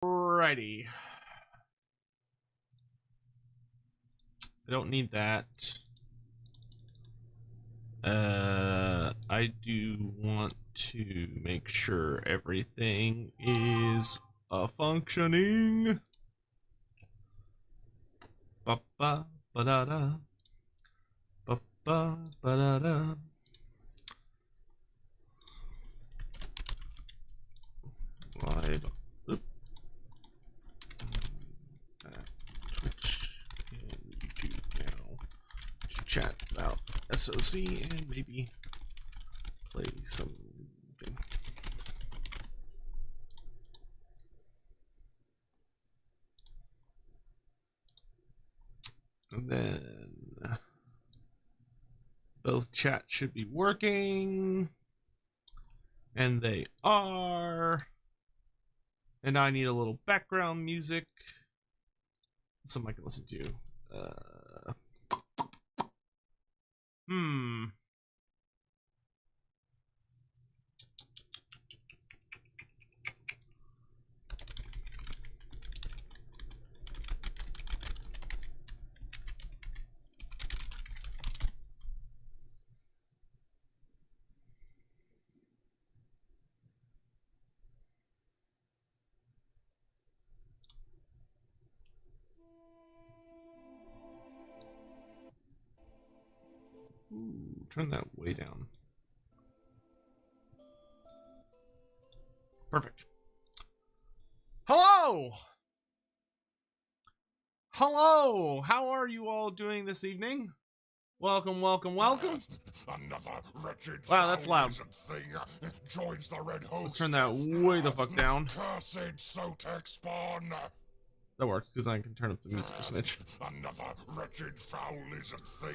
Alrighty. I don't need that. I do want to make sure everything is functioning. Ba ba ba da da. Ba ba ba da da. Live. Oop. Twitch and YouTube now to chat about SOC and maybe play something. And then both chats should be working, and they are. And I need a little background music, something I can listen to. Ooh, turn that way down. Perfect. Hello! Hello! How are you all doing this evening? Welcome, welcome, welcome. Another wretched wow, that's loud. Thing joins the red host. Let's turn that way the fuck down. Cursed Tzeentch spawn. That works, because I can turn up the music a smidge. Another wretched foul lizard thing.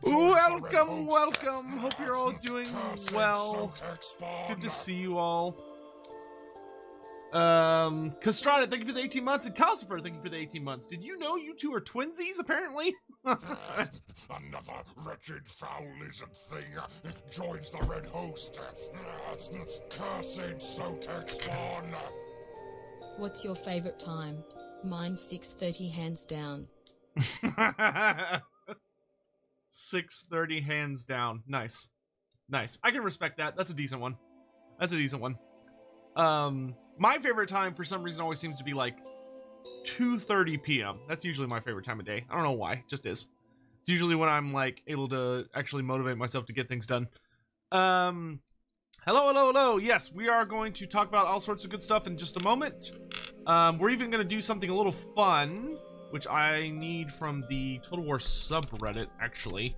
Welcome, welcome. Hope you're all doing well. Good to see you all. Castrata, thank you for the 18 months, and Calcifer, thank you for the 18 months. Did you know you two are twinsies, apparently? Another wretched foul lizard thing joins the red host. Cursed Tzeentch spawn. What's your favorite time? Mine's 6:30 hands down. 6:30 hands down. Nice. Nice. I can respect that. That's a decent one. That's a decent one. My favorite time for some reason always seems to be like 2:30 p.m. That's usually my favorite time of day. I don't know why. It just is. It's usually when I'm like able to actually motivate myself to get things done. Hello, hello, hello. Yes, we are going to talk about all sorts of good stuff in just a moment. We're even going to do something a little fun, which I need from the Total War subreddit, actually.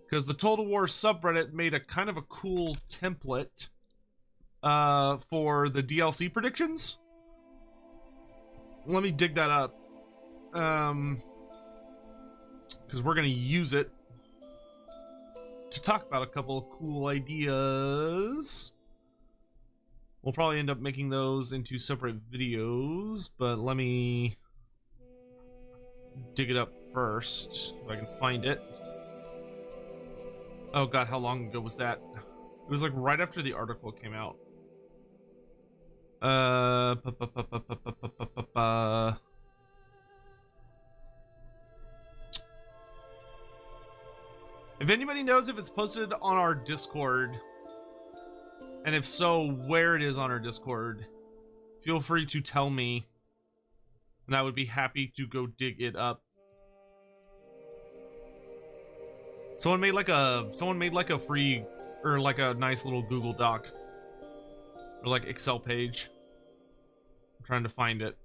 Because the Total War subreddit made a kind of a cool template for the DLC predictions. Let me dig that up. Because we're going to use it to talk about a couple of cool ideas. We'll probably end up making those into separate videos, but let me dig it up first, if I can find it. Oh god, how long ago was that? It was like right after the article came out. If anybody knows if it's posted on our Discord, and if so, where it is on our Discord, feel free to tell me, and I would be happy to go dig it up. Someone made like a free, or like a nice little Google Doc, or like Excel page. I'm trying to find it,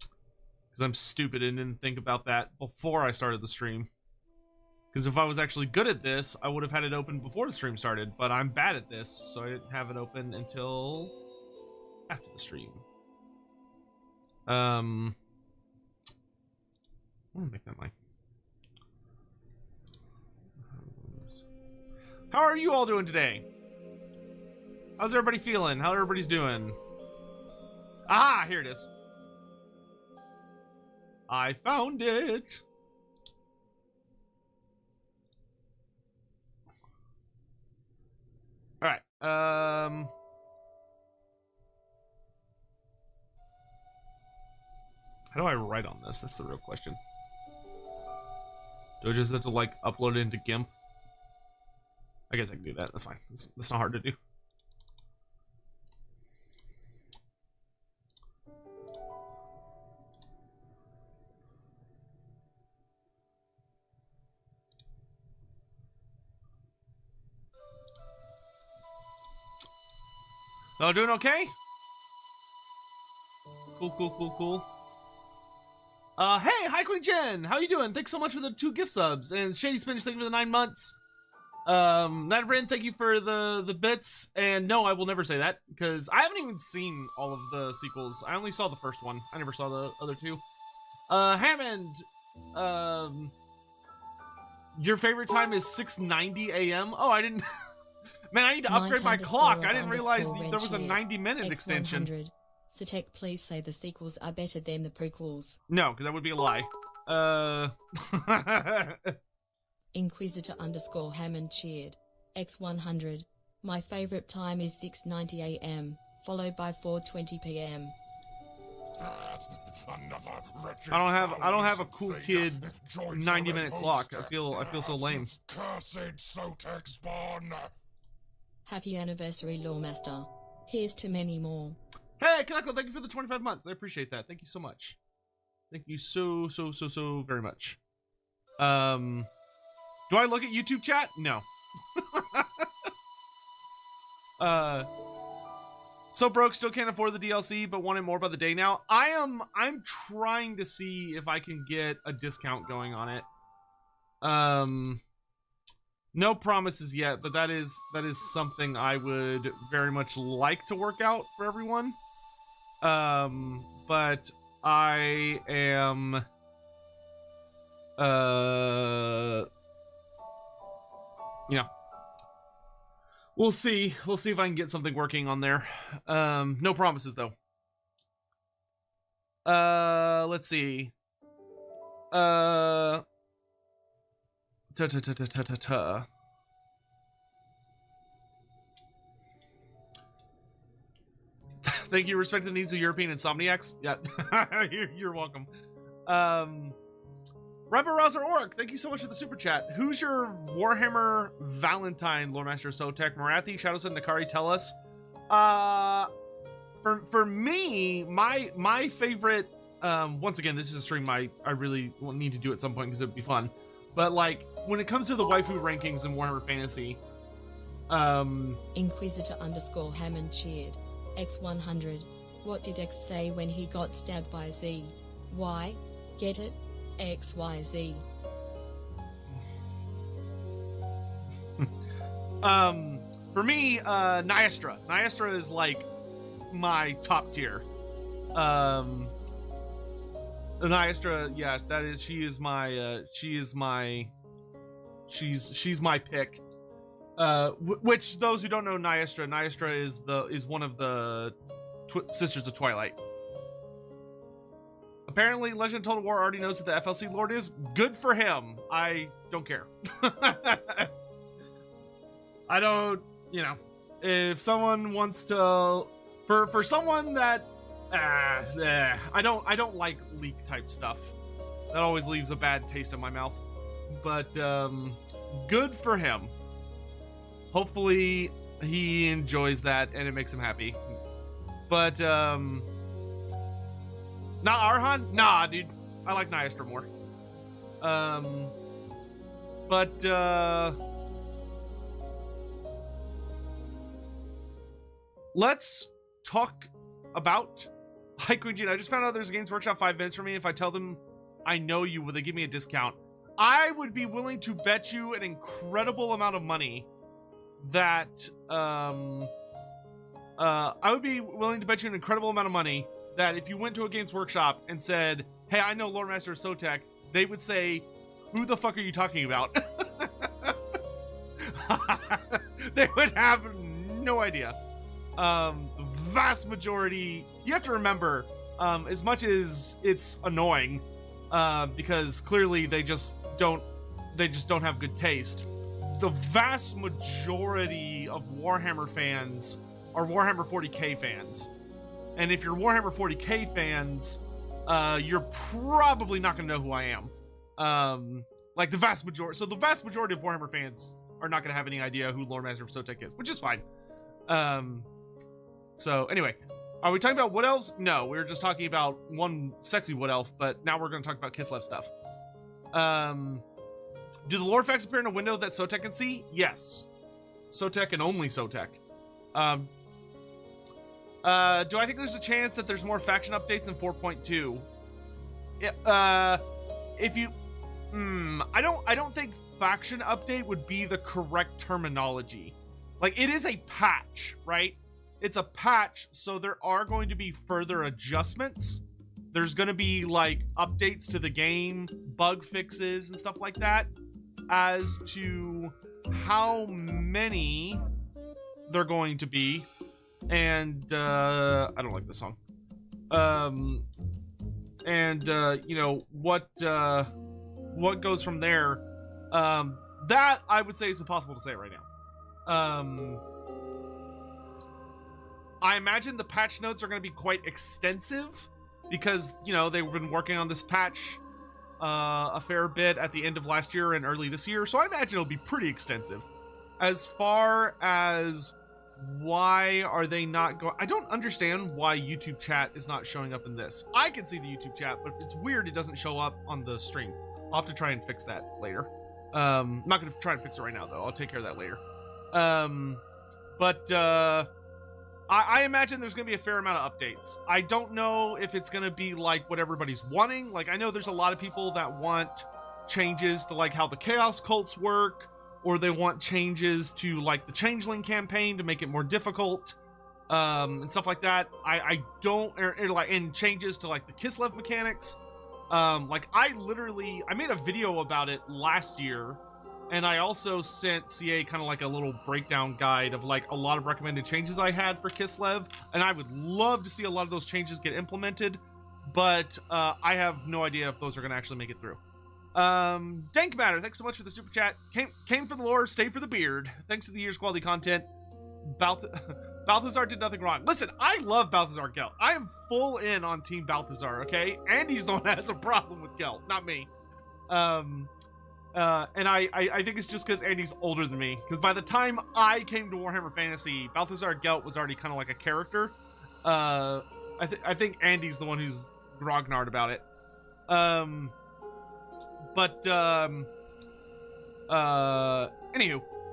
because I'm stupid and didn't think about that before I started the stream. Because if I was actually good at this, I would have had it open before the stream started, but I'm bad at this, so I didn't have it open until after the stream. I'm gonna make that my... How are you all doing today? How's everybody feeling? How everybody's doing? Aha, here it is. I found it. All right. How do I write on this? That's the real question. Do I just have to, like, upload it into GIMP? I guess I can do that. That's fine. That's not hard to do. Oh, doing okay? Cool. Hey, hi Queen Jen! How you doing? Thanks so much for the 2 gift subs. And Shady Spinach, thank you for the 9 months. Night Rin, thank you for the bits. And no, I will never say that, because I haven't even seen all of the sequels. I only saw the first one. I never saw the other 2. Hammond, your favorite time is 6:90 a.m.? Oh, I didn't... Man, I need to upgrade my clock. I didn't realize there was a 90-minute extension. SETTRA, please say the sequels are better than the prequels. No, because that would be a lie. Inquisitor _ Hammond cheered. X100. My favorite time is 6:90 a.m., followed by 4:20 p.m. I don't have a cool kid 90-minute clock. I feel so lame. Cursed SETTRA spawn. Happy anniversary, Lawmaster. Here's to many more. Hey, Kanako, thank you for the 25 months. I appreciate that. Thank you so much. Thank you so very much. Do I look at YouTube chat? No. So broke, still can't afford the DLC, but want it more by the day now. I'm trying to see if I can get a discount going on it. No promises yet, but that is something I would very much like to work out for everyone. But I am you know, we'll see if I can get something working on there. No promises though. Let's see. Thank you. Respect the needs of European insomniacs. Yeah, you're welcome. Rebel Rouser Orc, thank you so much for the super chat. Who's your Warhammer Valentine, Lord Master Sotek? Marathi, Shadowson, Nakari, tell us. For me, my favorite. Once again, this is a stream I really need to do at some point because it'd be fun. But like when it comes to the waifu rankings in Warhammer Fantasy, Inquisitor _ Hammond cheered. X100. What did X say when he got stabbed by Z? Y? Get it? XYZ. For me, Nyastra. Nyastra is like my top tier. Nyastra, yeah, that is. She's my pick. Which those who don't know Nyastra is one of the Sisters of Twilight. Apparently, Legend of Total War already knows who the FLC Lord is. Good for him. I don't care. I don't, if someone wants to, for someone that, I don't like leak type stuff. That always leaves a bad taste in my mouth. But good for him. Hopefully he enjoys that and it makes him happy. But not Arhan? Nah, dude. I like Nyastra more. Let's talk about Hi Queen Jean. I just found out there's a Games Workshop 5 minutes for me. If I tell them I know you, will they give me a discount? I would be willing to bet you an incredible amount of money that that if you went to a Games Workshop and said, hey, I know Lord Master of Sotek, they would say, who the fuck are you talking about? They would have no idea. Vast majority, you have to remember, as much as it's annoying, because clearly they just don't have good taste. The vast majority of Warhammer fans are Warhammer 40k fans. And if you're Warhammer 40k fans, you're probably not gonna know who I am. Like the vast majority. So the vast majority of Warhammer fans are not gonna have any idea who Lore Master of SOTEC is, which is fine. So anyway, are we talking about Wood Elves? No, we were just talking about one sexy Wood Elf, but now we're gonna talk about Kislev stuff. Do the lore facts appear in a window that SOTEC can see? Yes. SOTEC and only SOTEC. Do I think there's a chance that there's more faction updates in 4.2? If you, I don't think faction update would be the correct terminology. Like, it is a patch, right? It's a patch, so there are going to be further adjustments. There's going to be like updates to the game, bug fixes and stuff like that. As to how many they're going to be, and I don't like this song. You know what goes from there. That I would say is impossible to say right now. I imagine the patch notes are going to be quite extensive because, you know, they've been working on this patch a fair bit at the end of last year and early this year, so I imagine it'll be pretty extensive. As far as why are they not going, I don't understand why YouTube chat is not showing up in this. I can see the YouTube chat, but it's weird it doesn't show up on the stream. I'll have to try and fix that later. I'm not going to try and fix it right now, though. I'll take care of that later. I imagine there's going to be a fair amount of updates. I don't know if it's going to be like what everybody's wanting. Like, I know there's a lot of people that want changes to like how the Chaos Cults work, or they want changes to like the Changeling campaign to make it more difficult, and stuff like that. I don't, and changes to like the Kislev mechanics. Like I made a video about it last year. And I also sent CA kind of like a little breakdown guide of like a lot of recommended changes I had for Kislev. And I would love to see a lot of those changes get implemented. But I have no idea if those are going to actually make it through. Dank Matter, thanks so much for the super chat. Came for the lore, stayed for the beard. Thanks to the year's quality content. Balthazar did nothing wrong. Listen, I love Balthazar Gelt. I am full in on Team Balthazar, okay? Andy's the one that has a problem with Gelt, not me. And I think it's just because Andy's older than me. Because by the time I came to Warhammer Fantasy, Balthazar Gelt was already kind of like a character. I think Andy's the one who's grognard about it. Anywho,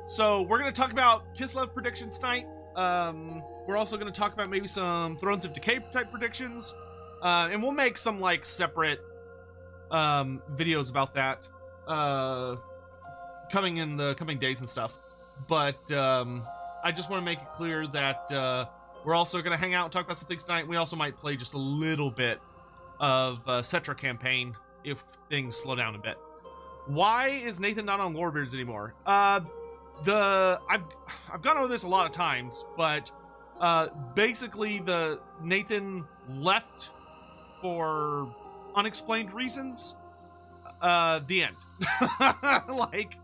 so we're going to talk about Kislev predictions tonight. We're also going to talk about maybe some Thrones of Decay type predictions. And we'll make some like separate videos about that. Coming in the coming days and stuff, but I just want to make it clear that we're also going to hang out and talk about some things tonight. We also might play just a little bit of SETTRA campaign if things slow down a bit. Why is Nathan not on Lorebeards anymore? I've gone over this a lot of times, but basically the Nathan left for unexplained reasons. The end. Like,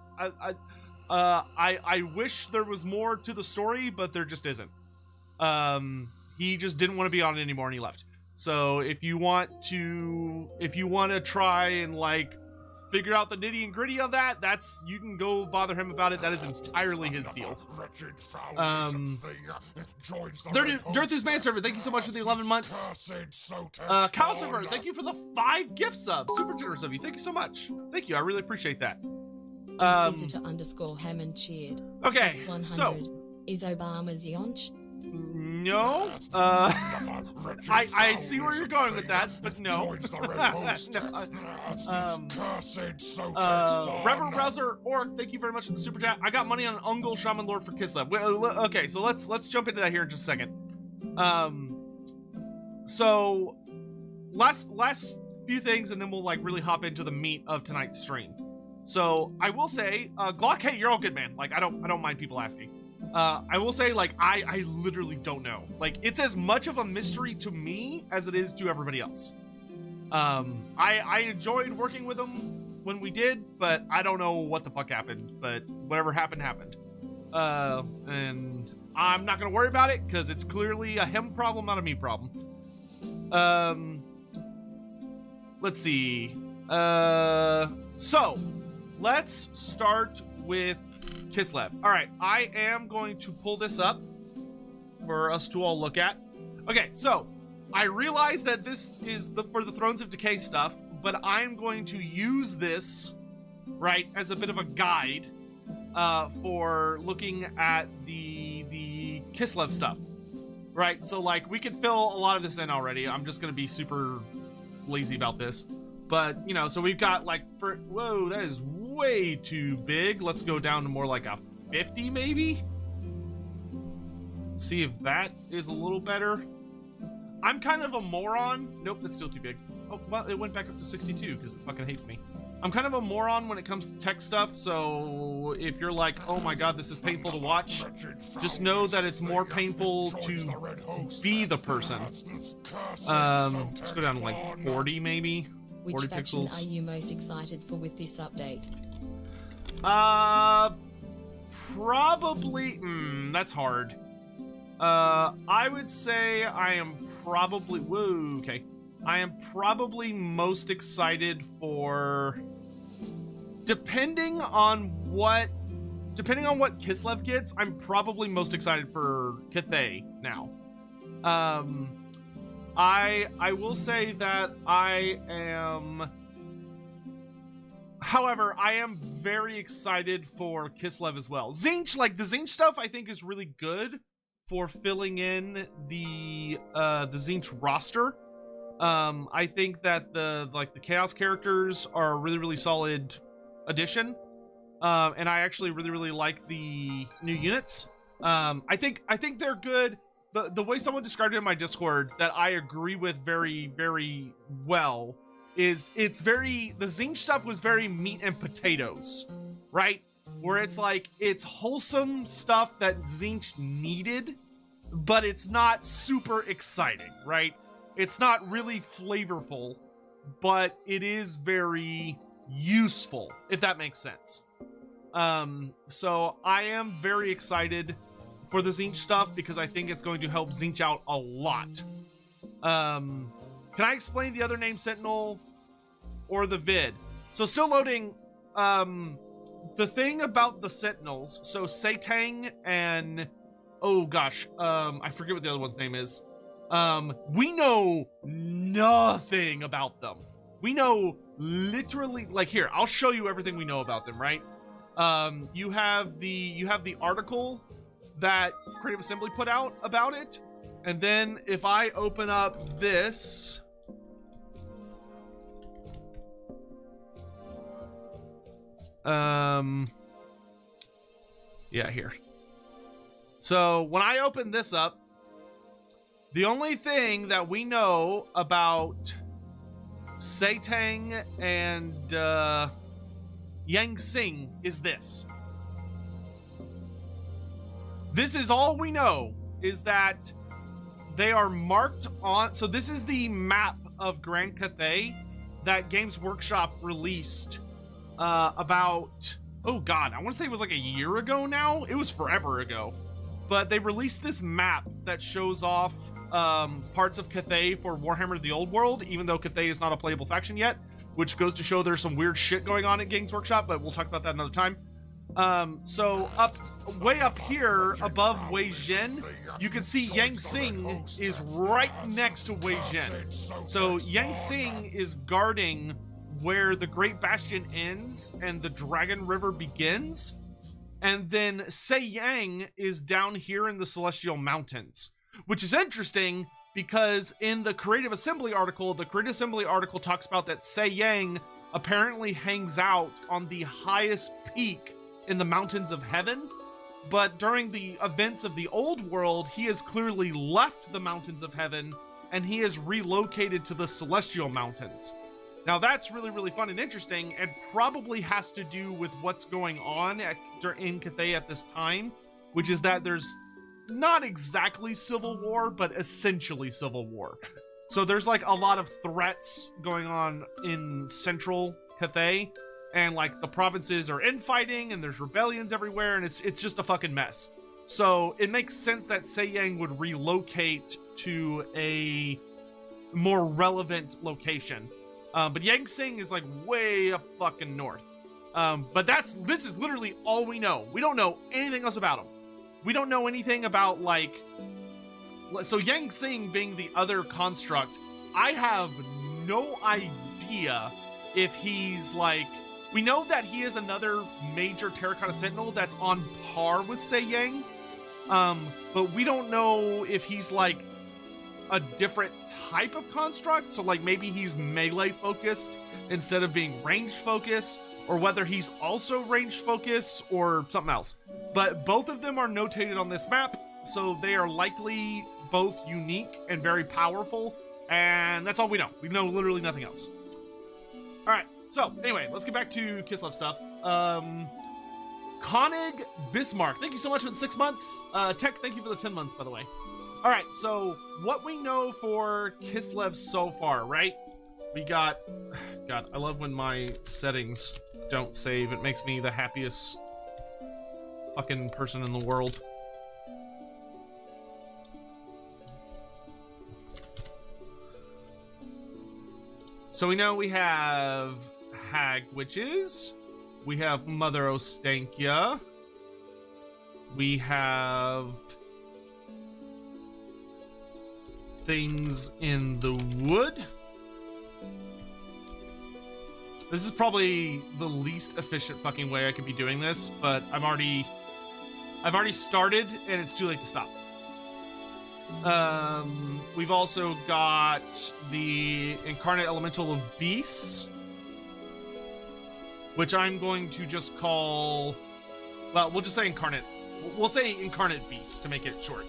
I wish there was more to the story, but there just isn't. He just didn't want to be on it anymore and he left. So if you want to try and like figure out the nitty and gritty of that, you can go bother him about it. That is entirely his deal. Dirthu's Manservant, thank you so much for the 11 months. Calcifer, thank you for the 5 gift subs. Super generous of you. Thank you so much. Thank you. I really appreciate that. Inquisitor _ Hammond cheered. Okay, X100. so Is Obama Tzeentch? No. I see where you're going with that, but no. Reverend Rouser Orc, thank you very much for the super chat. I got money on an Ungol Shaman Lord for Kislev. Okay, so let's jump into that here in just a second. So last few things, and then we'll like really hop into the meat of tonight's stream. So I will say, Glock, hey, you're all good, man. Like I don't mind people asking. I will say, like, I literally don't know. Like, it's as much of a mystery to me as it is to everybody else. I enjoyed working with him when we did, but I don't know what the fuck happened. But whatever happened, happened. And I'm not gonna worry about it, because it's clearly a him problem, not a me problem. let's see. So let's start with Kislev. All right, I am going to pull this up for us to all look at. Okay, so I realize that this is for the Thrones of Decay stuff, but I'm going to use this, right, as a bit of a guide for looking at the Kislev stuff, right? So, like, we could fill a lot of this in already. I'm just going to be super lazy about this. But, you know, so we've got, like, whoa, that is way too big. Let's go down to more like a 50, maybe? See if that is a little better. I'm kind of a moron. Nope, that's still too big. Oh, well, it went back up to 62 because it fucking hates me. I'm kind of a moron when it comes to tech stuff, so if you're like, oh my god, this is painful to watch, just know that it's more painful to be the person. Let's go down to like 40 maybe. Which 40 faction pixels. are you most excited for with this update? Probably, that's hard. I would say I am probably, whoa, okay. I am probably most excited for, depending on what Kislev gets, I'm probably most excited for Cathay now. I will say that however, I am very excited for Kislev as well. Tzeentch, like the Tzeentch stuff I think is really good for filling in the Tzeentch roster. I think that the Chaos characters are a really solid addition. And I actually really like the new units. I think they're good. The way someone described it in my Discord that I agree with very well is the Tzeentch stuff was very meat and potatoes, right? Where it's like, it's wholesome stuff that Tzeentch needed, but it's not super exciting, right? It's not really flavorful, but it is very useful, if that makes sense. So I am very excited for the Tzeentch stuff because I think it's going to help Tzeentch out a lot. Can I explain the other name Sentinel or the vid? So still loading. The thing about the Sentinels, so Tzeentch and oh gosh, I forget what the other one's name is. We know nothing about them. We know literally, like, here, I'll show you everything we know about them, right? You have the article that Creative Assembly put out about it, and then if I open up this, yeah, here. So when I open this up, the only thing that we know about Tzeentch and Yang Sing is this. This is all we know, is that they are marked on... So this is the map of Grand Cathay that Games Workshop released about... Oh god, I want to say it was like a year ago now? It was forever ago. But they released this map that shows off parts of Cathay for Warhammer The Old World, even though Cathay is not a playable faction yet, which goes to show there's some weird shit going on at Games Workshop, but we'll talk about that another time. So way up here above Wei Zhen, you can see Yang Sing is right next to Wei Zhen. So Yang Sing is guarding where the Great Bastion ends and the Dragon River begins. And then Yang is down here in the Celestial Mountains, which is interesting because in the Creative Assembly article, talks about that Yang apparently hangs out on the highest peak in the Mountains of Heaven, but during the events of the Old World, he has clearly left the Mountains of Heaven and he is relocated to the Celestial Mountains. Now that's really fun and interesting, and probably has to do with what's going on in Cathay at this time, which is that there's not exactly civil war, but essentially civil war. So there's like a lot of threats going on in central Cathay, and like the provinces are infighting and there's rebellions everywhere, and it's just a fucking mess. So it makes sense that Yang would relocate to a more relevant location. But Yang Sing is like way up fucking north. But this is literally all we know. We don't know anything else about him. We don't know anything about like, so Yang Sing being the other construct, I have no idea if he's like, we know that he is another major Terracotta Sentinel that's on par with Sei Yang. But we don't know if he's like a different type of construct. So like maybe he's melee focused instead of being ranged focused, or whether he's also ranged focused or something else. But both of them are notated on this map, so they are likely both unique and very powerful, and that's all we know. We know literally nothing else. All right, so anyway, let's get back to Kislev stuff. Konig Bismarck, thank you so much for the 6 months. Tech, thank you for the 10 months, by the way. All right, so what we know for Kislev so far, right? We got, God, I love when my settings don't save. It makes me the happiest fucking person in the world. So we know we have Hag Witches. We have Mother Ostankia. We have things in the wood. This is probably the least efficient fucking way I could be doing this, but I've already started and it's too late to stop. We've also got the Incarnate Elemental of Beasts, which I'm going to just call, well, we'll just say Incarnate. We'll say Incarnate Beast to make it short.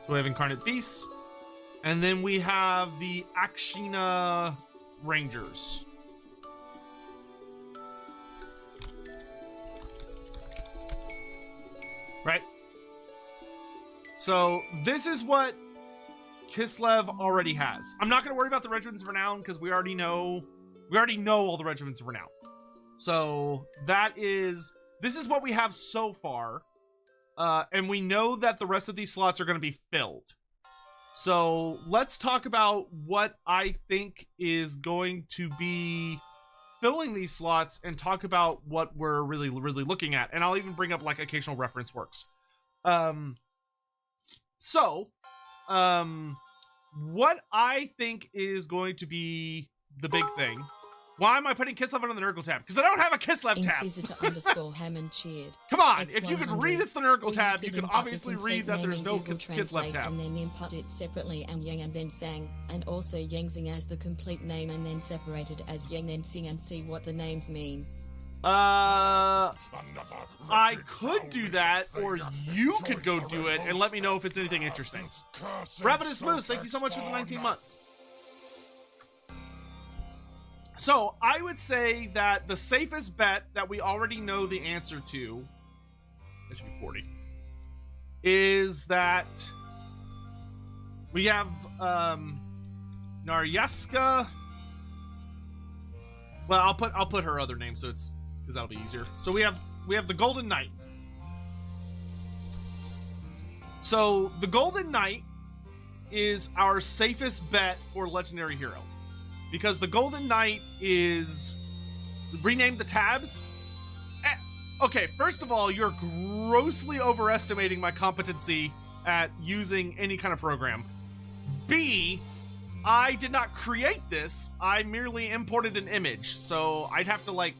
So we have Incarnate Beasts, and then we have the Akshina Rangers. Right? So this is what Kislev already has. I'm not going to worry about the Regiments of Renown because we already know all the Regiments of Renown. So this is what we have so far. And we know that the rest of these slots are going to be filled. So let's talk about what I think is going to be filling these slots and talk about what we're really looking at. And I'll even bring up like occasional reference works. What I think is going to be the big thing. Why am I putting Kislev on the Nurgle tab? Because I don't have a Kislev tab. Inquisitor _ Hammond cheered. Come on, X100. if you can read it's the Nurgle tab, you can input obviously the read complete that name there's in no Google Kislev Translate tab. and then input it separately and Yang and then Sang, and also Yangzing as the complete name and then separated as Yang then Sing and see what the names mean. I could do that, or you could go do it and let me know if it's anything interesting. Rabbitous Moose, thank you so much for the 19 months. So, I would say that the safest bet that we already know the answer to, it should be 40, is that we have Naryaska. Well, I'll put her other name so it's because that'll be easier. So we have the Golden Knight. So the Golden Knight is our safest bet for legendary hero. Because the Golden Knight is... Rename the tabs? Okay, first of all, you're grossly overestimating my competency at using any kind of program. B, I did not create this. I merely imported an image. So I'd have to, like...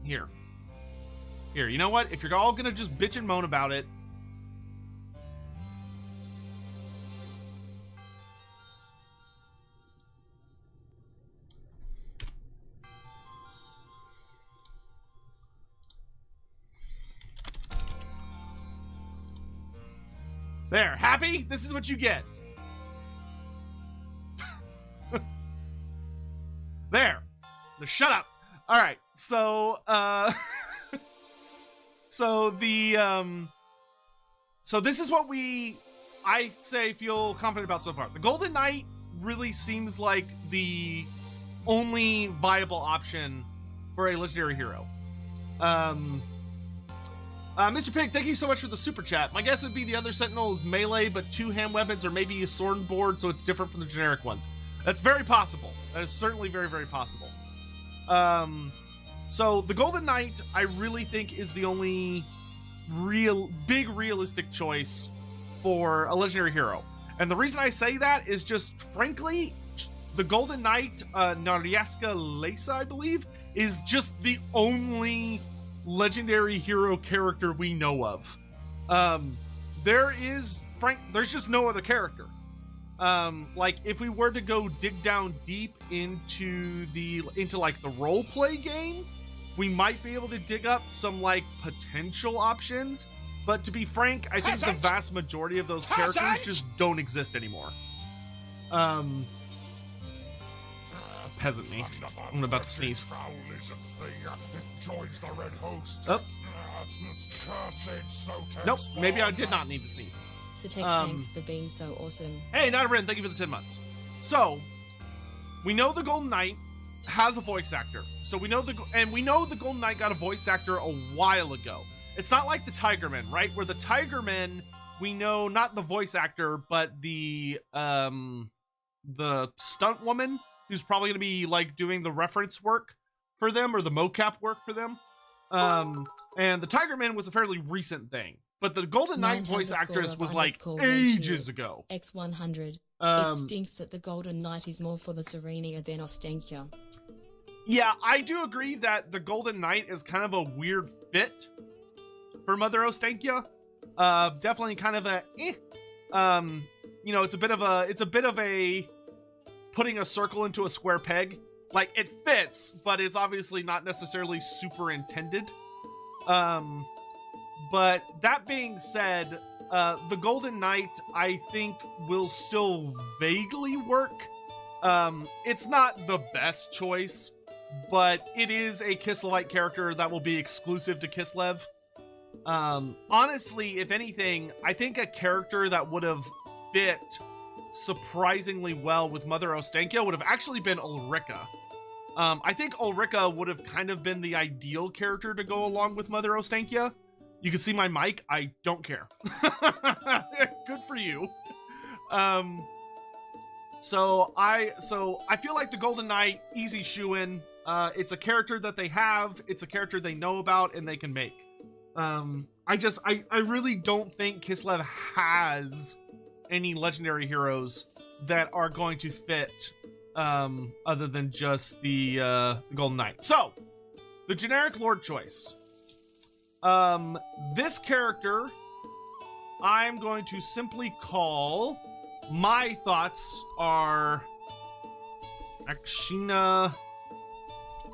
Here, you know what? If you're all gonna just bitch and moan about it... There, happy? This is what you get. There. Now shut up. All right. So, so this is what I say feel confident about so far. The Golden Knight really seems like the only viable option for a legendary hero. Mr. Pig, thank you so much for the super chat. My guess would be the other Sentinel is melee, but 2 hand weapons, or maybe a sword and board, so it's different from the generic ones. That's very possible. That is certainly very, very possible. So the Golden Knight, I really think, is the only big realistic choice for a legendary hero. And the reason I say that is just, frankly, the Golden Knight, Naryaska Lesa, I believe, is just the only legendary hero character we know of. There's just no other character. Like, if we were to go dig down deep into like the role play game, we might be able to dig up some like potential options, but to be frank, I think the vast majority of those characters just don't exist anymore. Peasant me. I'm about to sneeze. Oh. Nope, maybe I did not need to sneeze. Tzeentch, thanks for being so awesome. Hey, Nadarin, thank you for the 10 months. So, we know the Golden Knight has a voice actor. So we know the Golden Knight got a voice actor a while ago. It's not like the Tigerman, right? Where the Tigerman, we know not the voice actor, but the stunt woman who's probably going to be like doing the reference work for them, or the mocap work for them. And the Tigerman was a fairly recent thing, but the Golden Knight voice actress was like ages ago. X100. It stinks that the Golden Knight is more for the Serenia than Ostenkia. Yeah, I do agree that the Golden Knight is kind of a weird fit for Mother Ostenkia. Definitely kind of a you know, it's a bit of a putting a circle into a square peg. Like, it fits, but it's obviously not necessarily super intended. But that being said, the Golden Knight, I think, will still vaguely work. It's not the best choice, but it is a Kislevite character that will be exclusive to Kislev. Honestly, if anything, I think a character that would have fit surprisingly well with Mother Ostenkia would have actually been Ulrika. I think Ulrika would have kind of been the ideal character to go along with Mother Ostenkia. You can see my mic. I don't care. Good for you. So I feel like the Golden Knight, easy shoe-in. It's a character that they have. It's a character they know about and they can make. I really don't think Kislev has any legendary heroes that are going to fit other than just the Golden Knight. So, the generic Lord choice. This character, I'm going to simply call, my thoughts are Akshina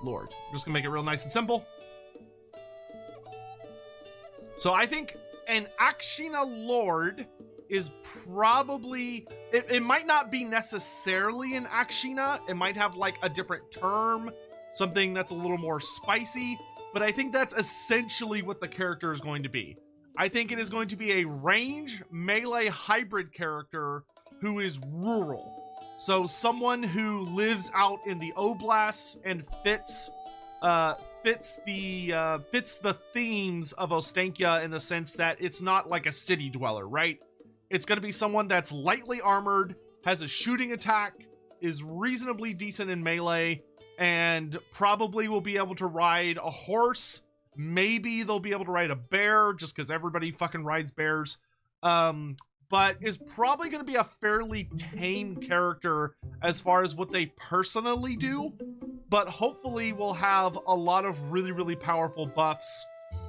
Lord. I'm just gonna make it real nice and simple. So I think an Akshina Lord is probably, it might not be necessarily an Akshina. It might have like a different term, something that's a little more spicy, but I think that's essentially what the character is going to be. I think it is going to be a range melee hybrid character who is rural. So someone who lives out in the Oblasts and fits the themes of Ostenkia in the sense that it's not like a city dweller, right? It's going to be someone that's lightly armored, has a shooting attack, is reasonably decent in melee, and probably will be able to ride a horse. Maybe they'll be able to ride a bear, just because everybody fucking rides bears. But is probably going to be a fairly tame character as far as what they personally do. But hopefully will have a lot of really, really powerful buffs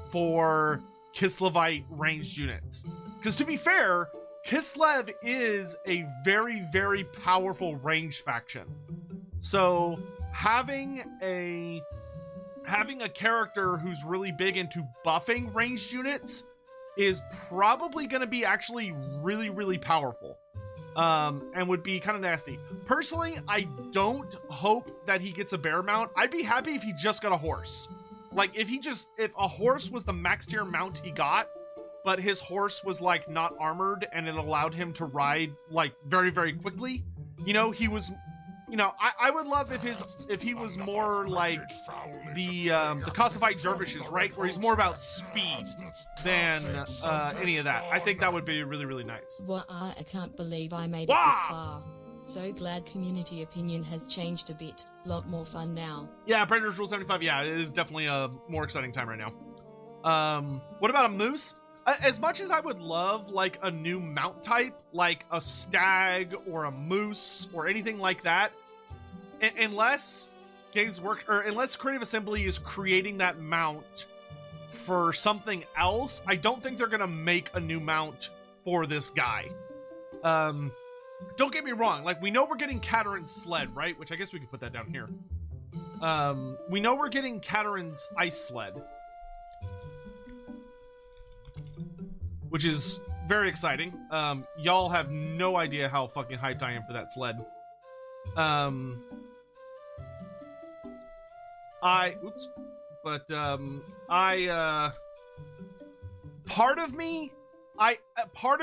for Kislevite ranged units. Because to be fair, Kislev is a very, very powerful ranged faction. So having a character who's really big into buffing ranged units is probably going to be actually really, really powerful. And would be kind of nasty. Personally, I don't hope that he gets a bear mount. I'd be happy if he just got a horse. Like, if a horse was the max tier mount he got, but his horse was, like, not armored, and it allowed him to ride, like, very, very quickly. You know, he was you know, I would love if he was more like the Kosovo dervishes, right? Where he's more about speed than any of that. I think that would be really, really nice. Well, I can't believe I made it this far. So glad community opinion has changed a bit. Lot more fun now. Yeah, Predators Rule 75. Yeah, it is definitely a more exciting time right now. What about a moose? As much as I would love like a new mount type, like a stag or a moose or anything like that, unless Games Work or unless Creative Assembly is creating that mount for something else, I don't think they're gonna make a new mount for this guy. Don't get me wrong, like we know we're getting Katarin's sled, right? Which I guess we could put that down here. We know we're getting Katarin's ice sled, which is very exciting. Y'all have no idea how fucking hyped I am for that sled. Part of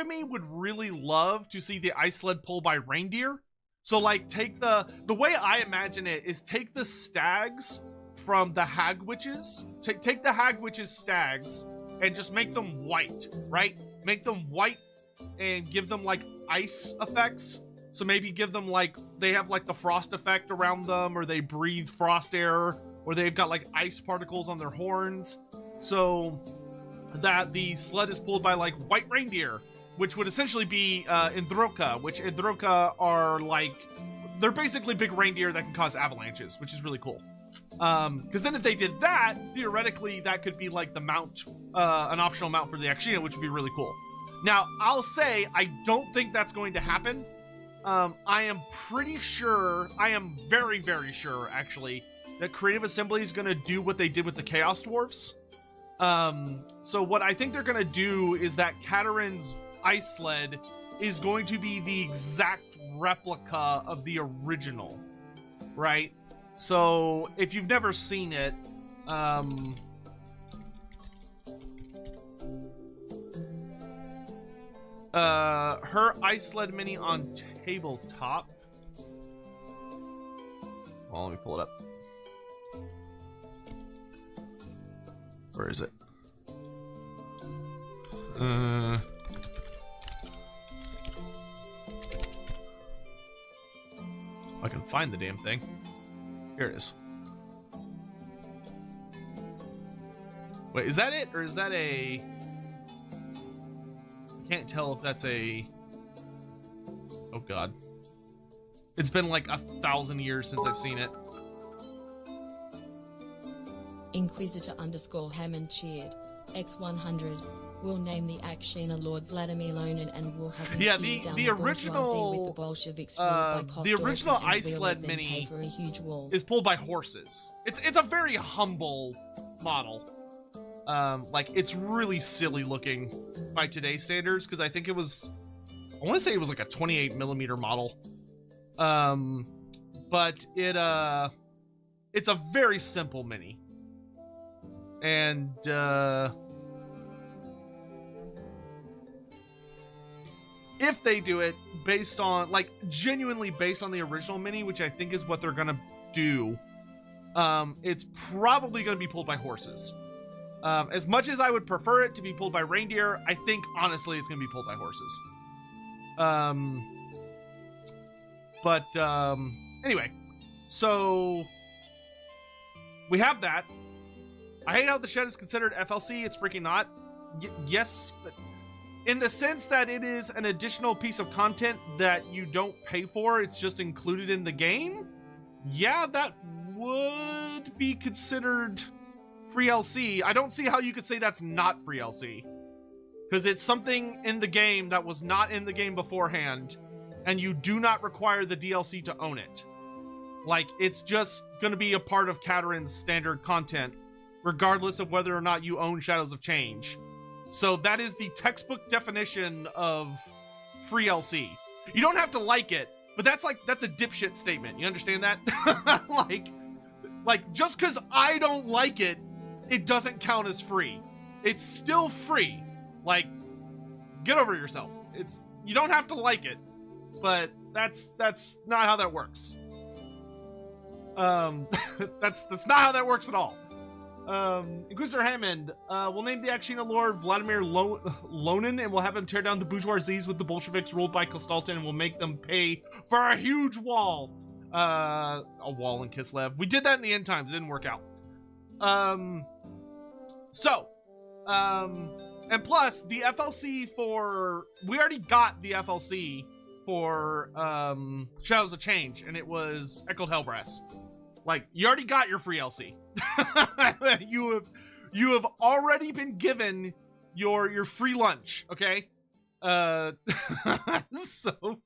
me would really love to see the ice sled pulled by reindeer. So like take the way I imagine it is take the stags from the hag witches, take the hag witches stags and just make them white, right? Make them white and give them like ice effects. So maybe give them like, they have like the frost effect around them, or they breathe frost air, or they've got like ice particles on their horns. So that the sled is pulled by like white reindeer, which would essentially be Indroka, which Indroka are like, they're basically big reindeer that can cause avalanches, which is really cool. Because then if they did that, theoretically that could be like the mount, an optional mount for the Akshina, which would be really cool. Now, I'll say, I don't think that's going to happen. I am pretty sure, I am very, very sure, actually, that Creative Assembly is going to do what they did with the Chaos Dwarfs. So what I think they're going to do is that Katarin's ice sled is going to be the exact replica of the original, right? So if you've never seen it, her ice sled mini on tabletop. Well, let me pull it up. Where is it? I can find the damn thing. Here it is. Wait, is that it? Or is that a... I can't tell if that's a... Oh god. It's been like 1,000 years since I've seen it. Inquisitor _ Hammond cheered. X100. We'll name the Akshina Lord Vladimir Lonan and we'll have him cheer down the original with the Bolsheviks ruled by the original Kostorin ice sled then mini for a huge wall. is pulled by horses. It's a very humble model. Like it's really silly looking by today's standards, because I think it was, I want to say it was like a 28mm model. But it's a very simple mini. And if they do it based on, like, genuinely based on the original mini, which I think is what they're gonna do, it's probably gonna be pulled by horses. As much as I would prefer it to be pulled by reindeer, I think honestly it's gonna be pulled by horses. Anyway, so we have that. I hate how the shed is considered FLC. It's freaking not. Yes, but in the sense that it is an additional piece of content that you don't pay for, it's just included in the game. Yeah, that would be considered free LC. I don't see how you could say that's not free LC, because it's something in the game that was not in the game beforehand, and you do not require the DLC to own it. Like, it's just going to be a part of Katarin's standard content, regardless of whether or not you own Shadows of Change. So that is the textbook definition of free LC. You don't have to like it, but that's a dipshit statement. You understand that? like just because I don't like it, it doesn't count as free. It's still free. Like, get over yourself. You don't have to like it, but that's not how that works. That's not how that works at all. Inquisitor Hammond, we'll name the Akshina Lord Vladimir Lonin, and we'll have him tear down the bourgeoisies with the Bolsheviks ruled by Kostaltin, and we'll make them pay for a huge wall. A wall in Kislev. We did that in the end times. It didn't work out. And plus, the FLC we already got the FLC for, Shadows of Change, and it was Echoed Hellbrass. Like, you already got your free LC. You have already been given your free lunch, okay? So,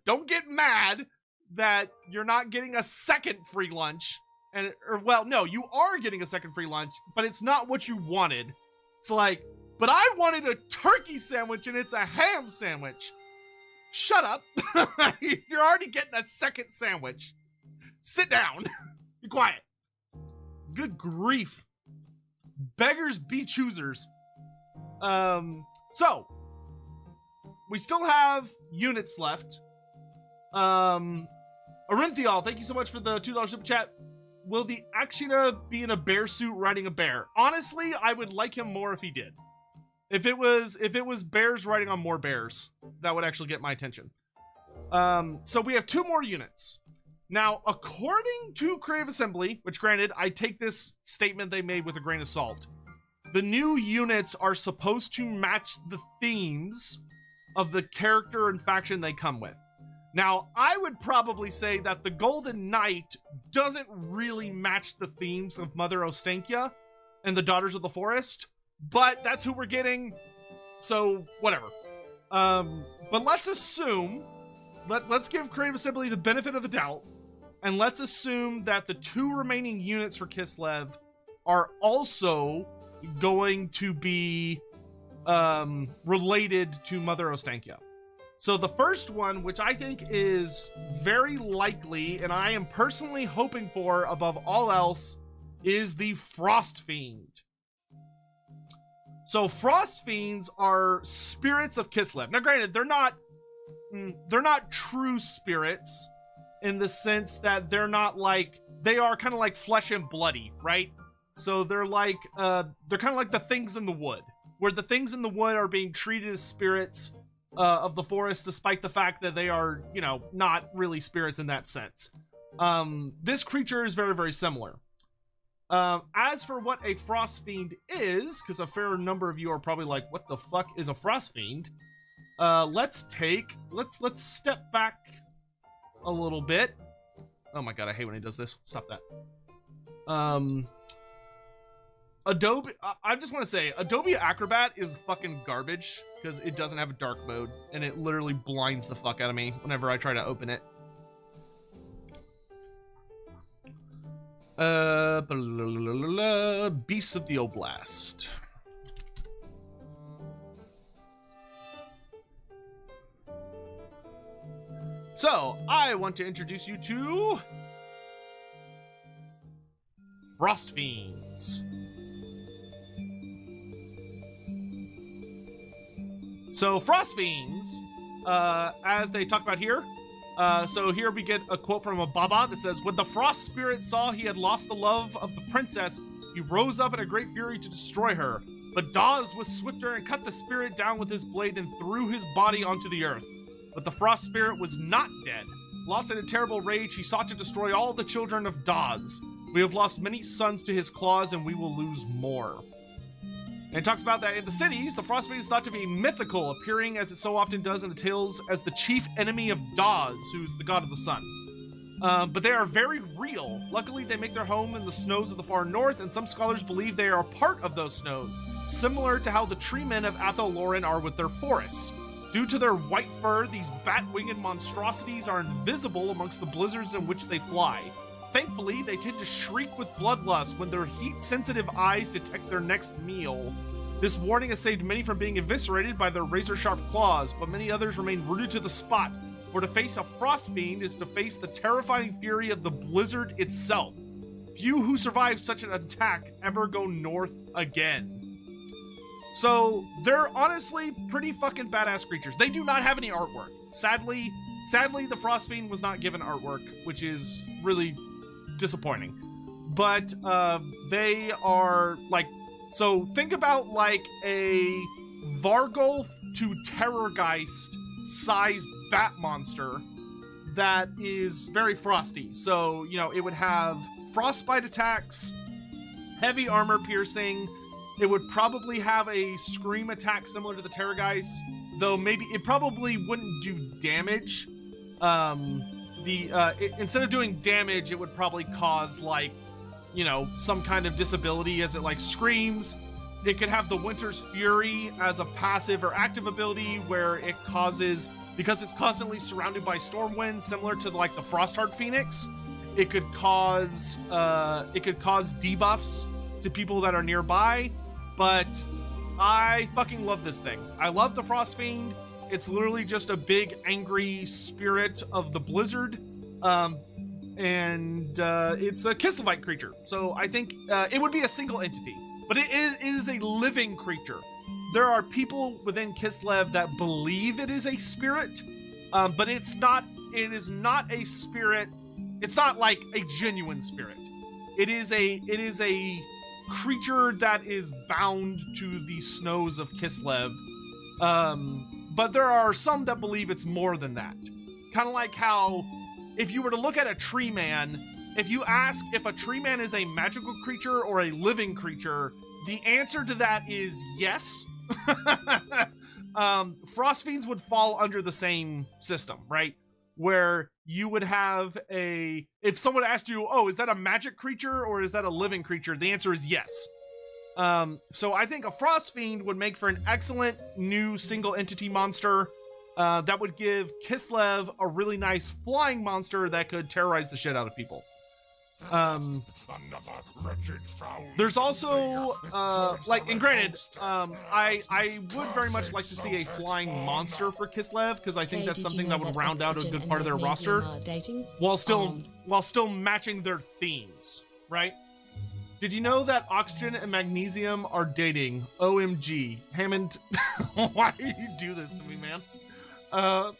don't get mad that you're not getting a second free lunch. No, you are getting a second free lunch, but it's not what you wanted. It's like, but I wanted a turkey sandwich and it's a ham sandwich. Shut up. You're already getting a second sandwich. Sit down. Be quiet. Good grief. Beggars be choosers. So, we still have units left. Arinthial, thank you so much for the $2 super chat. Will the Akshina be in a bear suit riding a bear? Honestly, I would like him more if he did. If it was bears riding on more bears, that would actually get my attention. So we have 2 more units. Now, according to Creative Assembly, which granted, I take this statement they made with a grain of salt, the new units are supposed to match the themes of the character and faction they come with. Now, I would probably say that the Golden Knight doesn't really match the themes of Mother Ostankia and the Daughters of the Forest, but that's who we're getting, so whatever. But let's assume, let's give Creative Assembly the benefit of the doubt, and let's assume that the 2 remaining units for Kislev are also going to be related to Mother Ostankia. So the first one, which I think is very likely, and I am personally hoping for above all else, is the Frost Fiend. So Frost Fiends are spirits of Kislev. Now granted, they're not true spirits in the sense that they are kind of like flesh and bloody, right? So they're kind of like the things in the wood, where the things in the wood are being treated as spirits of the forest, despite the fact that they are, not really spirits in that sense. This creature is very, very similar. As for what a Frost Fiend is, because a fair number of you are probably like, what the fuck is a Frost Fiend? Let's step back a little bit. Oh my god, I hate when he does this. Stop that. Adobe, I just want to say, Adobe Acrobat is fucking garbage because it doesn't have a dark mode, and it literally blinds the fuck out of me whenever I try to open it. Beasts of the Oblast. So, I want to introduce you to Frost Fiends. So Frost Fiends, as they talk about here, so here we get a quote from a Baba that says, when the Frost Spirit saw he had lost the love of the princess, he rose up in a great fury to destroy her. But Dawes was swifter and cut the spirit down with his blade and threw his body onto the earth. But the Frost Spirit was not dead. Lost in a terrible rage, he sought to destroy all the children of Dawes. We have lost many sons to his claws, and we will lose more. And it talks about that in the cities, the Frostfiend is thought to be mythical, appearing as it so often does in the tales as the chief enemy of Dawes, who's the god of the sun. But they are very real. Luckily, they make their home in the snows of the far north, and some scholars believe they are part of those snows, similar to how the tree men of Athol Loren are with their forests. Due to their white fur, these bat-winged monstrosities are invisible amongst the blizzards in which they fly. Thankfully, they tend to shriek with bloodlust when their heat-sensitive eyes detect their next meal. This warning has saved many from being eviscerated by their razor-sharp claws, but many others remain rooted to the spot, for to face a frost fiend is to face the terrifying fury of the blizzard itself. Few who survive such an attack ever go north again. So, they're honestly pretty fucking badass creatures. They do not have any artwork. Sadly, the Frost Fiend was not given artwork, which is really disappointing. But they are like, so think about like a Vargulf to Terrorgeist size bat monster that is very frosty. So, you know, it would have frostbite attacks, heavy armor piercing. It would probably have a scream attack similar to the Terrorgeist, though maybe it probably wouldn't do damage. Instead of doing damage, it would probably cause, like, you know, some kind of disability as it like screams. It could have the Winter's Fury as a passive or active ability where it causes, because it's constantly surrounded by storm winds, similar to like the Frostheart Phoenix, it could cause debuffs to people that are nearby. But I fucking love this thing. I love the Frost Fiend. It's literally just a big angry spirit of the blizzard. It's a Kislevite creature. So I think it would be a single entity, but it is a living creature. There are people within Kislev that believe it is a spirit, but it is not a spirit. It's not like a genuine spirit. It is a creature that is bound to the snows of Kislev. But there are some that believe it's more than that. Kind of like how, if you were to look at a tree man, if you ask if a tree man is a magical creature or a living creature, the answer to that is yes. Frost Fiends would fall under the same system, right? Where you would have if someone asked you, oh, is that a magic creature or is that a living creature? The answer is yes. So I think a Frost Fiend would make for an excellent new single entity monster that would give Kislev a really nice flying monster that could terrorize the shit out of people. There's also like, and granted, I would very much like to see a flying monster for Kislev, because I think that's something that would round out a good part of their roster while still matching their themes, right? Did you know that oxygen and magnesium are dating? OMG. Hammond, why do you do this to me, man?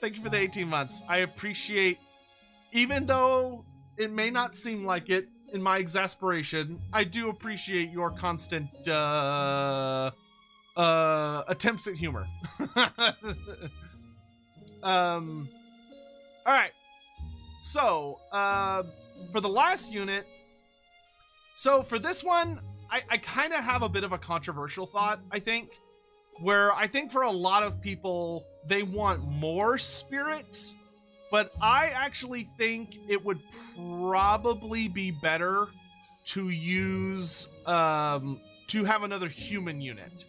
Thank you for the 18 months. I appreciate, even though it may not seem like it in my exasperation, I do appreciate your constant attempts at humor. All right. So, for the last unit, so for this one, I kind of have a bit of a controversial thought, I think, where I think for a lot of people, they want more spirits, but I actually think it would probably be better to use, to have another human unit.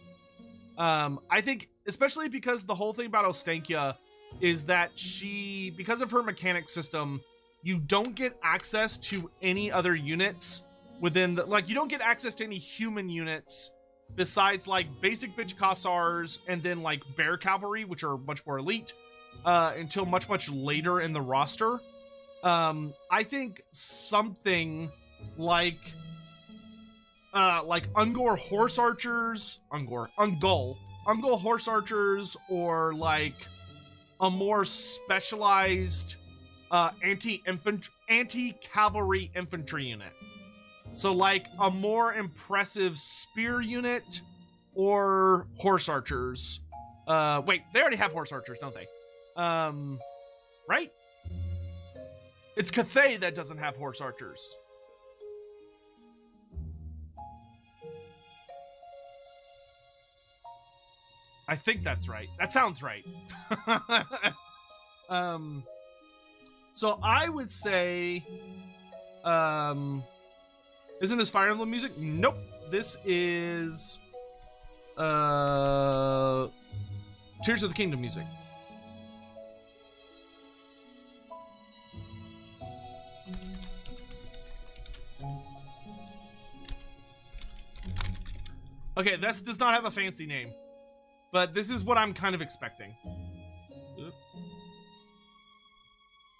I think, especially because the whole thing about Ostankia is that she, because of her mechanic system, you don't get access to any other units within the, like, you don't get access to any human units besides, like, basic bitch Kossars and then, like, bear cavalry, which are much more elite, until much, much later in the roster. I think something like Ungol horse archers, Ungol horse archers, or like a more specialized anti-cavalry infantry unit. So like a more impressive spear unit or horse archers. Wait, they already have horse archers, don't they? Right? It's Cathay that doesn't have horse archers. I think that's right. That sounds right. So I would say, isn't this Fire Emblem music? Nope. This is, Tears of the Kingdom music. Okay, this does not have a fancy name, but this is what I'm kind of expecting.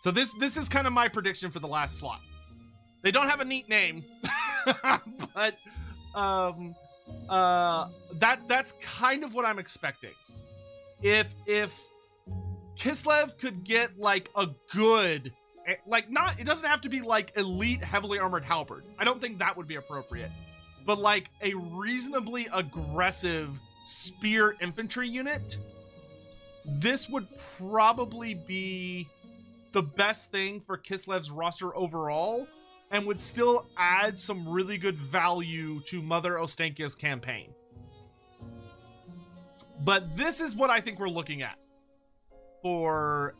So this is kind of my prediction for the last slot. They don't have a neat name, but that's kind of what I'm expecting. If Kislev could get like a good like, not, it doesn't have to be like elite heavily armored halberds. I don't think that would be appropriate. But like a reasonably aggressive spear infantry unit, this would probably be the best thing for Kislev's roster overall, and would still add some really good value to Mother Ostankia's campaign. But this is what I think we're looking at for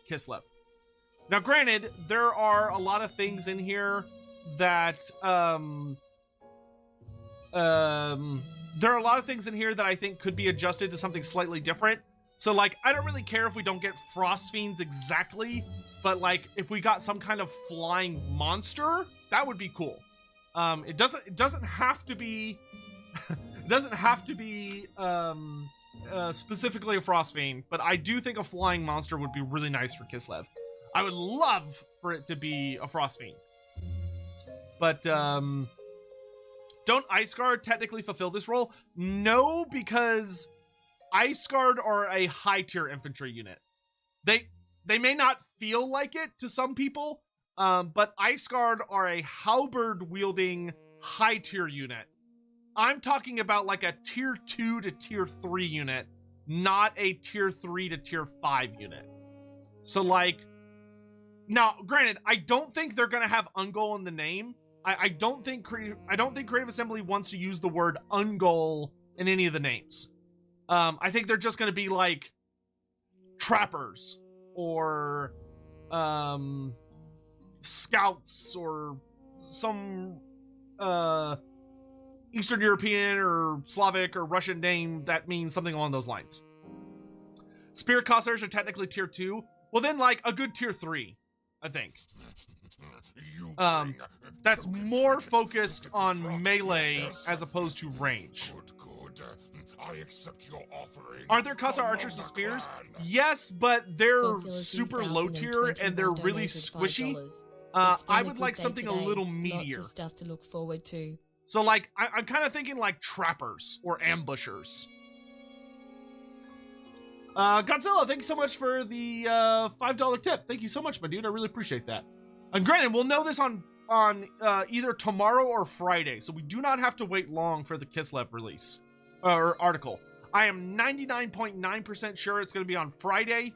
Kislev. Now, granted, there are a lot of things in here that I think could be adjusted to something slightly different. So, like, I don't really care if we don't get Frost Fiends exactly, but, like, if we got some kind of flying monster, that would be cool. It doesn't have to be specifically a Frost Fiend, but I do think a flying monster would be really nice for Kislev. I would love for it to be a Frost Fiend. But, don't Ice Guard technically fulfill this role? No, because Ice Guard are a high tier infantry unit. They may not feel like it to some people, but Ice Guard are a halberd wielding high tier unit. I'm talking about like a tier 2 to tier 3 unit, not a tier 3 to tier 5 unit. So like, now granted, I don't think they're gonna have Ungol in the name. I don't think Creative Assembly wants to use the word Ungol in any of the names. I think they're just going to be like trappers or scouts or some Eastern European or Slavic or Russian name that means something along those lines. Spirit Cossairs are technically tier 2. Well, then like a good tier 3, I think. That's more focused on melee as opposed to range. Good. I accept your offering. Aren't there Khazar archers with spears? Yes, but they're Godzilla super low tier and they're really squishy. I would like something a little meatier. Lots of stuff to look forward to. So like, I'm kind of thinking like trappers or ambushers. Godzilla, thank you so much for the $5 tip. Thank you so much, my dude. I really appreciate that. And granted, we'll know this on either tomorrow or Friday, so we do not have to wait long for the Kislev release or article. I am 99.9% sure it's going to be on Friday,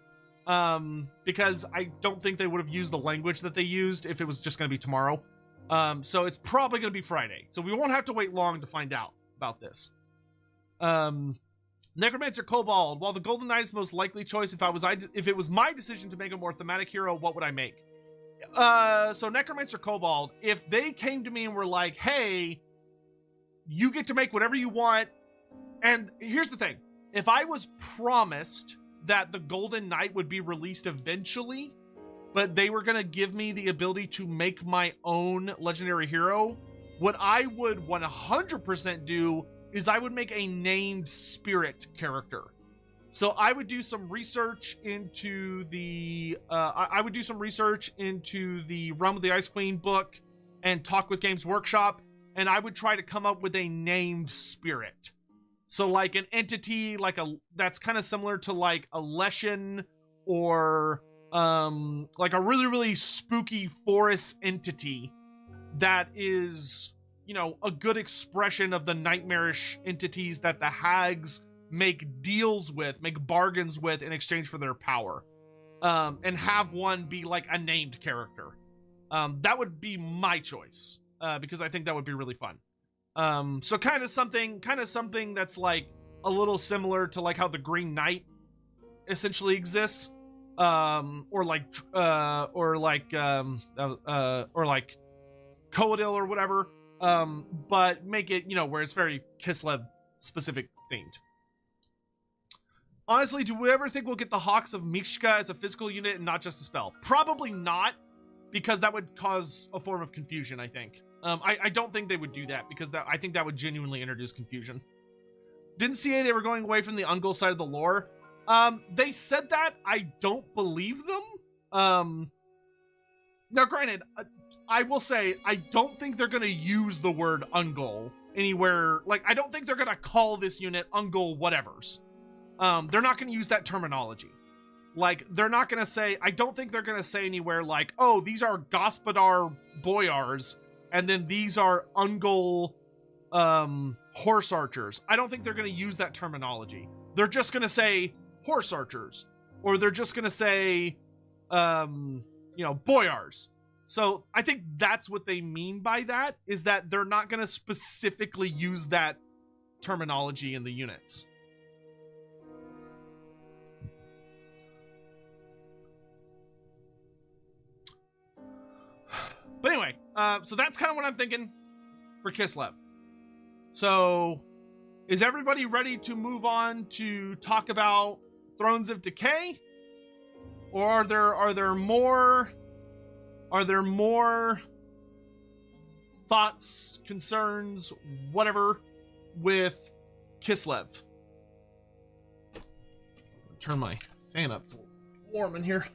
because I don't think they would have used the language that they used if it was just going to be tomorrow. So it's probably going to be Friday, so we won't have to wait long to find out about this. Necromancer Kobold. While the Golden Knight is the most likely choice, if it was my decision to make a more thematic hero, what would I make? So Necromancer Kobold, if they came to me and were like, hey, you get to make whatever you want, and here's the thing, if I was promised that the Golden Knight would be released eventually, but they were going to give me the ability to make my own legendary hero, what I would 100% do is I would make a named spirit character. So I would do some research into the Realm of the Ice Queen book and talk with Games Workshop, and I would try to come up with a named spirit. So like an entity that's kind of similar to like a Leshen or like a really, really spooky forest entity that is, you know, a good expression of the nightmarish entities that the hags make bargains with in exchange for their power, and have one be like a named character. That would be my choice, because I think that would be really fun. So kind of something that's like a little similar to like how the Green Knight essentially exists, or like Coadil or whatever, but make it, you know, where it's very Kislev specific themed. Honestly, do we ever think we'll get the Hawks of Mishka as a physical unit and not just a spell? Probably not, because that would cause a form of confusion, I think. I don't think they would do that, because I think that would genuinely introduce confusion. Didn't CA they were going away from the Ungol side of the lore? They said that. I don't believe them. Now, granted, I will say, I don't think they're going to use the word Ungol anywhere. Like, I don't think they're going to call this unit Ungol whatevers. They're not going to use that terminology. Like, they're not going to say, I don't think they're going to say anywhere like, oh, these are Gospodar boyars, and then these are Ungol horse archers. I don't think they're going to use that terminology. They're just going to say horse archers, or they're just going to say, boyars. So I think that's what they mean by that, is that they're not going to specifically use that terminology in the units. But anyway, so that's kind of what I'm thinking for Kislev. So is everybody ready to move on to talk about Thrones of Decay? Or are there more thoughts, concerns, whatever with Kislev? Turn my fan up. It's a little warm in here.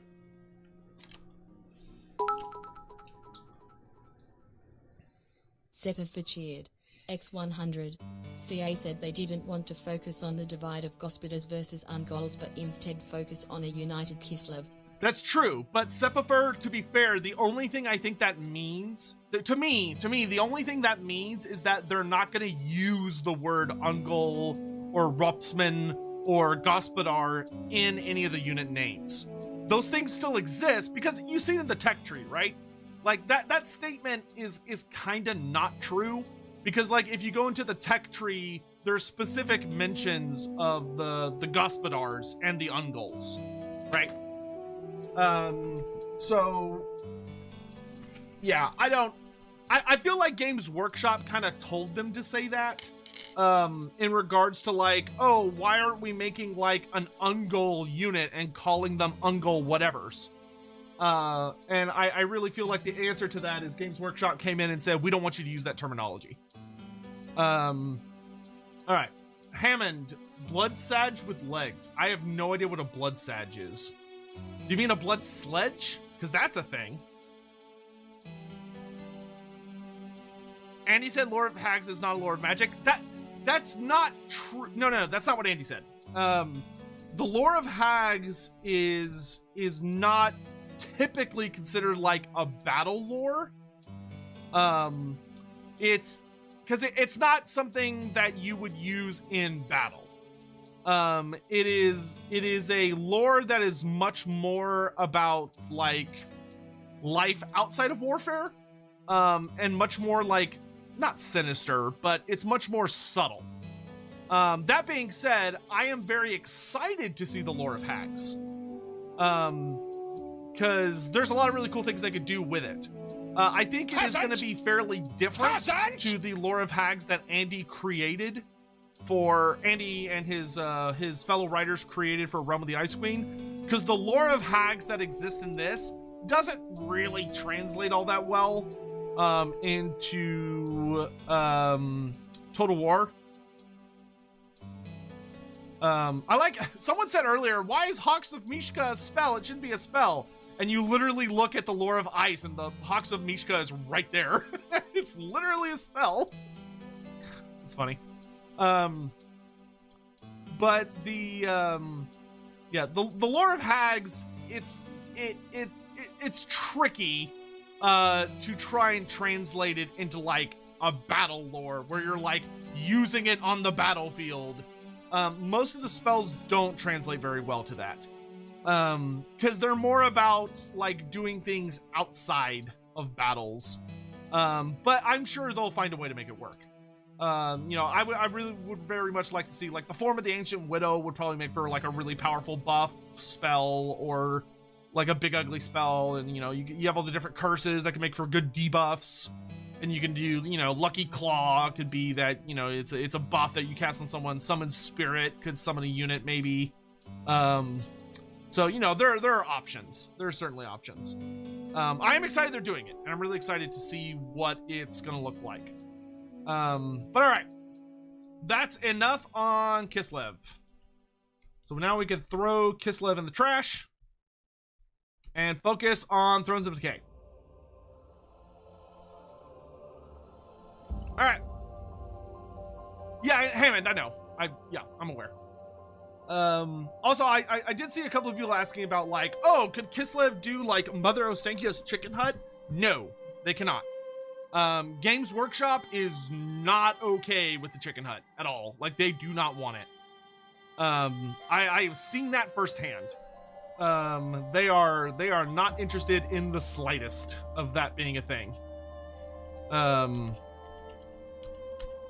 Seppa cheered. X100. CA said they didn't want to focus on the divide of Gospodars versus Ungols, but instead focus on a united Kislev. That's true, but Sephifer, to be fair, the only thing I think that means, to me, the only thing that means is that they're not going to use the word Ungol or Ropsman or Gospodar in any of the unit names. Those things still exist because you see it in the tech tree, right? Like, that statement is kind of not true, because, like, if you go into the tech tree, there's specific mentions of the Gospodars and the Ungols, right? So, yeah, I feel like Games Workshop kind of told them to say that, in regards to, like, oh, why aren't we making, like, an Ungol unit and calling them Ungol whatevers? And I really feel like the answer to that is Games Workshop came in and said, we don't want you to use that terminology. All right. Hammond, blood sage with legs. I have no idea what a blood sage is. Do you mean a blood sledge? Because that's a thing. Andy said Lord of Hags is not a Lord of Magic. That's not true. No, that's not what Andy said. The Lore of Hags is not typically considered like a battle lore. It's because it's not something that you would use in battle. It is a lore that is much more about like life outside of warfare, and much more like, not sinister, but it's much more subtle. That being said, I am very excited to see the Lore of Hags. Because there's a lot of really cool things they could do with it. I think it is going to be fairly different to the Lore of Hags that Andy created for Andy and his fellow writers created for Realm of the Ice Queen. Because the Lore of Hags that exists in this doesn't really translate all that well into Total War. I like, someone said earlier, why is Hawks of Mishka a spell? It shouldn't be a spell. And you literally look at the Lore of Ice and the Hawks of Mishka is right there. It's literally a spell. It's funny. But the Lore of Hags, it's tricky to try and translate it into like a battle lore where you're like using it on the battlefield. Most of the spells don't translate very well to that. Because they're more about like doing things outside of battles. But I'm sure they'll find a way to make it work. I really would very much like to see, like, the Form of the Ancient Widow would probably make for like a really powerful buff spell, or like a big ugly spell. And you have all the different curses that can make for good debuffs. And you can do, Lucky Claw could be that, it's a buff that you cast on someone. Summon Spirit could summon a unit, maybe. So, there are options. There are certainly options. I am excited they're doing it, and I'm really excited to see what it's going to look like. But all right. That's enough on Kislev. So now we can throw Kislev in the trash and focus on Thrones of Decay. All right. Yeah, Hammond, I know. I'm aware. Also, I did see a couple of people asking about, like, oh, could Kislev do, like, Mother Ostankia's chicken hut? No, they cannot. Games Workshop is not okay with the chicken hut at all. Like, they do not want it. I've seen that firsthand. They are not interested in the slightest of that being a thing.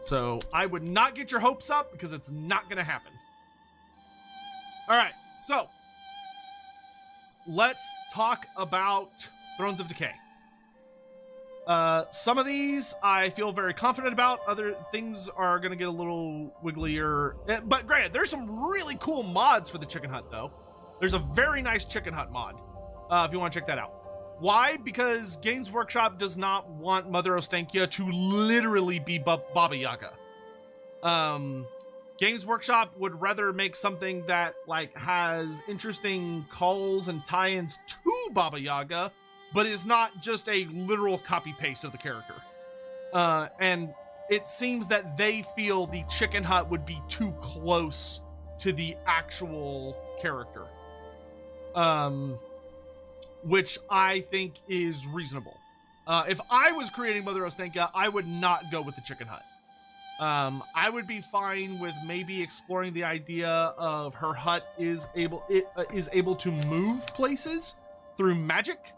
So I would not get your hopes up because it's not gonna happen. All right, so let's talk about Thrones of Decay. Some of these I feel very confident about. Other things are going to get a little wigglier. But granted, there's some really cool mods for the chicken hut, though. There's a very nice chicken hut mod, if you want to check that out. Why? Because Games Workshop does not want Mother Ostankia to literally be Baba Yaga. Games Workshop would rather make something that, like, has interesting calls and tie-ins to Baba Yaga, but is not just a literal copy-paste of the character. And it seems that they feel the chicken hut would be too close to the actual character. Which I think is reasonable. If I was creating Mother Ostankia, I would not go with the chicken hut. I would be fine with maybe exploring the idea of her hut is able to move places through magic.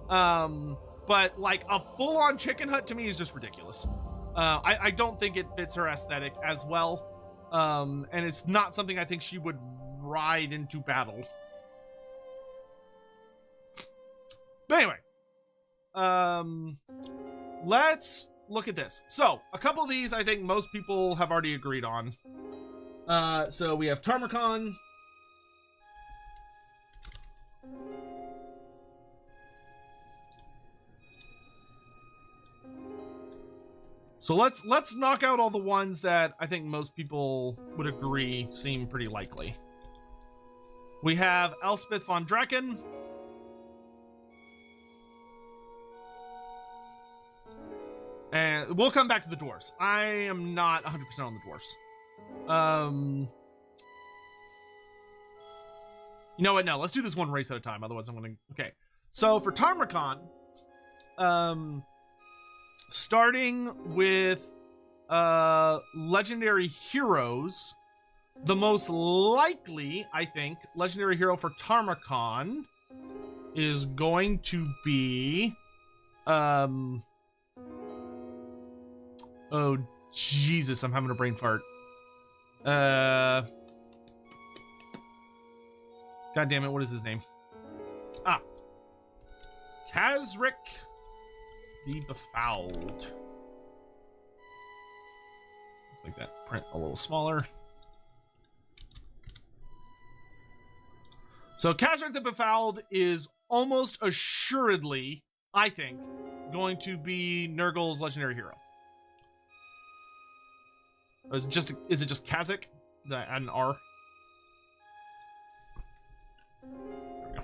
But like a full-on chicken hut to me is just ridiculous. I don't think it fits her aesthetic as well. And it's not something I think she would ride into battle. But anyway, let's look at this. So a couple of these I think most people have already agreed on. So we have Tarmakon. So let's knock out all the ones that I think most people would agree seem pretty likely. We have Elspeth von Draken. And we'll come back to the dwarves. I am not 100% on the dwarves. You know what? No, let's do this one race at a time. Otherwise, I'm gonna. Okay. So for Tarmakon, starting with legendary heroes, the most likely, I think, legendary hero for Tarmakon is going to be oh Jesus, I'm having a brain fart. God damn it, what is his name? Kazric the Befouled. Let's make that print a little smaller. So Kazric the Befouled is almost assuredly, I think, going to be Nurgle's legendary hero. Is it just Kazakh? Did I add an R? There we go.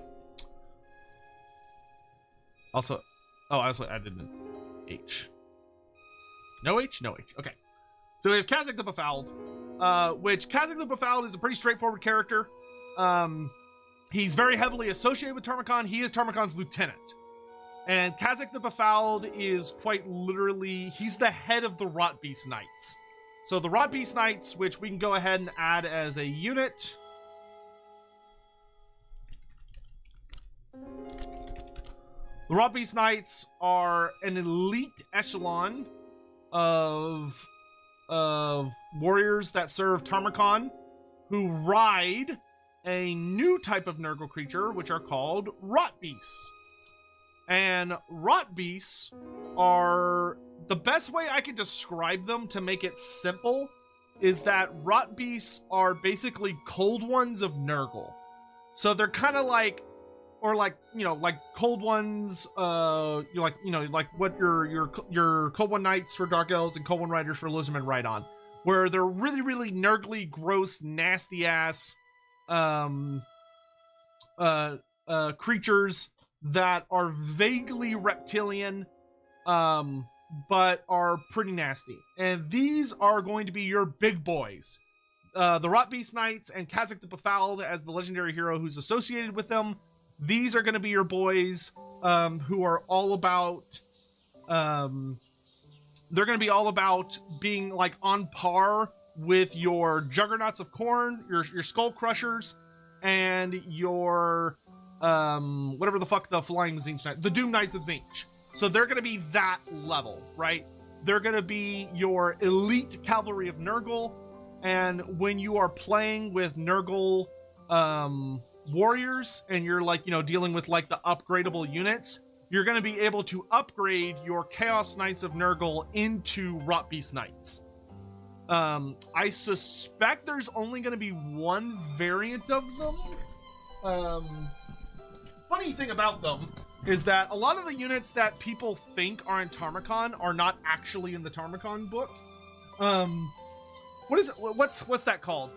Also, oh, I also added an H. No H? No H. Okay. So we have Kazakh the Befouled, which Kazakh the Befouled is a pretty straightforward character. He's very heavily associated with Tarmakon. He is Tarmakon's lieutenant. And Kazakh the Befouled is quite literally, he's the head of the Rotbeast Knights. So the Rotbeast Knights, which we can go ahead and add as a unit. The Rotbeast Knights are an elite echelon of warriors that serve Tarmakon, who ride a new type of Nurgle creature, which are called Rotbeasts. And Rotbeasts are... the best way I could describe them to make it simple is that Rotbeasts are basically cold ones of Nurgle. So they're kind of like, or like, you know, like cold ones, like, you know, like what your cold one knights for Dark Elves and cold one riders for Lizardmen ride on, where they're really, really Nurgly, gross, nasty ass, creatures that are vaguely reptilian, but are pretty nasty. And these are going to be your big boys. the Rot Beast Knights and Kazakh the Befouled as the legendary hero who's associated with them. These are going to be your boys who are all about... they're going to be all about being like on par with your Juggernauts of Khorne, your Skull Crushers, and your whatever the fuck the Flying Tzeentch Knight, the Doom Knights of Tzeentch. So they're going to be that level, right? They're going to be your elite cavalry of Nurgle, and when you are playing with Nurgle warriors and you're like, you know, dealing with like the upgradable units, you're going to be able to upgrade your Chaos Knights of Nurgle into Rot Beast Knights. I suspect there's only going to be one variant of them. Funny thing about them is that a lot of the units that people think are in Tarmacon are not actually in the Tarmacon book. What is it? What's that called?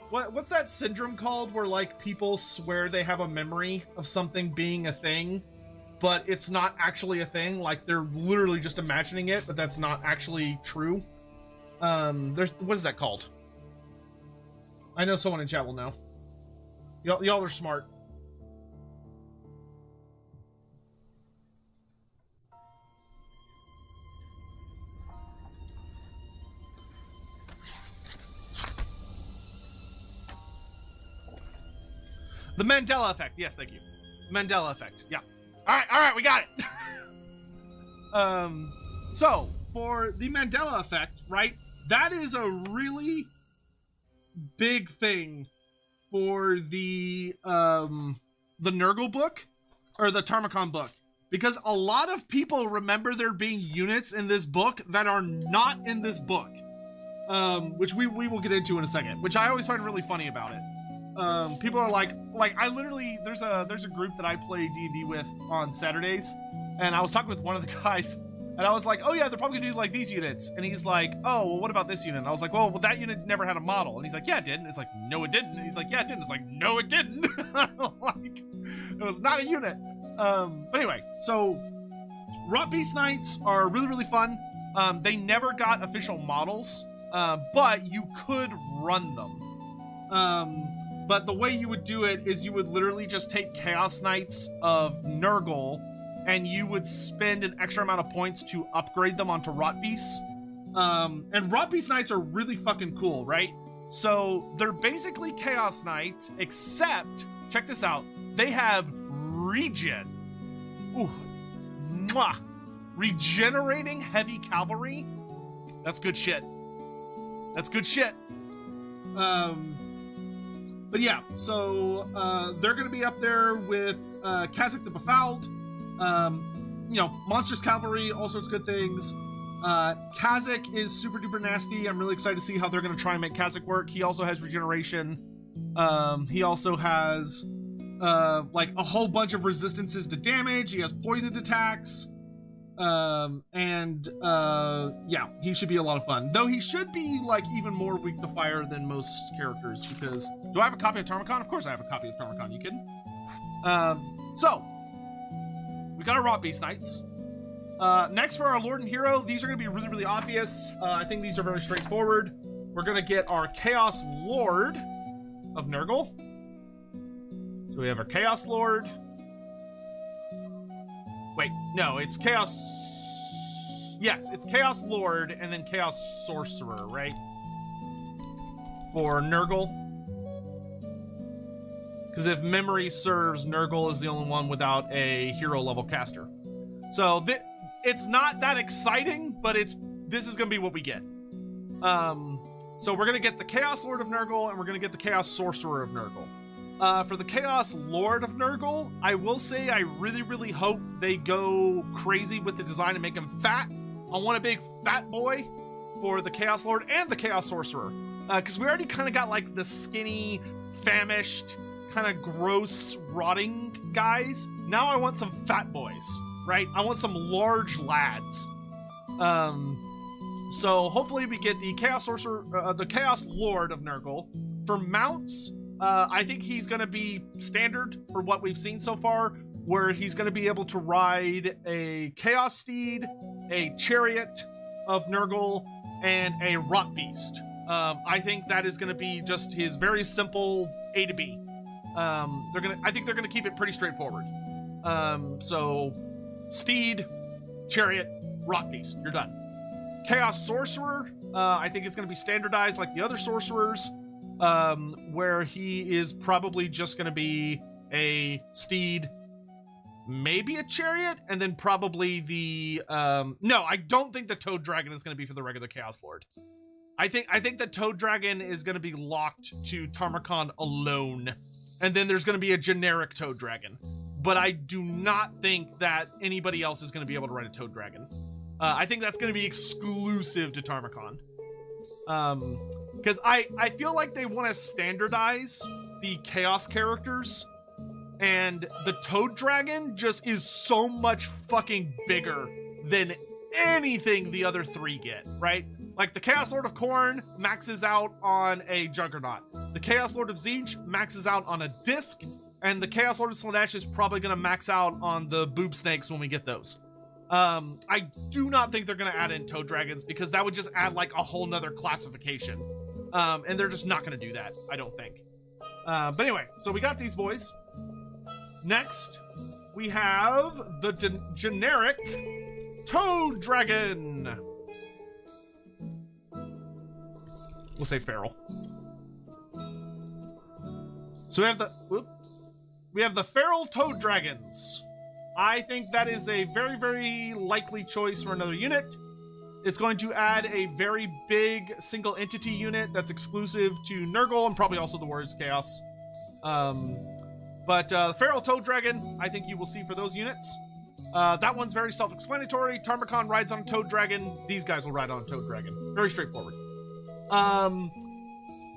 What's that syndrome called where like people swear they have a memory of something being a thing, but it's not actually a thing? Like they're literally just imagining it, but that's not actually true. What is that called? I know someone in chat will know. Y'all are smart. The Mandela effect. Yes, thank you. Mandela effect. Yeah. All right, we got it. So for the Mandela effect, right? That is a really big thing for the Nurgle book or the Tarmacon book, because a lot of people remember there being units in this book that are not in this book, which we will get into in a second, which I always find really funny about it. People are like I literally, there's a group that I play D&D with on Saturdays, and I was talking with one of the guys, and I was like, oh yeah, they're probably gonna do like these units, and he's like, oh well, what about this unit? And I was like, well that unit never had a model, and he's like, yeah it did, and it's like, no it didn't, and he's like, yeah it didn't, it's like, no it didn't. Like, it was not a unit. But anyway, so Rot Beast Knights are really fun. They never got official models, but you could run them. But the way you would do it is you would literally just take Chaos Knights of Nurgle and you would spend an extra amount of points to upgrade them onto Rot Beasts. And Rot Beast Knights are really fucking cool, right? So they're basically Chaos Knights, except, check this out, they have regen. Ooh, mwah. Regenerating heavy cavalry. That's good shit. That's good shit. But yeah, so they're going to be up there with Kazakh the Befouled, you know, Monstrous Cavalry, all sorts of good things. Kazakh is super duper nasty. I'm really excited to see how they're going to try and make Kazakh work. He also has regeneration. He also has like a whole bunch of resistances to damage. He has poisoned attacks. Yeah, he should be a lot of fun. Though he should be like even more weak to fire than most characters, because do I have a copy of Tarmacon? Of course I have a copy of Tarmacon, you kidding? So we got our Rot Beast Knights. Next for our Lord and Hero, these are gonna be really obvious. I think these are very straightforward. We're gonna get our Chaos Lord of Nurgle. So we have our Chaos Lord. Wait, no, it's Chaos... Yes, it's Chaos Lord and then Chaos Sorcerer, right? For Nurgle. Because if memory serves, Nurgle is the only one without a hero level caster. So it's not that exciting, but this is going to be what we get. So we're going to get the Chaos Lord of Nurgle and we're going to get the Chaos Sorcerer of Nurgle. For the Chaos Lord of Nurgle, I will say I really hope they go crazy with the design and make him fat. I want a big fat boy for the Chaos Lord and the Chaos Sorcerer. Because we already kind of got like the skinny, famished, kind of gross, rotting guys. Now I want some fat boys, right? I want some large lads. So hopefully we get the Chaos Sorcerer, the Chaos Lord of Nurgle. For mounts, I think he's going to be standard for what we've seen so far, where he's going to be able to ride a Chaos Steed, a Chariot of Nurgle, and a Rot Beast. I think that is going to be just his very simple A to B. I think they're gonna keep it pretty straightforward. So Steed, Chariot, Rock Beast, you're done. Chaos Sorcerer, I think it's gonna be standardized like the other sorcerers, where he is probably just gonna be a Steed, maybe a Chariot, and then probably the no, I don't think the Toad Dragon is gonna be for the regular Chaos Lord. I think the Toad Dragon is gonna be locked to Tarmakon alone. And then there's going to be a generic Toad Dragon. But I do not think that anybody else is going to be able to ride a Toad Dragon. I think that's going to be exclusive to Tarmakon. Because I feel like they want to standardize the Chaos characters. And the Toad Dragon just is so much fucking bigger than anything the other three get, right? Like the Chaos Lord of Korn maxes out on a Juggernaut. The Chaos Lord of Tzeentch maxes out on a Disc. And the Chaos Lord of Slaanesh is probably going to max out on the Boob Snakes when we get those. I do not think they're going to add in Toad Dragons because that would just add like a whole nother classification. And they're just not going to do that, I don't think. But anyway, so we got these boys. Next, we have the generic Toad Dragon. We'll say feral. So we have the feral Toad Dragons. I think that is a very, very likely choice for another unit. It's going to add a very big single entity unit that's exclusive to Nurgle and probably also the Warriors of Chaos. But the feral Toad Dragon, I think you will see for those units. That one's very self-explanatory. Tarmakon rides on a Toad Dragon. These guys will ride on a Toad Dragon. Very straightforward.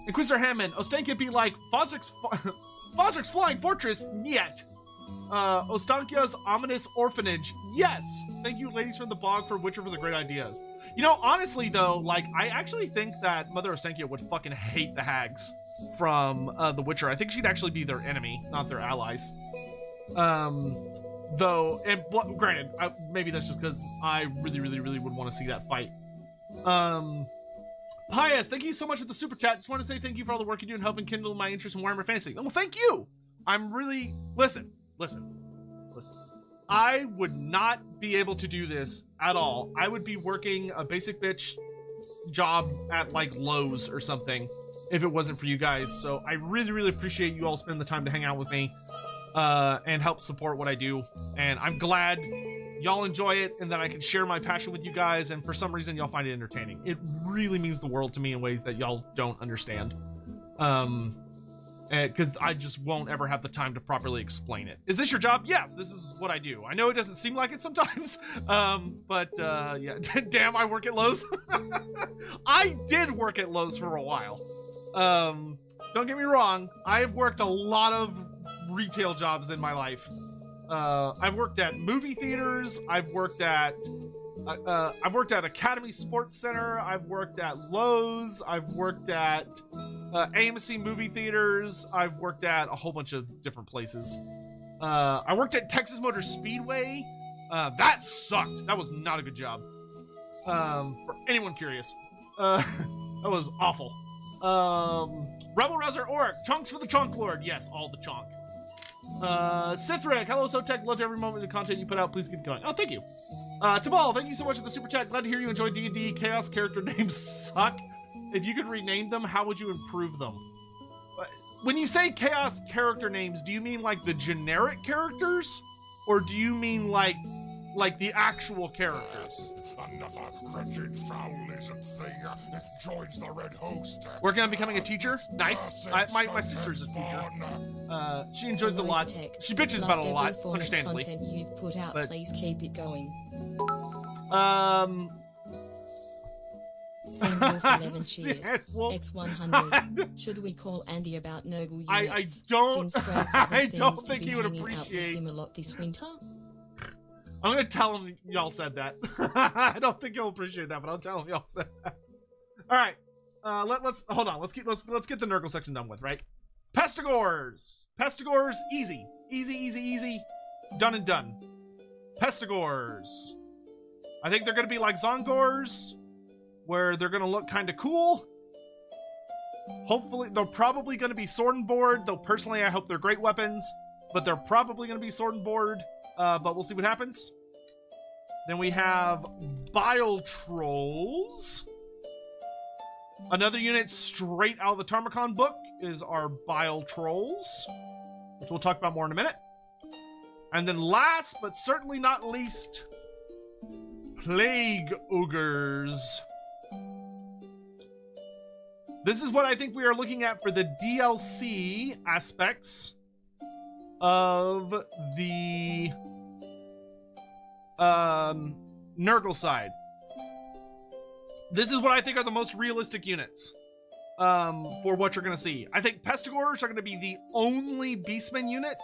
Inquisitor Hammond, Ostankia be like Fosric's Flying Fortress? Yet. Ostankia's Ominous Orphanage? Yes. Thank you, ladies from the bog, for Witcher for the great ideas. You know, honestly though, like I actually think that Mother Ostankia would fucking hate the hags from The Witcher. I think she'd actually be their enemy, not their allies. Though, and granted, maybe that's just because I really, really, really would want to see that fight. Pius, thank you so much for the super chat. Just want to say thank you for all the work you do in helping kindle my interest in Warhammer Fantasy. Well, thank you. I'm really listen. I would not be able to do this at all. I would be working a basic bitch job at like Lowe's or something if it wasn't for you guys. So I really, really appreciate you all spending the time to hang out with me and help support what I do. And I'm glad y'all enjoy it and that I can share my passion with you guys, and for some reason y'all find it entertaining. It really means the world to me in ways that y'all don't understand. Because I just won't ever have the time to properly explain it. Is this your job? Yes, this is what I do. I know it doesn't seem like it sometimes, but yeah. Damn, I work at Lowe's. I did work at Lowe's for a while. Don't get me wrong, I've worked a lot of retail jobs in my life. I've worked at movie theaters. I've worked at Academy Sports Center. I've worked at Lowe's. I've worked at AMC movie theaters. I've worked at a whole bunch of different places. I worked at Texas Motor Speedway. That sucked. That was not a good job. For anyone curious, that was awful. Rebel Rouser Oric, chunks for the Chunk Lord. Yes, all the chunk. Sithric, hello Sotech, loved every moment of the content you put out, please keep going. Oh, thank you. Tabal, thank you so much for the super chat, glad to hear you enjoy D&D. Chaos character names suck. If you could rename them, how would you improve them? When you say Chaos character names, do you mean like the generic characters? Or do you mean like the actual characters? Another wretched foulism thing joins the Red Host. Working on becoming a teacher? Nice. My sister's a teacher. She enjoys it a lot. She bitches about it a lot, understandably. Content you've put out, But, please keep it going. Sandwolf 11 cheered. X100. Should we call Andy about Nurgle units? I don't. Since Greg I seems don't to think be he would hanging out with appreciate. him a lot this winter. I'm gonna tell him y'all said that. I don't think he'll appreciate that, but I'll tell him y'all said that. All right. Let's hold on. Let's get the Nurgle section done with, right? Pestigores. Pestigores, easy. Easy. Done and done. Pestigores. I think they're gonna be like Zongors, where they're gonna look kind of cool. Hopefully, they're probably going to be sword and board, though personally I hope they're great weapons, but they're probably going to be sword and board, but we'll see what happens. Then we have Bile Trolls. Another unit straight out of the Tarmacon book is our Bile Trolls, which we'll talk about more in a minute. And then last, but certainly not least, Plague Ogres. This is what I think we are looking at for the DLC aspects of the Nurgle side. This is what I think are the most realistic units for what you're going to see. I think Pestigors are going to be the only Beastman unit.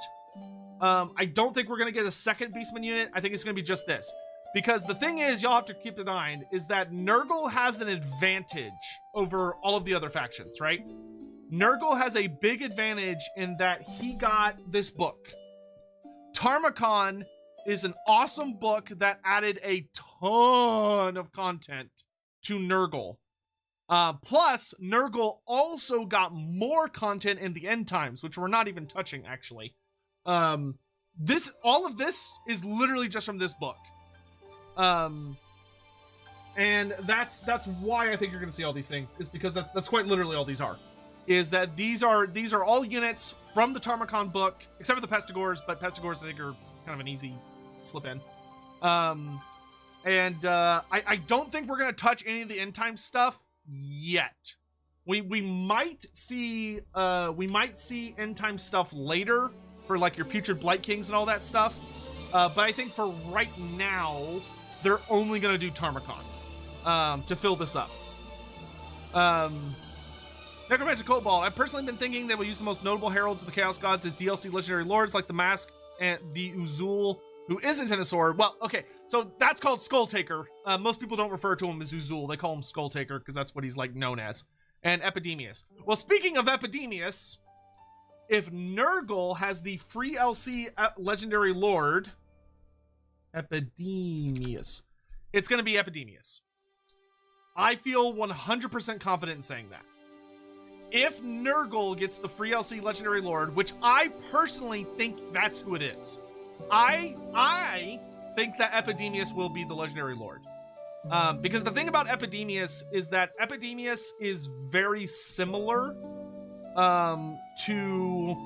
I don't think we're going to get a second Beastman unit. I think it's going to be just this. Because the thing is, y'all have to keep in mind, is that Nurgle has an advantage over all of the other factions, right? Nurgle has a big advantage in that he got this book. Tarmacon is an awesome book that added a ton of content to Nurgle. Plus, Nurgle also got more content in the end times, which we're not even touching, actually. All of this is literally just from this book. And that's why I think you're going to see all these things, is because that's quite literally all these are. Is that these are all units from the Tarmacon book, except for the Pestigors, but Pestigors I think are kind of an easy slip in. I don't think we're going to touch any of the end time stuff yet. We might see end time stuff later for like your Putrid Blight Kings and all that stuff. But I think for right now, they're only going to do Tarmacon to fill this up. Necromancer Cobalt. I've personally been thinking they will use the most notable heralds of the Chaos Gods as DLC legendary lords, like the Mask and the Uzul, who isn't in a sword. Well, okay, so that's called Skull Taker. Most people don't refer to him as Uzul. They call him Skull Taker because that's what he's like known as. And Epidemius. Well, speaking of Epidemius, if Nurgle has the free LC legendary lord, Epidemius, it's going to be Epidemius. I feel 100% confident in saying that. If Nurgle gets the free LC legendary lord, which I personally think that's who it is, I think that Epidemius will be the legendary lord. Because the thing about Epidemius is that Epidemius is very similar to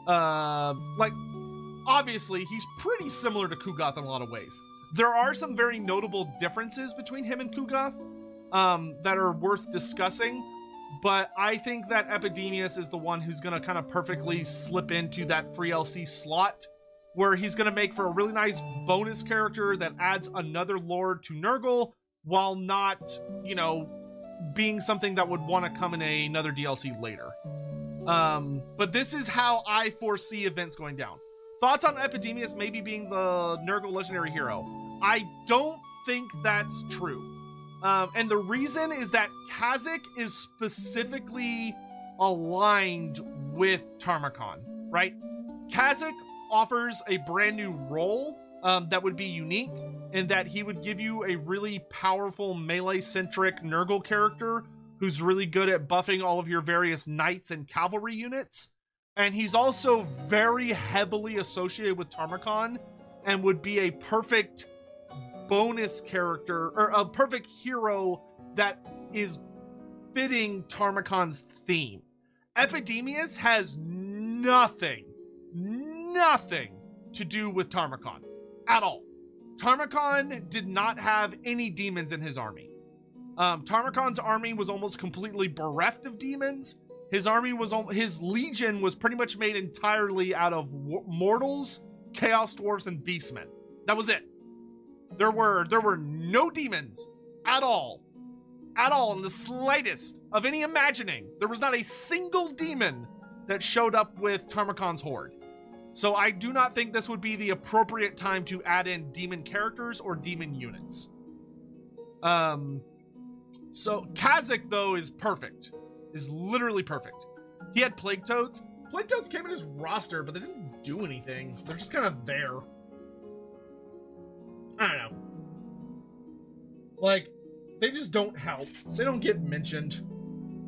like, obviously he's pretty similar to Kugoth in a lot of ways. There are some very notable differences between him and Kugoth that are worth discussing, but I think that Epidemius is the one who's going to kind of perfectly slip into that free LC slot, where he's going to make for a really nice bonus character that adds another lord to Nurgle, while not, you know, being something that would want to come in another DLC later. But this is how I foresee events going down. Thoughts on Epidemius maybe being the Nurgle legendary hero? I don't think that's true. And the reason is that Kha'Zix is specifically aligned with Tarmacon, right? Kha'Zix offers a brand new role that would be unique, in that he would give you a really powerful melee-centric Nurgle character who's really good at buffing all of your various knights and cavalry units. And he's also very heavily associated with Tarmacon and would be a perfect bonus character, or a perfect hero that is fitting Tarmacon's theme. Epidemius has nothing to do with Tarmacon at all. Tarmacon did not have any demons in his army. Tarmacon's army was almost completely bereft of demons. His legion was pretty much made entirely out of mortals, chaos dwarves, and beastmen. That was it. There were no demons at all in the slightest of any imagining. There was not a single demon that showed up with Tarmacon's horde. So I do not think this would be the appropriate time to add in demon characters or demon units. So Kha'Zix, though, is perfect. Is literally perfect. He had Plague Toads. Plague Toads came in his roster, but they didn't do anything. They're just kind of there. I don't know. Like, they just don't help. They don't get mentioned.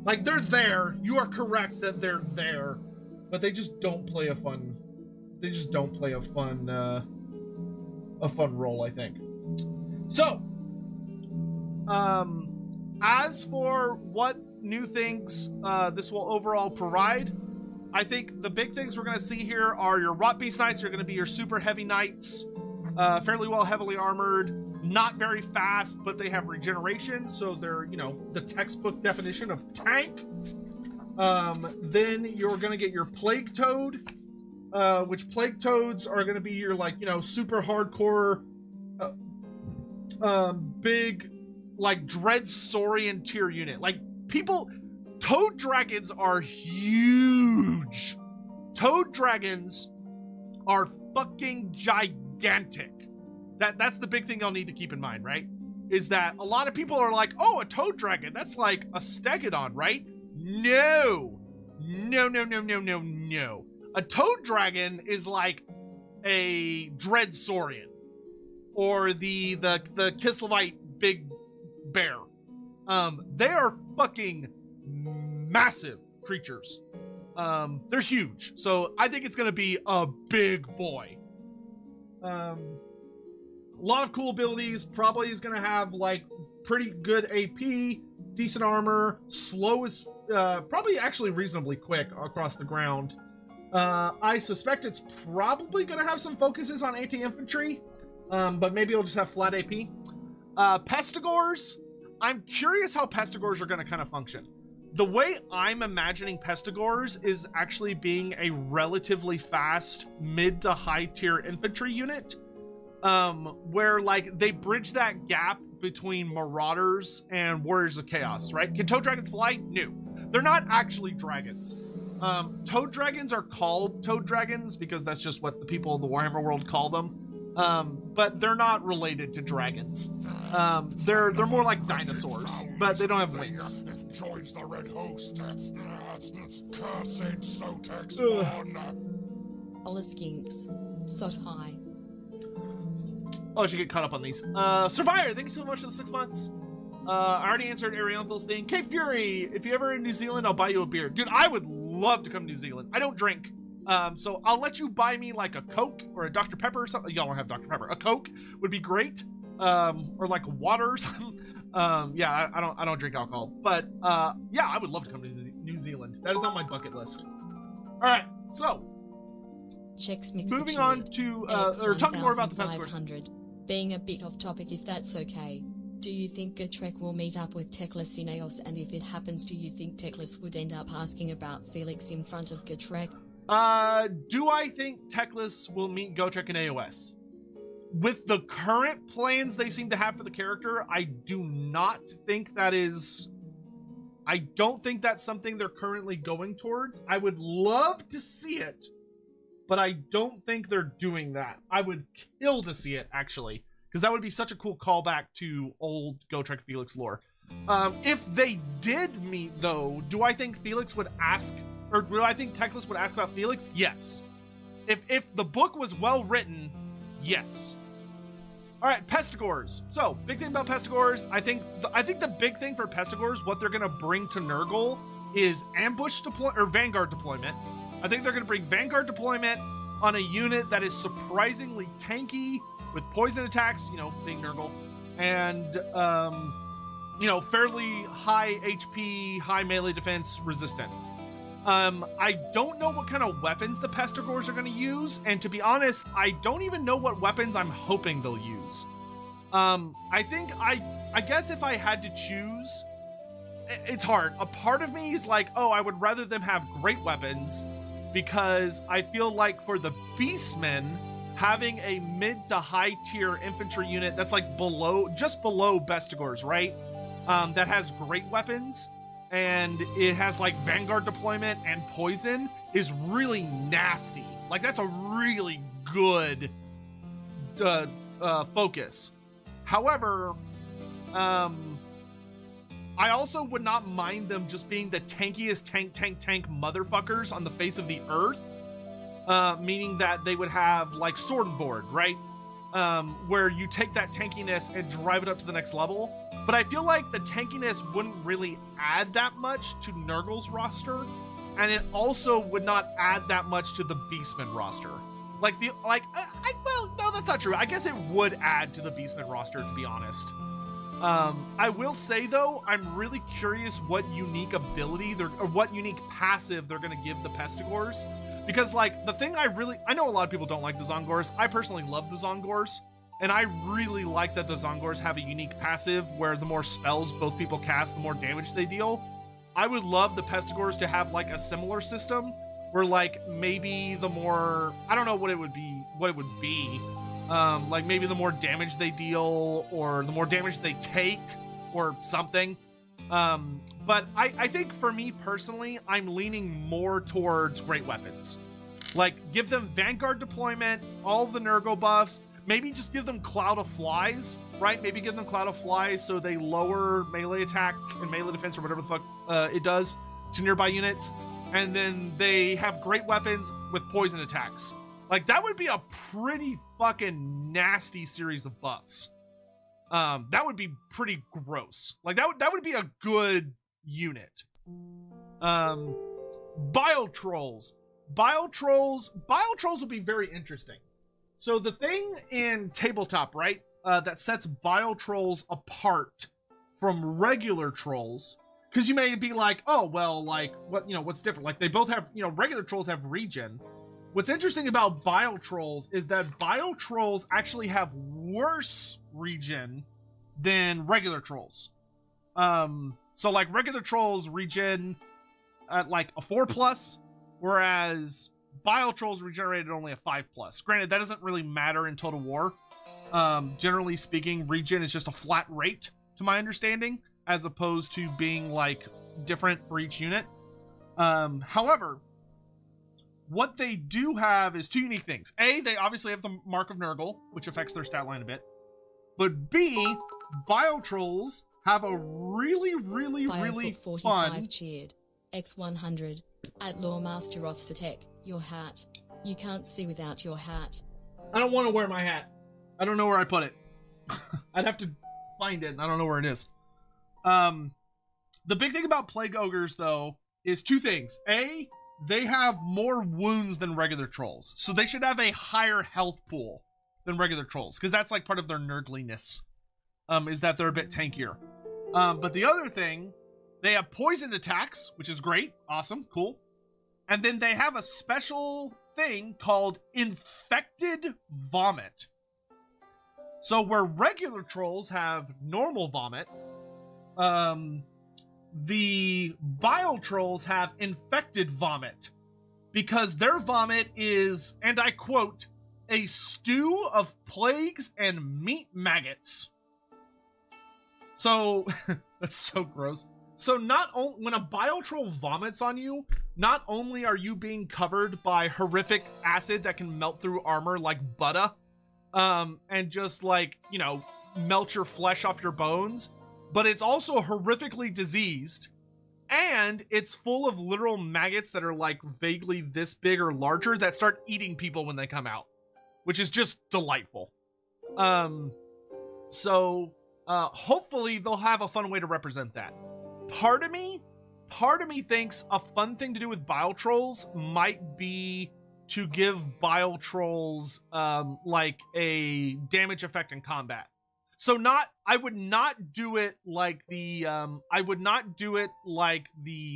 Like, they're there. You are correct that they're there, but they just don't play a fun. They just don't play a fun role, I think. So, as for what new things this will overall provide, I think the big things we're going to see here are your Rot Beast Knights are going to be your super heavy knights, fairly well heavily armored, not very fast, but they have regeneration, so they're, you know, the textbook definition of tank. Then you're going to get your Plague Toad, which Plague Toads are going to be your, like, you know, super hardcore, big, like, Dreadsaurian tier unit. Like, people, Toad Dragons are huge. Toad Dragons are fucking gigantic. That's the big thing y'all need to keep in mind, right? Is that a lot of people are like, oh, a Toad Dragon, that's like a Stegodon, right? No. No. A Toad Dragon is like a Dreadsaurian or the Kislevite big bear. They are fucking massive creatures. They're huge. So I think it's gonna be a big boy. A lot of cool abilities. Probably is gonna have like pretty good AP, decent armor, slow as probably actually reasonably quick across the ground. I suspect it's probably gonna have some focuses on anti-infantry, but maybe it'll just have flat AP. Pestigors, I'm curious how Pestigors are gonna kind of function. The way I'm imagining Pestigors is actually being a relatively fast mid to high tier infantry unit, where like they bridge that gap between Marauders and Warriors of Chaos, right? Can Toad Dragons fly? No. They're not actually dragons. Toad Dragons are called Toad Dragons because that's just what the people of the Warhammer world call them. But they're not related to dragons. They're more like dinosaurs, but they don't have wings. Joins the red host. Cursed Sotex spawn. Oliskinks. Sot high. Oh, I should get caught up on these. Survivor, thank you so much for the 6 months. I already answered Arianthal's thing. K Fury, if you're ever in New Zealand, I'll buy you a beer. Dude, I would love to come to New Zealand. I don't drink. So I'll let you buy me like a Coke or a Dr. Pepper or something. Y'all don't have Dr. Pepper. A Coke would be great. Or like water or something. Yeah, I don't drink alcohol. But yeah, I would love to come to New Zealand. That is on my bucket list. All right, so Checks moving on to or talking more about the Pestigors. Being a bit off topic, if that's okay. Do you think Gotrek will meet up with Teclis in Eos? And if it happens, do you think Teclis would end up asking about Felix in front of Gotrek? Do I think Teclis will meet Gotrek in AOS? With the current plans they seem to have for the character, I do not think that is... I don't think that's something they're currently going towards. I would love to see it, but I don't think they're doing that. I would kill to see it, actually, because that would be such a cool callback to old Gotrek Felix lore. If they did meet, though, do I think Felix would ask... Or do I think Teclis would ask about Felix? Yes. If the book was well written, yes. All right, Pestigors. So, big thing about Pestigors, I think the big thing for Pestigors, what they're gonna bring to Nurgle is ambush or Vanguard deployment. I think they're gonna bring Vanguard deployment on a unit that is surprisingly tanky with poison attacks, you know, being Nurgle, and you know, fairly high HP, high melee defense resistant. I don't know what kind of weapons the Pestigors are going to use, and to be honest, I don't even know what weapons I'm hoping they'll use. I guess if I had to choose, it's hard. A part of me is like, oh, I would rather them have great weapons, because I feel like for the Beastmen, having a mid to high tier infantry unit that's like just below Pestigors, right? That has great weapons, and it has like Vanguard deployment and poison is really nasty. Like, that's a really good focus. However, I also would not mind them just being the tankiest tank motherfuckers on the face of the earth, meaning that they would have like sword and board, right? where you take that tankiness and drive it up to the next level. But I feel like the tankiness wouldn't really add that much to Nurgle's roster, and it also would not add that much to the Beastman roster. Well, no, that's not true. I guess it would add to the Beastman roster, to be honest. I will say though, I'm really curious what unique ability or what unique passive they're gonna give the Pestigors, because like the thing I know a lot of people don't like the Zongors. I personally love the Zongors, and I really like that the Zongors have a unique passive where the more spells both people cast, the more damage they deal. I would love the Pestigors to have like a similar system where like maybe the more, I don't know what it would be, like maybe the more damage they deal or the more damage they take or something. But I think for me personally, I'm leaning more towards great weapons. Like give them Vanguard deployment, all the Nurgle buffs, maybe just give them Cloud of Flies, right? Maybe give them Cloud of Flies so they lower melee attack and melee defense or whatever the fuck it does to nearby units. And then they have great weapons with poison attacks. Like that would be a pretty fucking nasty series of buffs. That would be pretty gross. Like that would be a good unit. Bile Trolls. Bile Trolls will be very interesting. So the thing in tabletop, right, that sets Bile Trolls apart from regular trolls, because you may be like, oh, well, like, what's different? Like, they both have, regular trolls have regen. What's interesting about Bile Trolls is that Bile Trolls actually have worse regen than regular trolls. So, like, regular trolls regen at, like, a 4+, whereas Bile Trolls regenerated only a 5+. Granted, that doesn't really matter in Total War. Generally speaking, regen is just a flat rate, to my understanding, as opposed to being like different for each unit. However, what they do have is two unique things. A, they obviously have the Mark of Nurgle, which affects their stat line a bit. But B, Bile Trolls have a really fun... cheered. X100. At Lawmaster of Satek. Your hat. You can't see without your hat. I don't want to wear my hat. I don't know where I put it. I'd have to find it, and I don't know where it is. The big thing about Plague Ogres, though, is two things. A, they have more wounds than regular trolls, so they should have a higher health pool than regular trolls, because that's like part of their nerdliness, is that they're a bit tankier. But the other thing, they have poisoned attacks, which is great, awesome, cool. And then they have a special thing called Infected Vomit. So where regular trolls have normal vomit, the Bile Trolls have infected vomit, because their vomit is, and I quote, a stew of plagues and meat maggots. So that's so gross. So not only when a Bile Troll vomits on you, not only are you being covered by horrific acid that can melt through armor like butter, and just like, melt your flesh off your bones, but it's also horrifically diseased, and it's full of literal maggots that are like vaguely this big or larger that start eating people when they come out, which is just delightful. So hopefully they'll have a fun way to represent that. Part of me thinks a fun thing to do with Bile Trolls might be to give Bile Trolls like a damage effect in combat. So I would not do it like the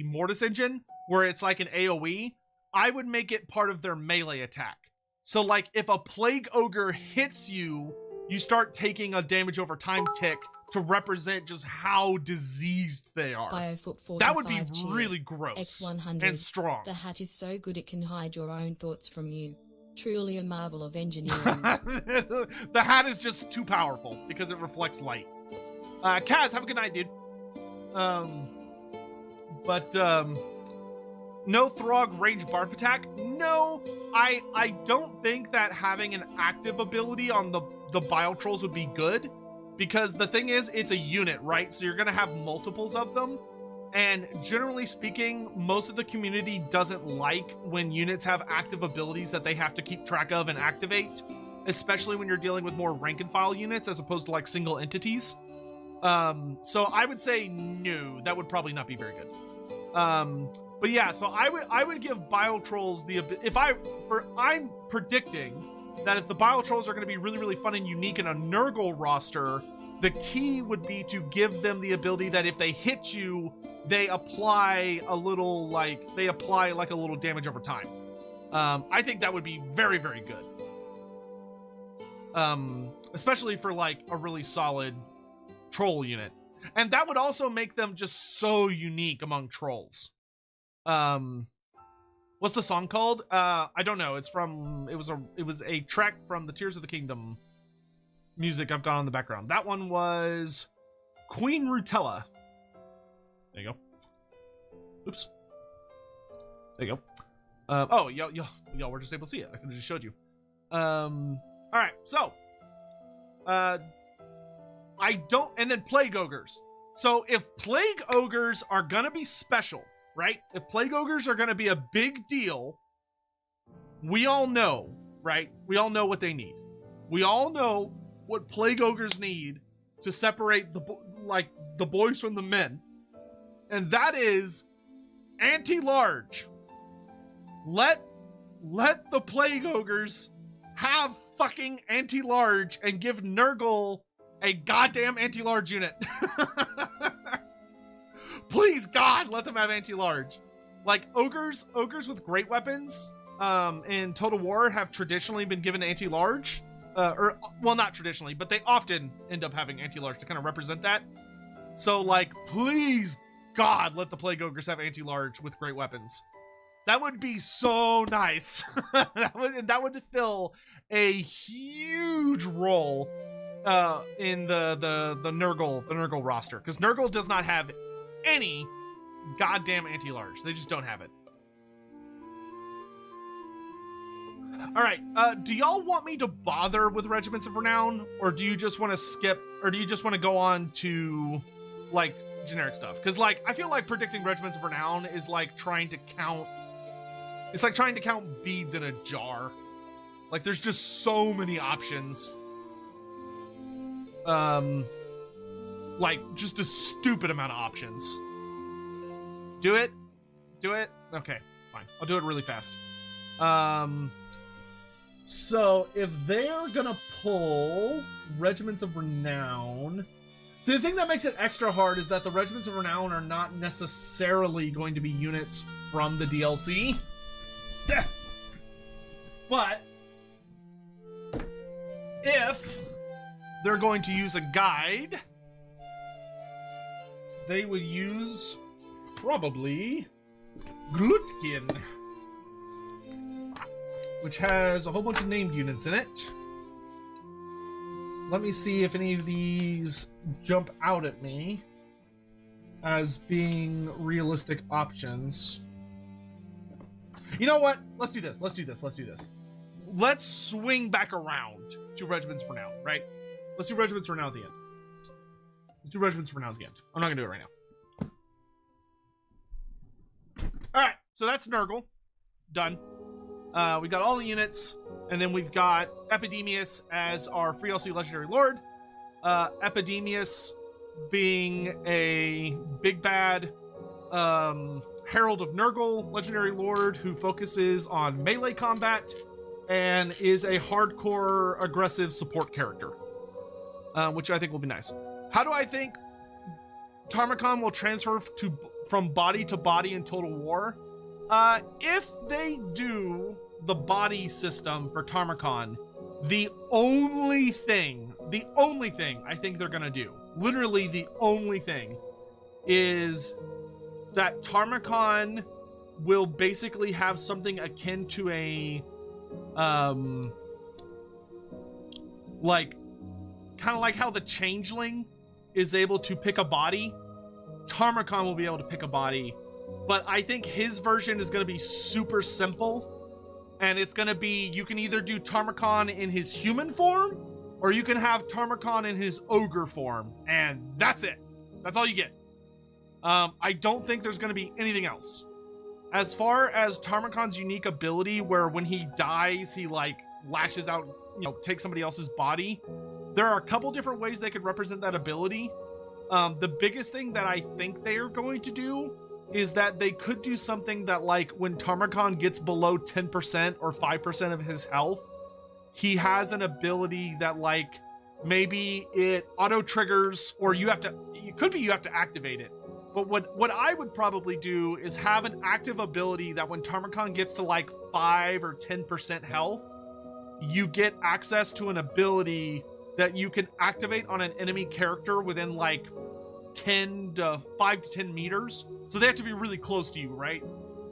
Mortis engine, where it's like an AoE. I would make it part of their melee attack. So like if a Plague Ogre hits you, you start taking a damage over time tick to represent just how diseased they are. That would be really gross X100. and strong. The hat is so good it can hide your own thoughts from you. Truly a marvel of engineering. The hat is just too powerful because it reflects light. Kaz, have a good night, dude. No Throg range barf attack. No, I don't think that having an active ability on the Bile Trolls would be good, because the thing is, it's a unit, right? So you're gonna have multiples of them, and generally speaking, most of the community doesn't like when units have active abilities that they have to keep track of and activate, especially when you're dealing with more rank and file units as opposed to like single entities. So I would say no, that would probably not be very good. But yeah, so I would give Biotrolls I'm predicting that if the Biotrolls are going to be really, really fun and unique in a Nurgle roster, the key would be to give them the ability that if they hit you, they apply a little damage over time. I think that would be very, very good. Especially for like a really solid troll unit. And that would also make them just so unique among trolls. What's the song called? I don't know. It was a track from the Tears of the Kingdom music I've got on the background. That one was Queen Rutella. There you go. Oops. There you go. Oh, y'all were just able to see it. I could have just showed you. All right, so and then Plague Ogres. So if Plague Ogres are gonna be special, right? If Plague Ogres are gonna be a big deal, we all know, right? We all know what they need. We all know what Plague Ogres need to separate the boys from the men, and that is anti-large. Let the Plague Ogres have fucking anti-large and give Nurgle a goddamn anti-large unit. Please, God, let them have anti-large. Like, ogres with great weapons in Total War have traditionally been given anti-large. Well, not traditionally, but they often end up having anti-large to kind of represent that. So, like, please, God, let the Plague Ogres have anti-large with great weapons. That would be so nice. that would fill a huge role in the Nurgle roster, because Nurgle does not have any goddamn anti-large. They just don't have it. All right, do y'all want me to bother with Regiments of Renown, or do you just want to skip, or do you just want to go on to like generic stuff? Because like I feel like predicting Regiments of Renown is like trying to count. It's like trying to count beads in a jar. Like there's just so many options. Like just a stupid amount of options. Do it? Okay, fine. I'll do it really fast. So if they're gonna pull Regiments of Renown, so the thing that makes it extra hard is that the Regiments of Renown are not necessarily going to be units from the DLC. But if they're going to use a guide, they would use probably Glutkin, which has a whole bunch of named units in it. Let me see if any of these jump out at me as being realistic options. You know what? Let's do this. Let's swing back around to Regiments for now, right? Let's do Regiments for now at the end. I'm not gonna do it right now. Alright, so that's Nurgle. Done. We got all the units, and then we've got Epidemius as our Free LC Legendary Lord. Epidemius being a big bad Herald of Nurgle Legendary Lord who focuses on melee combat and is a hardcore aggressive support character, which I think will be nice. How do I think Tarmacon will transfer from body to body in Total War? If they do the body system for Tarmacon, the only thing I think they're gonna do, literally the only thing, is that Tarmacon will basically have something akin to a like kind of like how the Changeling is able to pick a body. Tarmacon will be able to pick a body, but I think his version is going to be super simple, and it's going to be, you can either do Tarmacon in his human form, or you can have Tarmacon in his ogre form, and that's it. That's all you get. I don't think there's going to be anything else. As far as Tarmacon's unique ability, where when he dies, he like lashes out, takes somebody else's body. There are a couple different ways they could represent that ability. The biggest thing that I think they are going to do is that they could do something that, like, when Tarmakhan gets below 10% or 5% of his health, he has an ability that, like, maybe it auto triggers, or you have to activate it. But what I would probably do is have an active ability that when Tarmakhan gets to like 5 or 10% health, you get access to an ability that you can activate on an enemy character within like 5 to 10 meters. So they have to be really close to you, right?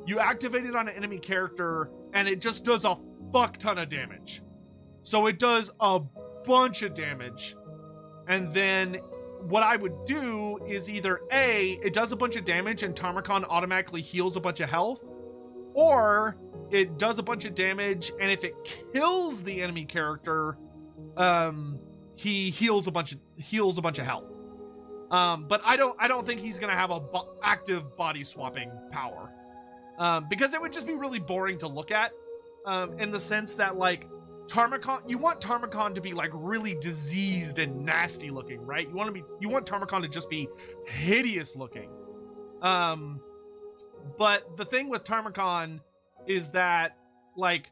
You activate it on an enemy character and it just does a fuck ton of damage. So it does a bunch of damage. And then what I would do is either A, it does a bunch of damage and Tarmakhan automatically heals a bunch of health, or it does a bunch of damage and if it kills the enemy character, he heals a bunch of health. But I don't think he's gonna have a active body swapping power, because it would just be really boring to look at, in the sense that, like, Tarmakhan, you want Tarmakhan to be like really diseased and nasty looking, right? You want Tarmakhan to just be hideous looking. But the thing with Tarmakhan is that, like,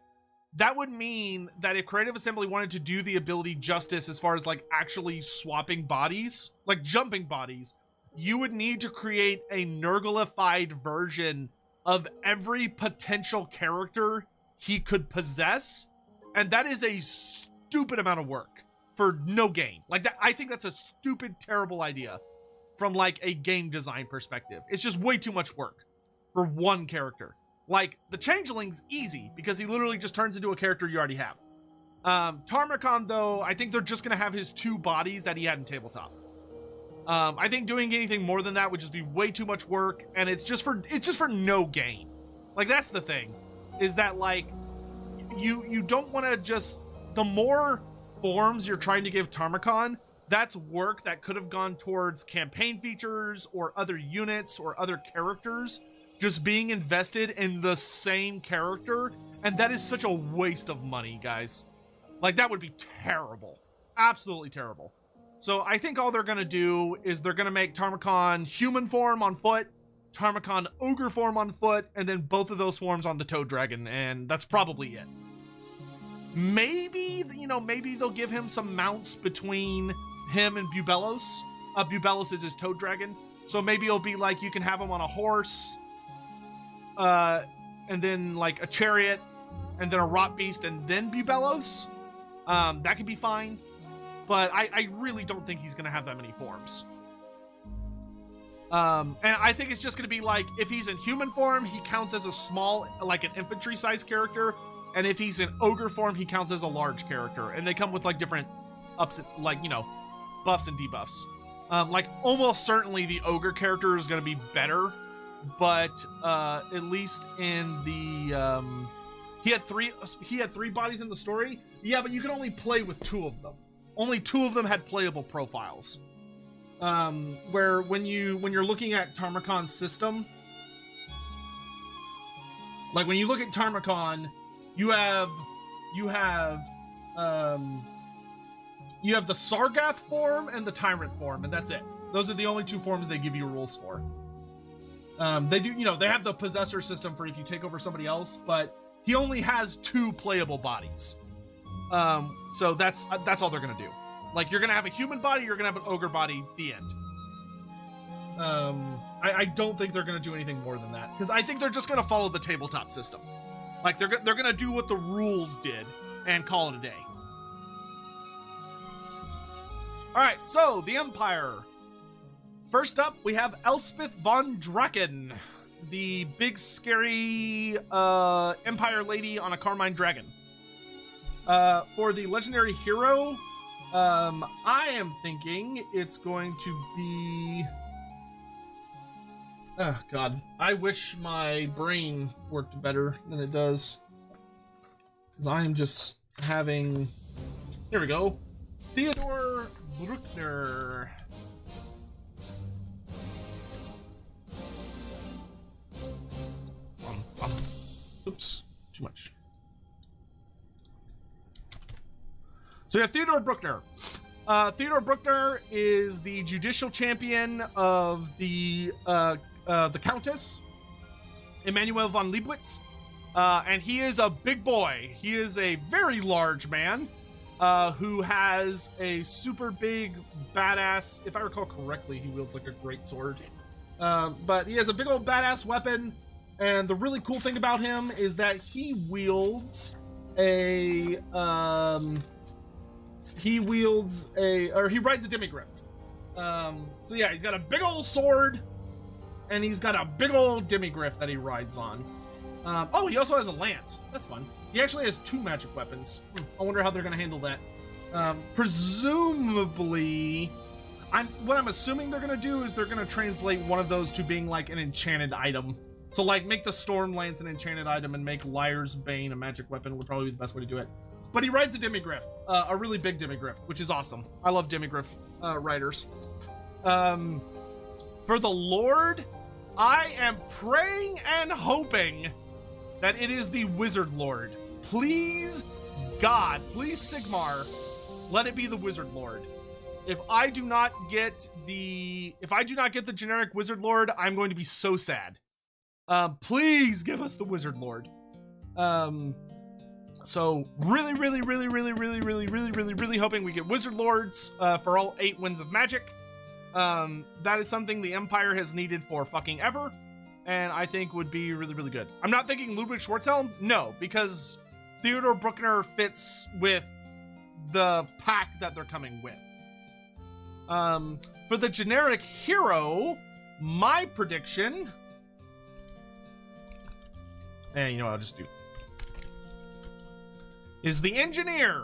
that would mean that if Creative Assembly wanted to do the ability justice as far as like actually swapping bodies, like jumping bodies, you would need to create a Nurglified version of every potential character he could possess. And that is a stupid amount of work for no gain. Like, that, I think that's a stupid, terrible idea from like a game design perspective. It's just way too much work for one character. Like, the Changeling's easy because he literally just turns into a character you already have. Tarmakhan, though, I think they're just gonna have his 2 bodies that he had in tabletop. I think doing anything more than that would just be way too much work, and it's just for no gain. Like, that's the thing, is that, like, you don't want to just, the more forms you're trying to give Tarmakhan, that's work that could have gone towards campaign features or other units or other characters just being invested in the same character, and that is such a waste of money, guys. Like, that would be terrible. Absolutely terrible. So I think all they're gonna do is they're gonna make Tarmakhan human form on foot, Tarmakhan ogre form on foot, and then both of those forms on the Toad Dragon, and that's probably it. Maybe, maybe they'll give him some mounts between him and Bubelos. Bubelos is his Toad Dragon, so maybe it'll be like you can have him on a horse, and then like a chariot, and then a rot beast, and then Bubelos. That could be fine, but I really don't think he's gonna have that many forms. And I think it's just gonna be like, if he's in human form, he counts as a small, like an infantry sized character, and if he's in ogre form, he counts as a large character, and they come with like different ups, like, buffs and debuffs. Like, almost certainly the ogre character is gonna be better, but at least in the he had three bodies in the story. Yeah, but you can only play with 2 of them. Only 2 of them had playable profiles. Where when you're looking at Tarmakhan's system, like when you look at Tarmakhan, you have the Sargath form and the Tyrant form, and that's it. Those are the only 2 forms they give you rules for. They do, they have the Possessor system for if you take over somebody else, but he only has 2 playable bodies. So that's all they're gonna do. Like, you're gonna have a human body, you're gonna have an ogre body, the end. I don't think they're gonna do anything more than that, because I think they're just gonna follow the tabletop system. Like, they're gonna do what the rules did and call it a day. Alright, so, the Empire. First up, we have Elspeth von Draken, the big, scary Empire lady on a Carmine Dragon. For the legendary hero, I am thinking it's going to be... Oh, God. I wish my brain worked better than it does. Because I am just having... Here we go. Theodore Bruckner. Oops. Too much. So yeah, Theodore Bruckner. Theodore Bruckner is the judicial champion of the Countess, Emanuel von Leibowitz. And he is a big boy. He is a very large man who has a super big, badass, if I recall correctly, he wields like a great sword. But he has a big old badass weapon. And the really cool thing about him is that he wields he rides a demigriff. So yeah, he's got a big old sword and he's got a big old demigriff that he rides on. Oh, he also has a lance. That's fun. He actually has 2 magic weapons. I wonder how they're going to handle that. Presumably, what I'm assuming they're going to do is they're going to translate one of those to being like an enchanted item. So like make the Storm Lance an enchanted item and make Liar's Bane a magic weapon would probably be the best way to do it. But he rides a demigriff, a really big demigriff, which is awesome. I love demigriff riders. For the Lord, I am praying and hoping that it is the Wizard Lord. Please, God, please Sigmar, let it be the Wizard Lord. If I do not get the generic Wizard Lord, I'm going to be so sad. Please give us the Wizard Lord. So really hoping we get Wizard Lords for all 8 Winds of Magic. That is something the Empire has needed for fucking ever, and I think would be really good. I'm not thinking Ludwig Schwarzhelm, no, because Theodore Bruckner fits with the pack that they're coming with. For the generic hero, my prediction, and you know what I'll just do, is the Engineer.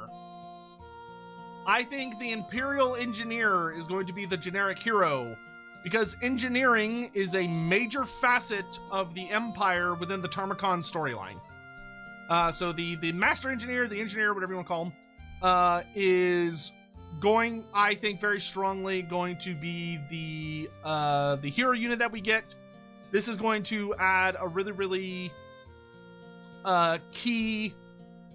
I think the Imperial Engineer is going to be the generic hero, because engineering is a major facet of the Empire within the Tarmakon storyline. So the Master Engineer, the Engineer, whatever you want to call him, is going, I think, very strongly going to be the hero unit that we get. This is going to add a really key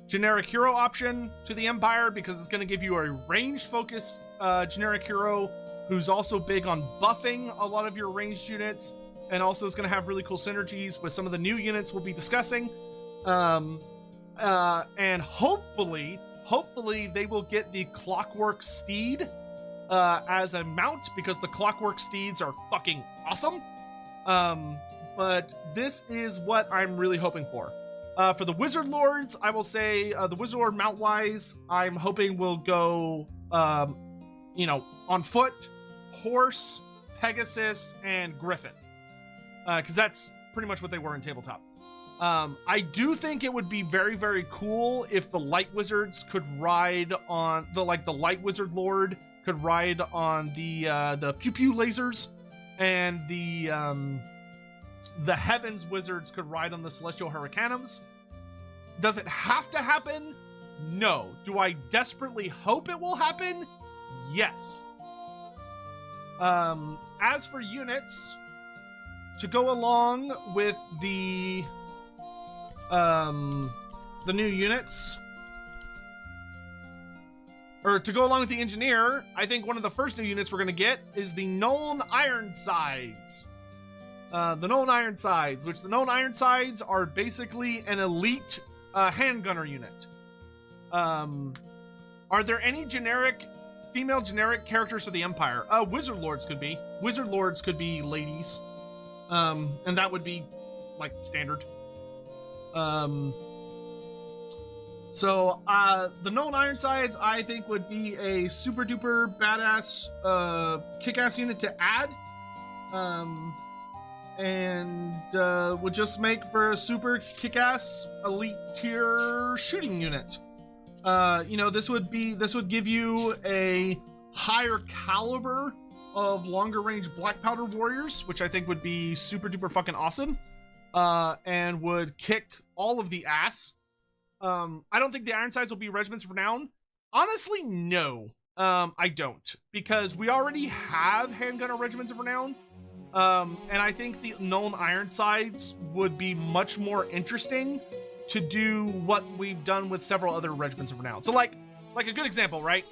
generic hero option to the Empire, because it's going to give you a ranged focused generic hero who's also big on buffing a lot of your ranged units, and also is going to have really cool synergies with some of the new units we'll be discussing. And hopefully they will get the Clockwork Steed as a mount, because the Clockwork Steeds are fucking awesome. But this is what I'm really hoping for. For the Wizard Lords, I will say the Wizard Lord mount-wise, I'm hoping we'll go, on foot, horse, Pegasus, and Griffin. Because that's pretty much what they were in tabletop. I do think it would be very cool if the Light Wizards could ride on the Light Wizard Lord could ride on the pew pew lasers, and the Heavens Wizards could ride on the Celestial Hurricanums. Does it have to happen? No. Do I desperately hope it will happen? Yes. As for units, to go along with the new units, or to go along with the Engineer, I think one of the first new units we're going to get is the Nuln Ironsides. The Nuln Ironsides, which the Nuln Ironsides are basically an elite handgunner unit. Are there any female generic characters for the Empire? Wizard Lords could be. Wizard Lords could be ladies. And that would be, like, standard. So the Nuln Ironsides, I think, would be a super duper badass kick-ass unit to add. And would just make for a super kick-ass elite tier shooting unit. This would give you a higher caliber of longer range black powder warriors, which I think would be super duper fucking awesome. And would kick all of the ass. I don't think the Ironsides will be regiments of renown. Honestly, no. I don't, because we already have handgunner regiments of renown. And I think the Nuln Ironsides would be much more interesting to do what we've done with several other regiments of renown. So like like a good example, right?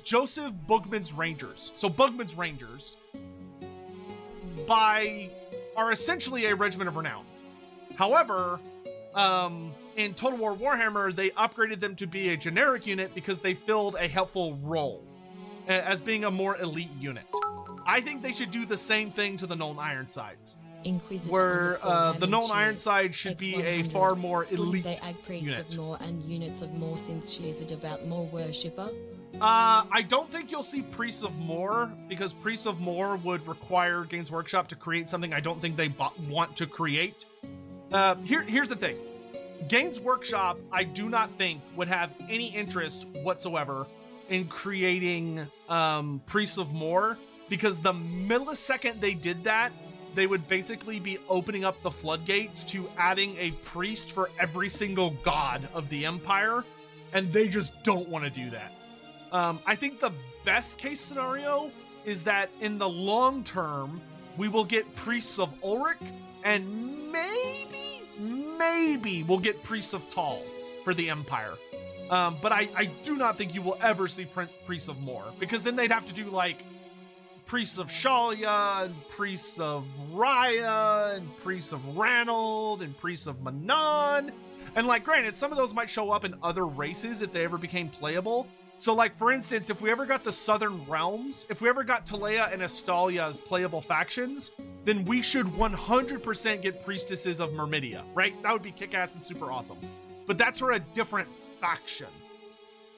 Joseph Bugman's Rangers. So Bugman's Rangers are essentially a regiment of renown. However, in Total War Warhammer, they upgraded them to be a generic unit because they filled a helpful role as being a more elite unit. I think they should do the same thing to the Nuln Ironsides, where the Nuln Ironside should be a far more elite they add priests unit. of Moor and units of Moor since she is a devout Moor worshipper? I don't think you'll see Priests of Moor, because Priests of Moor would require Games Workshop to create something I don't think they want to create. Here's the thing. Games Workshop, I do not think, would have any interest whatsoever in creating Priests of Moor, because the millisecond they did that, they would basically be opening up the floodgates to adding a priest for every single god of the Empire, and they just don't want to do that. I think the best case scenario is that in the long term, we will get Priests of Ulrich, and maybe we'll get Priests of Tal for the Empire. But I do not think you will ever see Priests of Moor, because then they'd have to do like Priests of Shalia, and Priests of Raya, and Priests of Ranald, and Priests of Manon. And like, granted, some of those might show up in other races if they ever became playable. So like, for instance, if we ever got the Southern Realms, if we ever got Talea and Estalia as playable factions, then we should 100% get Priestesses of Myrmidia, right? That would be kick-ass and super awesome. But that's for a different faction.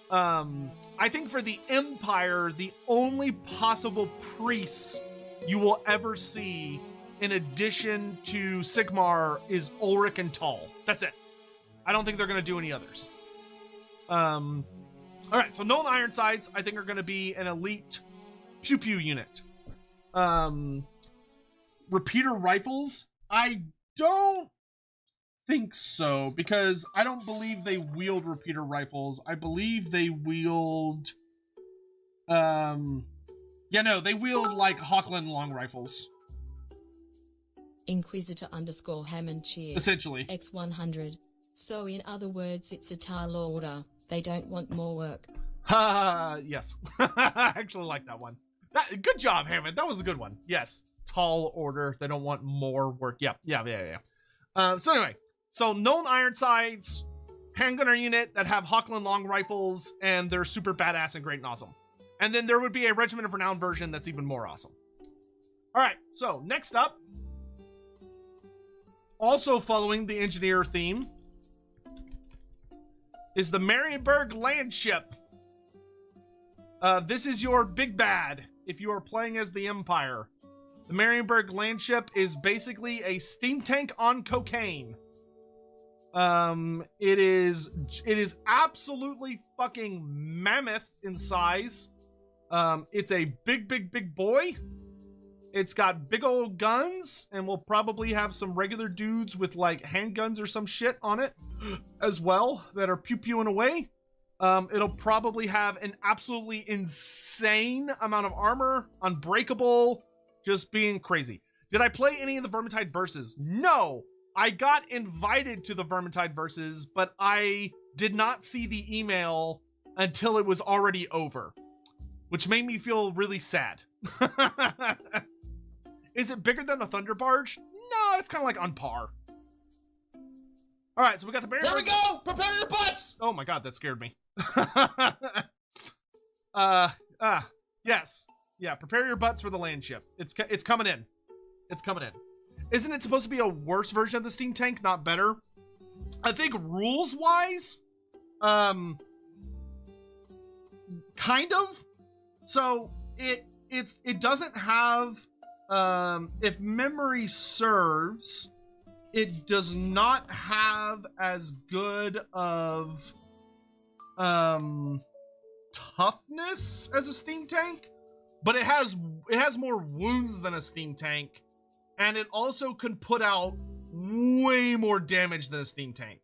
I think for the Empire, the only possible priests you will ever see in addition to Sigmar is Ulrich and Tal. That's it. I don't think they're going to do any others. All right, so Nuln Ironsides, I think, are going to be an elite pew-pew unit. Repeater rifles, I don't think so, because I don't believe they wield repeater rifles. I believe they wield... they wield, like, Hochland long rifles. Inquisitor _Hammond cheer. Essentially. X100. So in other words, it's a tall order. They don't want more work. Yes. I actually like that one. Good job, Hammond. That was a good one. Yes. Tall order. They don't want more work. Yeah. So anyway. So Nuln Ironsides, handgunner unit that have Hochland long rifles, and they're super badass and great and awesome. And then there would be a Regiment of Renown version that's even more awesome. All right. So next up, also following the engineer theme, is the Marienburg Landship. This is your big bad if you are playing as the Empire. The Marienburg Landship is basically a steam tank on cocaine. It is absolutely fucking mammoth in size. It's a big boy. It's got big old guns, and we'll probably have some regular dudes with like handguns or some shit on it as well that are pew-pewing away. It'll probably have an absolutely insane amount of armor, unbreakable, just being crazy. Did I play any of the Vermintide verses? No! I got invited to the Vermintide verses, but I did not see the email until it was already over, which made me feel really sad. Is it bigger than a Thunder Barge? No, it's kind of like on par. All right, so we got the Marienburg. There we go! Prepare your butts! Oh my god, that scared me. Yes. Yeah, prepare your butts for the Landship. It's coming in. It's coming in. Isn't it supposed to be a worse version of the steam tank, not better? I think rules-wise, kind of. So it doesn't have, if memory serves, it does not have as good of toughness as a steam tank, but it has more wounds than a steam tank, and it also can put out way more damage than a steam tank.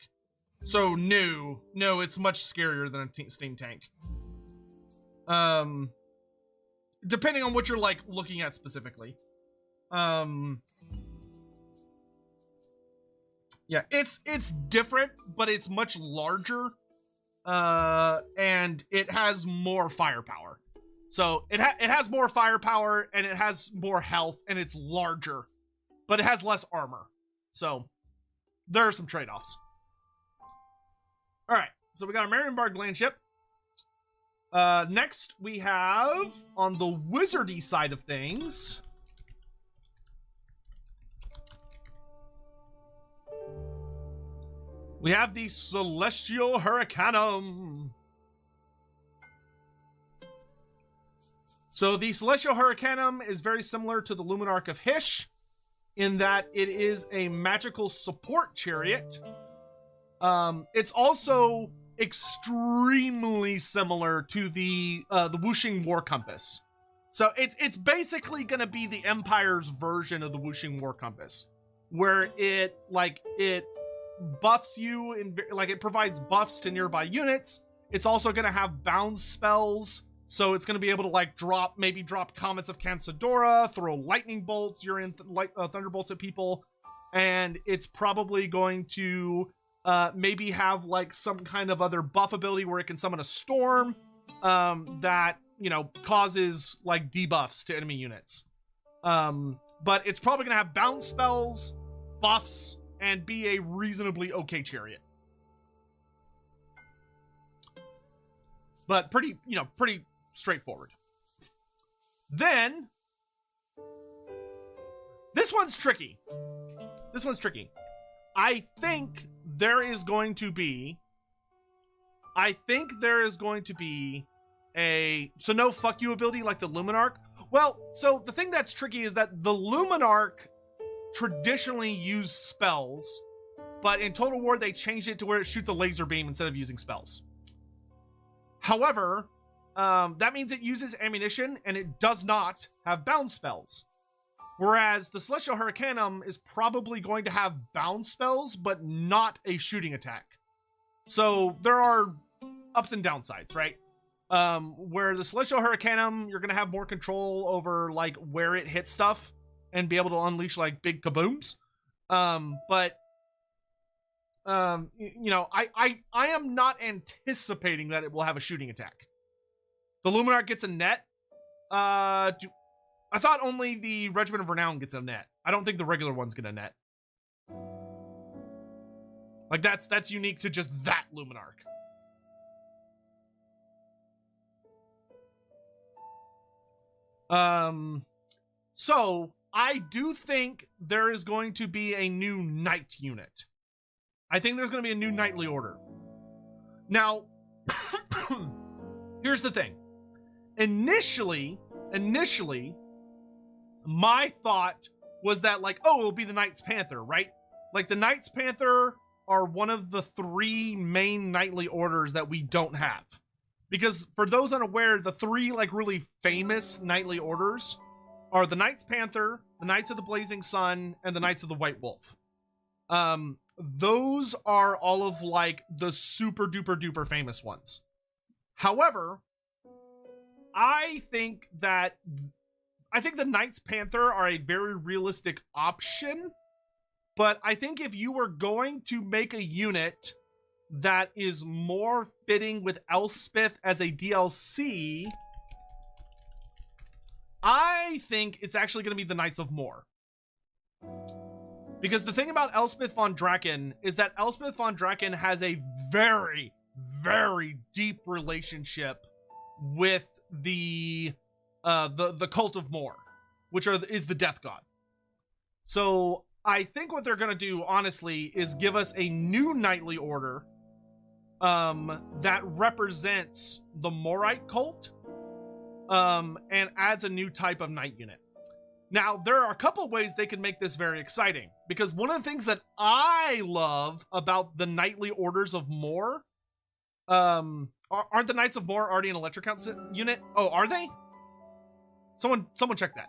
So no, it's much scarier than a steam tank. Depending on what you're like looking at specifically. Yeah, it's different, but it's much larger. and it has more firepower. So it has more firepower, and it has more health, and it's larger, but it has less armor. So there are some trade-offs. All right, so we got our Marienbard land ship. Next, we have, on the wizardy side of things, we have the Celestial Hurricanum. So the Celestial Hurricanum is very similar to the Luminarch of Hysh in that it is a magical support chariot. It's also extremely similar to the Wuxing War Compass. So it's basically going to be the Empire's version of the Wuxing War Compass, where it buffs you in, like, it provides buffs to nearby units. It's also going to have bound spells, so it's going to be able to like drop Comets of Cansadora, throw lightning bolts, thunderbolts at people, and it's probably going to maybe have like some kind of other buff ability where it can summon a storm that, you know, causes like debuffs to enemy units. But it's probably going to have bound spells, buffs, and be a reasonably okay chariot. But pretty straightforward. Then this one's tricky. I think there is going to be a no fuck you ability like the Luminarch. Well, so the thing that's tricky is that the Luminarch traditionally used spells, but in Total War they changed it to where it shoots a laser beam instead of using spells. However, that means it uses ammunition and it does not have bound spells. Whereas the Celestial Hurricanum is probably going to have bound spells, but not a shooting attack. So there are ups and downsides, right? Where the Celestial Hurricanum, you're going to have more control over like where it hits stuff and be able to unleash like big kabooms. But you know, I am not anticipating that it will have a shooting attack. The Luminarch gets a net. I thought only the Regiment of Renown gets a net. I don't think the regular ones get a net. Like that's unique to just that Luminarch. So I do think there is going to be a new knight unit. I think there's going to be a new knightly order. Now, here's the thing. Initially, my thought was that like, oh, it'll be the Knights Panther, right? Like the Knights Panther are one of the 3 main knightly orders that we don't have. Because for those unaware, the 3 like really famous knightly orders are the Knights Panther, the Knights of the Blazing Sun, and the Knights of the White Wolf. Those are all of like the super duper duper famous ones. However, I think the Knights Panther are a very realistic option, but I think if you were going to make a unit that is more fitting with Elspeth as a DLC, I think it's actually going to be the Knights of Mor. Because the thing about Elspeth von Draken is that Elspeth von Draken has a very, very deep relationship with the cult of Mor, which is the death god. So I think what they're going to do, honestly, is give us a new knightly order that represents the Morite cult and adds a new type of knight unit. Now, there are a couple ways they can make this very exciting, because one of the things that I love about the knightly orders of Mor, aren't the Knights of Mor already an Electrocount unit? Oh, are they? Someone check that.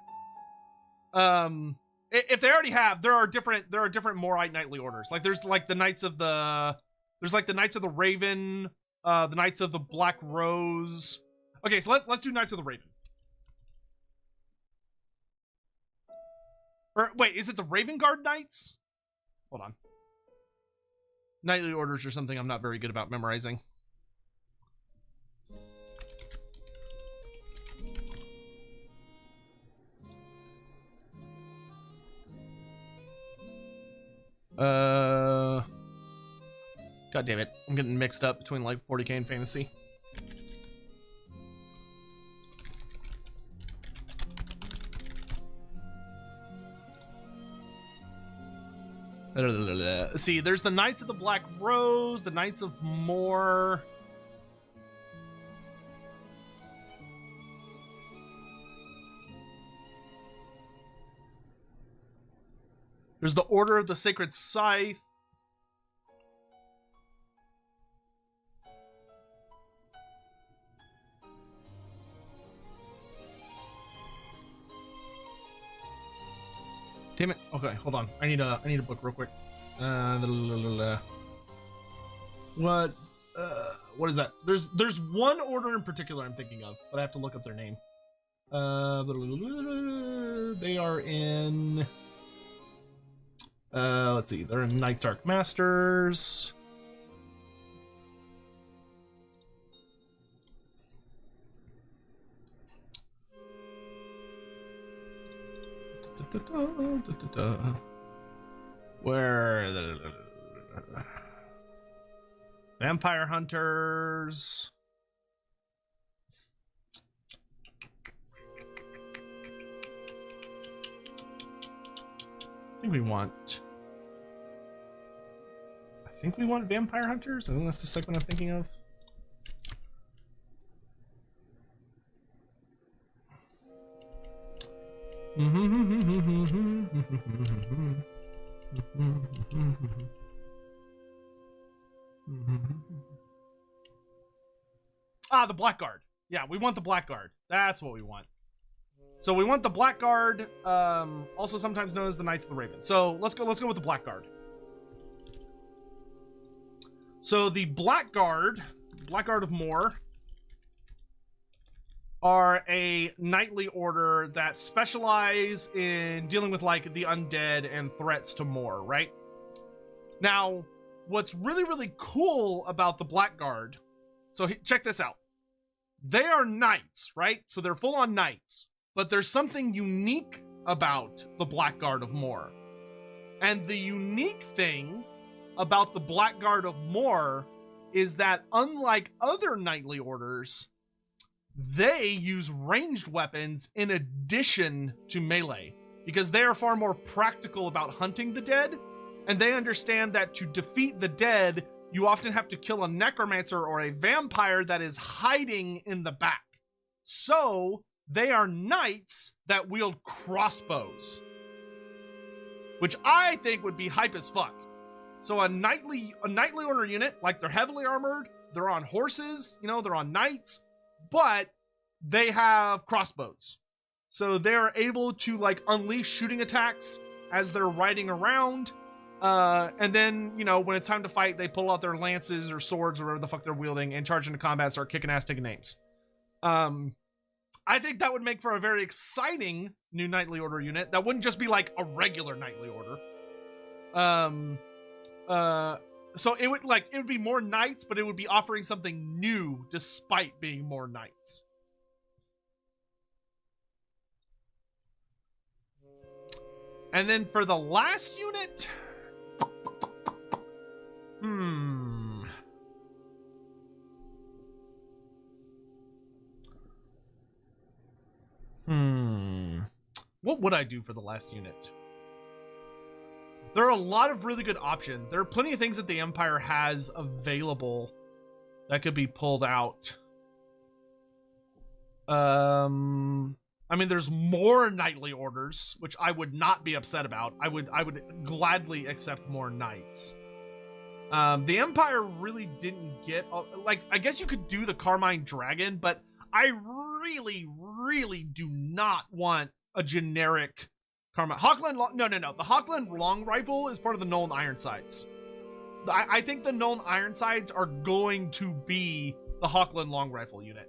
If they already have, there are different Morite knightly orders. Like there's like the Knights of the Raven, the Knights of the Black Rose. Okay, so let's do Knights of the Raven. Or wait, is it the Raven Guard Knights? Hold on. Knightly orders are something I'm not very good about memorizing. God damn it. I'm getting mixed up between like 40k and fantasy. See, there's the Knights of the Black Rose, the Knights of Moor. There's the Order of the Sacred Scythe. Damn it. Okay, hold on. I need a book real quick. What is that? There's one order in particular I'm thinking of, but I have to look up their name. They are in let's see. They're in Knights Dark Masters. Where the Vampire Hunters? I think we want Vampire Hunters. I think that's the segment I'm thinking of. Ah, the Blackguard. Yeah, we want the Blackguard. That's what we want. So we want the Blackguard, also sometimes known as the Knights of the Raven. So let's go with the Blackguard. So the Blackguard of Moor, are a knightly order that specialize in dealing with like the undead and threats to Moor, right? Now, what's really, really cool about the Blackguard, so check this out. They are knights, right? So they're full-on knights, but there's something unique about the Blackguard of Moor. And the unique thing about the Blackguard of Moor is that unlike other knightly orders, they use ranged weapons in addition to melee, because they are far more practical about hunting the dead, and they understand that to defeat the dead, you often have to kill a necromancer or a vampire that is hiding in the back. So they are knights that wield crossbows, which I think would be hype as fuck. So a knightly order unit, like they're heavily armored, they're on horses, you know, they're on knights, but they have crossbows. So they're able to like unleash shooting attacks as they're riding around. And then, you know, when it's time to fight, they pull out their lances or swords or whatever the fuck they're wielding and charge into combat, start kicking ass, taking names. I think that would make for a very exciting new knightly order unit. That wouldn't just be like a regular knightly order. So it would be more knights, but it would be offering something new despite being more knights. And then for the last unit, what would I do for the last unit? There are a lot of really good options. There are plenty of things that the Empire has available that could be pulled out. I mean, there's more knightly orders, which I would not be upset about. I would gladly accept more knights. The Empire really didn't get, like, I guess you could do the Carmine Dragon, but I really, really do not want a generic Carmine. No. The Hawkland Long Rifle is part of the Nolan Ironsides. I think the Nolan Ironsides are going to be the Hawkland Long Rifle unit.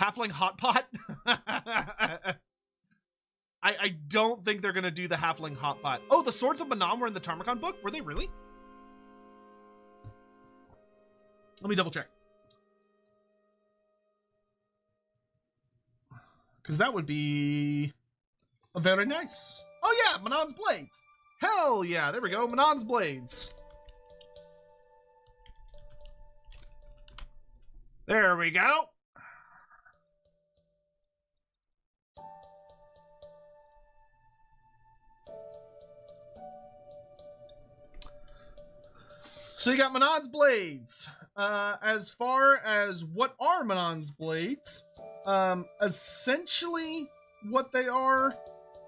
Halfling Hot Pot? I don't think they're going to do the Halfling Hot Pot. Oh, the Swords of Manam were in the Tarmacon book? Were they really? Let me double check. Because that would be very nice. Oh yeah, Manon's Blades. Hell yeah, there we go. Manon's Blades. There we go. So you got Manon's Blades. As far as what are Manon's Blades, essentially what they are,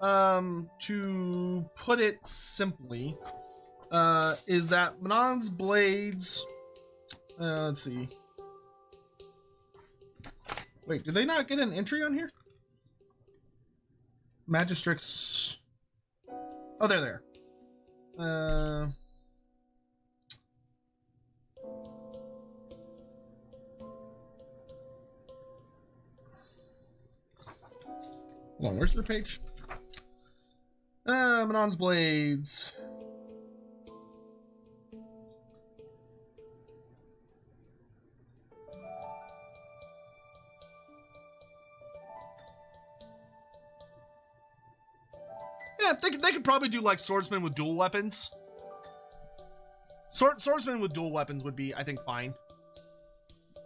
to put it simply, is that Manon's Blades, let's see. Wait, did they not get an entry on here? Magistrix. Oh, they're there. Hold on, where's the page? Manon's Blades. Yeah, they could probably do like swordsmen with dual weapons. Swordsmen with dual weapons would be, I think, fine.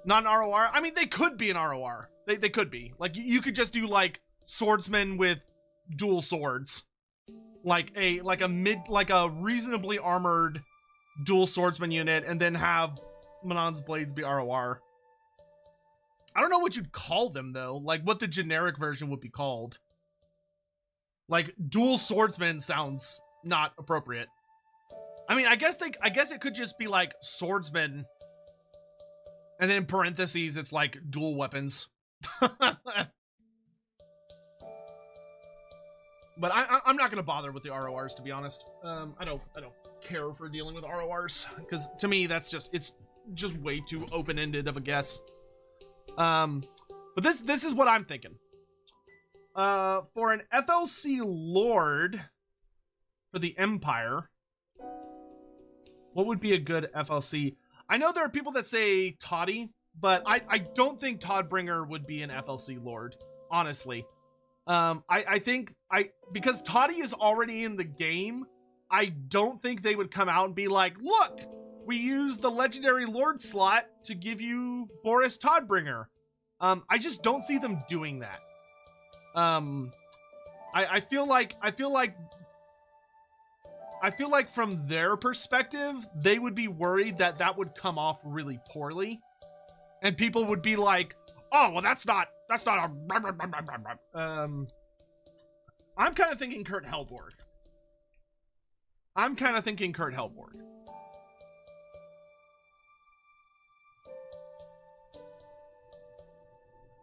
Not an ROR. I mean, they could be an ROR. They could be. Like, you could just do like swordsmen with dual swords, like a reasonably armored dual swordsman unit, and then have Manon's Blades be ROR. I don't know what you'd call them though, like what the generic version would be called. Like dual swordsman sounds not appropriate. I mean, I guess it could just be like swordsman, and then in parentheses it's like dual weapons. But I'm not gonna bother with the RORs, to be honest. I don't care for dealing with RORs, because to me it's just way too open-ended of a guess. But this is what I'm thinking. For an FLC Lord for the Empire, what would be a good FLC? I know there are people that say Toddy, but I don't think Toddbringer would be an FLC Lord, honestly. I think because Toddy is already in the game, I don't think they would come out and be like, look, we used the legendary Lord slot to give you Boris Toddbringer. I just don't see them doing that. I feel like from their perspective, they would be worried that that would come off really poorly, and people would be like, oh, well, that's not a... I'm kind of thinking Kurt Hellborg.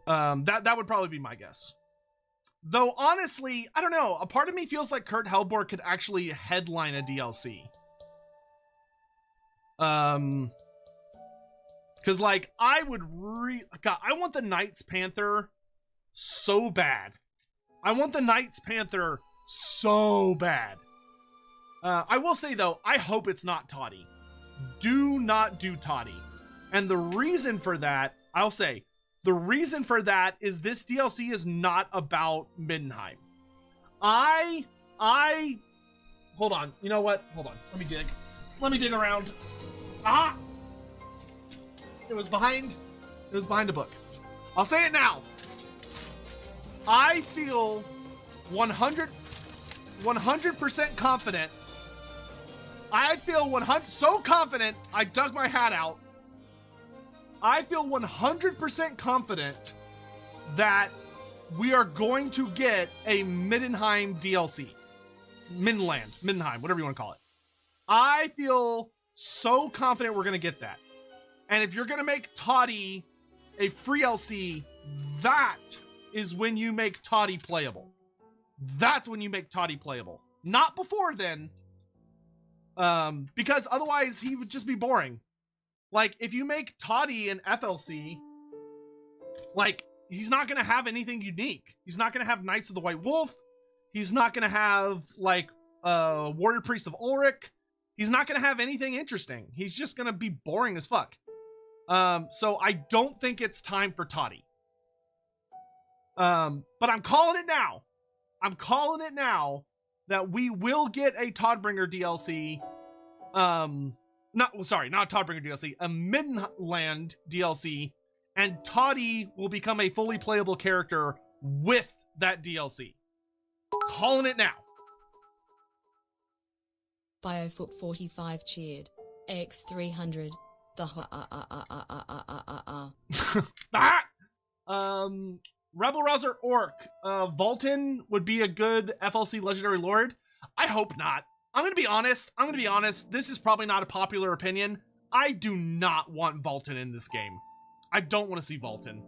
That would probably be my guess. Though, honestly, I don't know. A part of me feels like Kurt Hellborg could actually headline a DLC. Because, like, I want the Knights Panther so bad. I will say, though, I hope it's not Toddy. Do not do Toddy. And the reason for that, I'll say, the reason for that is this DLC is not about Middenheim. Hold on. You know what? Hold on. Let me dig around. Ah! It was behind a book. I'll say it now. I feel 100% confident. I feel so confident I dug my hat out. I feel 100% confident that we are going to get a Middenheim DLC. Middenheim, whatever you want to call it. I feel so confident we're going to get that. And if you're going to make Toddy a free LC, that is when you make Toddy playable. That's when you make Toddy playable. Not before then. Because otherwise he would just be boring. Like, if you make Toddy an FLC, like, he's not going to have anything unique. He's not going to have Knights of the White Wolf. He's not going to have, like, Warrior Priest of Ulrich. He's not going to have anything interesting. He's just going to be boring as fuck. So I don't think it's time for Toddy. But I'm calling it now. that we will get a Toddbringer DLC. Not Toddbringer DLC, a Midland DLC, and Toddy will become a fully playable character with that DLC. Calling it now. Biofoot 45 cheered. X300. The Rebel Rouser Orc. Volton would be a good FLC Legendary Lord. I hope not. I'm gonna be honest. This is probably not a popular opinion. I do not want Volton in this game. I don't want to see Volton.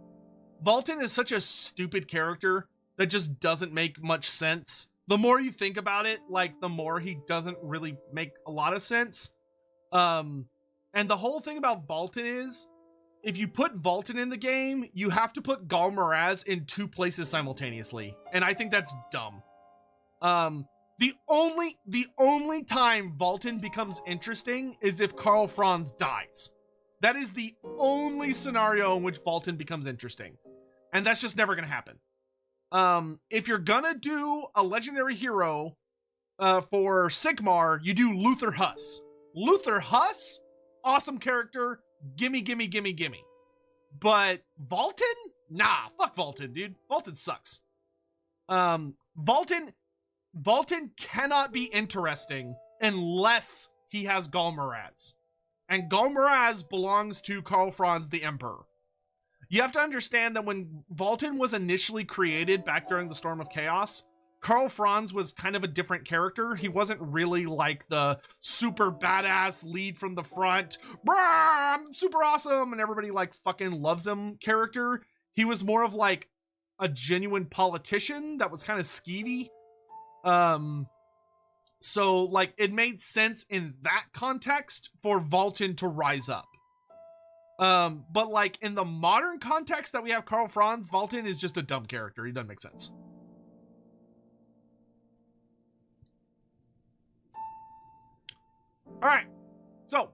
Volton is such a stupid character that just doesn't make much sense. The more you think about it, like, the more he doesn't really make a lot of sense. And the whole thing about Volton is, if you put Volton in the game, you have to put Gal Maraz in 2 places simultaneously. And I think that's dumb. The only time Volton becomes interesting is if Karl Franz dies. That is the only scenario in which Volton becomes interesting. And that's just never going to happen. If you're gonna do a legendary hero for Sigmar, you do Luther Huss. Luther Huss? Awesome character. Gimme. But Volton? Nah, fuck Volton, dude. Volton sucks. Volton cannot be interesting unless he has Gal Maraz. And Gal Maraz belongs to Karl Franz the Emperor. You have to understand that when Volton was initially created back during the Storm of Chaos, Karl Franz was kind of a different character. He wasn't really like the super badass lead from the front, brah, I'm super awesome, and everybody like fucking loves him character. He was more of like a genuine politician that was kind of skeevy. So like it made sense in that context for Volton to rise up. But like in the modern context that we have Karl Franz, Volton is just a dumb character. He doesn't make sense. All right, so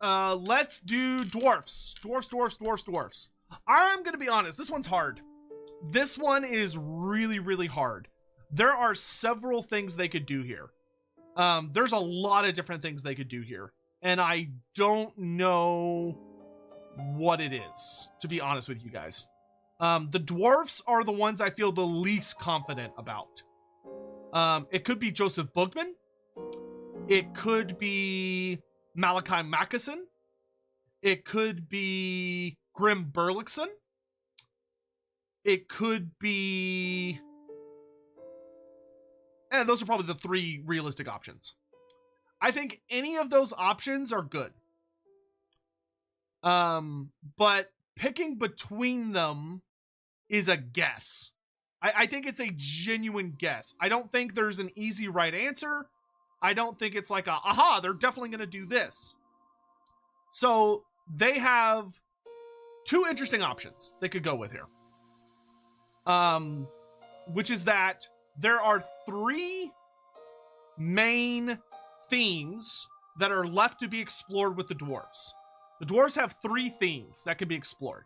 let's do dwarfs. Dwarfs. I'm gonna be honest. This one's hard. This one is really hard. There are several things they could do here. There's a lot of different things they could do here, and I don't know what it is, to be honest with you guys. The dwarfs are the ones I feel the least confident about. It could be Joseph Bugman. It could be Malachi Mackison. It could be Grim Burlickson. It could be... those are probably the 3 realistic options. I think any of those options are good. But picking between them is a guess. I think it's a genuine guess. I don't think there's an easy right answer. I don't think it's like aha, they're definitely going to do this. So they have 2 interesting options they could go with here. Which is that there are 3 main themes that are left to be explored with the dwarves. The dwarves have 3 themes that can be explored.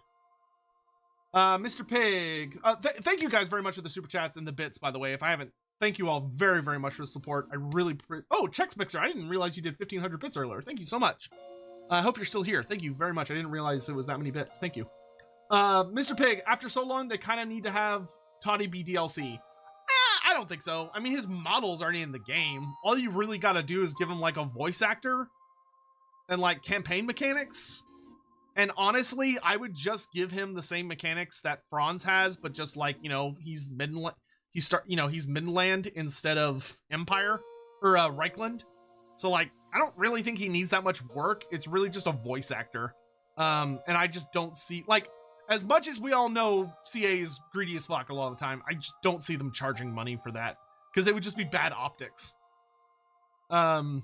Mr. Pig, thank you guys very much for the super chats and the bits, by the way. If I haven't, thank you all very much for the support. I really oh, Chex Mixer, I didn't realize you did 1,500 bits earlier. Thank you so much. I hope you're still here. Thank you very much. I didn't realize it was that many bits. Thank you. Mr. Pig, after so long, they kind of need to have Toddy be DLC. I don't think so. I mean, his models aren't in the game. All you really got to do is give him like a voice actor and like campaign mechanics. And honestly, I would just give him the same mechanics that Franz has, but just like, you know, he's Midland. He's Midland instead of Empire or Reichland. So like, I don't really think he needs that much work. It's really just a voice actor. And I just don't see, like, as much as we all know CA is greedy as fuck a lot of the time, I just don't see them charging money for that, because it would just be bad optics. And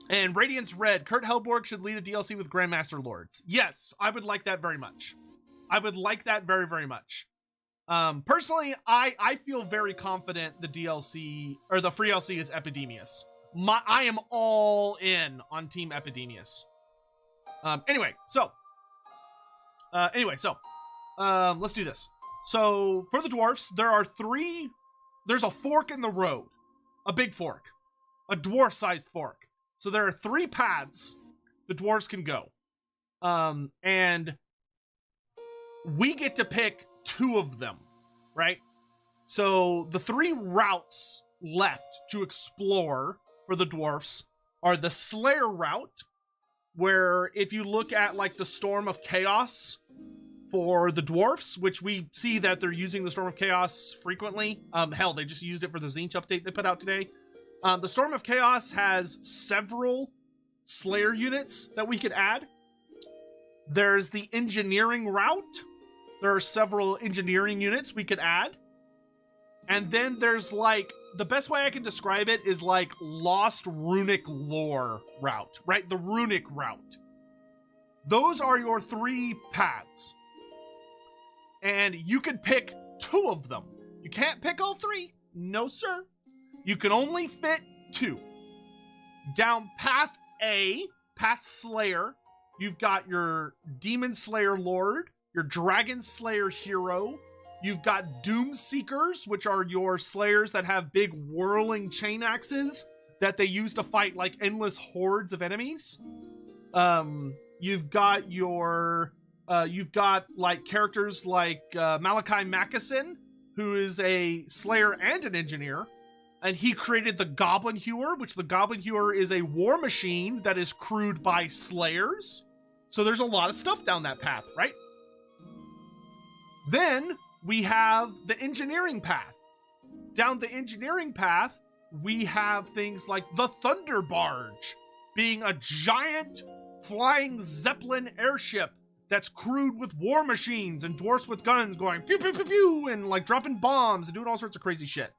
Radiance Red, Kurt Helborg should lead a DLC with Grandmaster Lords. Yes, I would like that very much. I would like that very much. Personally, I feel very confident the DLC, or the free DLC, is Epidemius. I am all in on Team Epidemius. Anyway, so let's do this. So for the dwarfs, there's a fork in the road. a big fork, a dwarf-sized fork. So there are 3 paths the dwarves can go. And we get to pick 2 of them, right? So the 3 routes left to explore for the dwarfs are the Slayer route, where if you look at like the Storm of Chaos for the dwarfs, which we see that they're using the Storm of Chaos frequently. Hell, they just used it for the Tzeentch update they put out today. The Storm of Chaos has several Slayer units that we could add. There's the engineering route. There are several engineering units we could add. And then there's like, the best way I can describe it is like Lost Runic Lore route, right? The Runic route. Those are your 3 paths. And you can pick 2 of them. You can't pick all 3. No, sir. You can only fit 2. Down path A, Path Slayer, you've got your Demon Slayer Lord, your Dragon Slayer Hero. You've got Doom Seekers, which are your slayers that have big whirling chain axes that they use to fight like endless hordes of enemies. You've got like characters like Malachi Mackeson, who is a slayer and an engineer. And he created the Goblin Hewer, which the Goblin Hewer is a war machine that is crewed by slayers. So there's a lot of stuff down that path, right? Then we have the engineering path. Down the engineering path, we have things like the Thunder Barge, being a giant flying Zeppelin airship that's crewed with war machines and dwarfs with guns going pew pew pew pew and like dropping bombs and doing all sorts of crazy shit.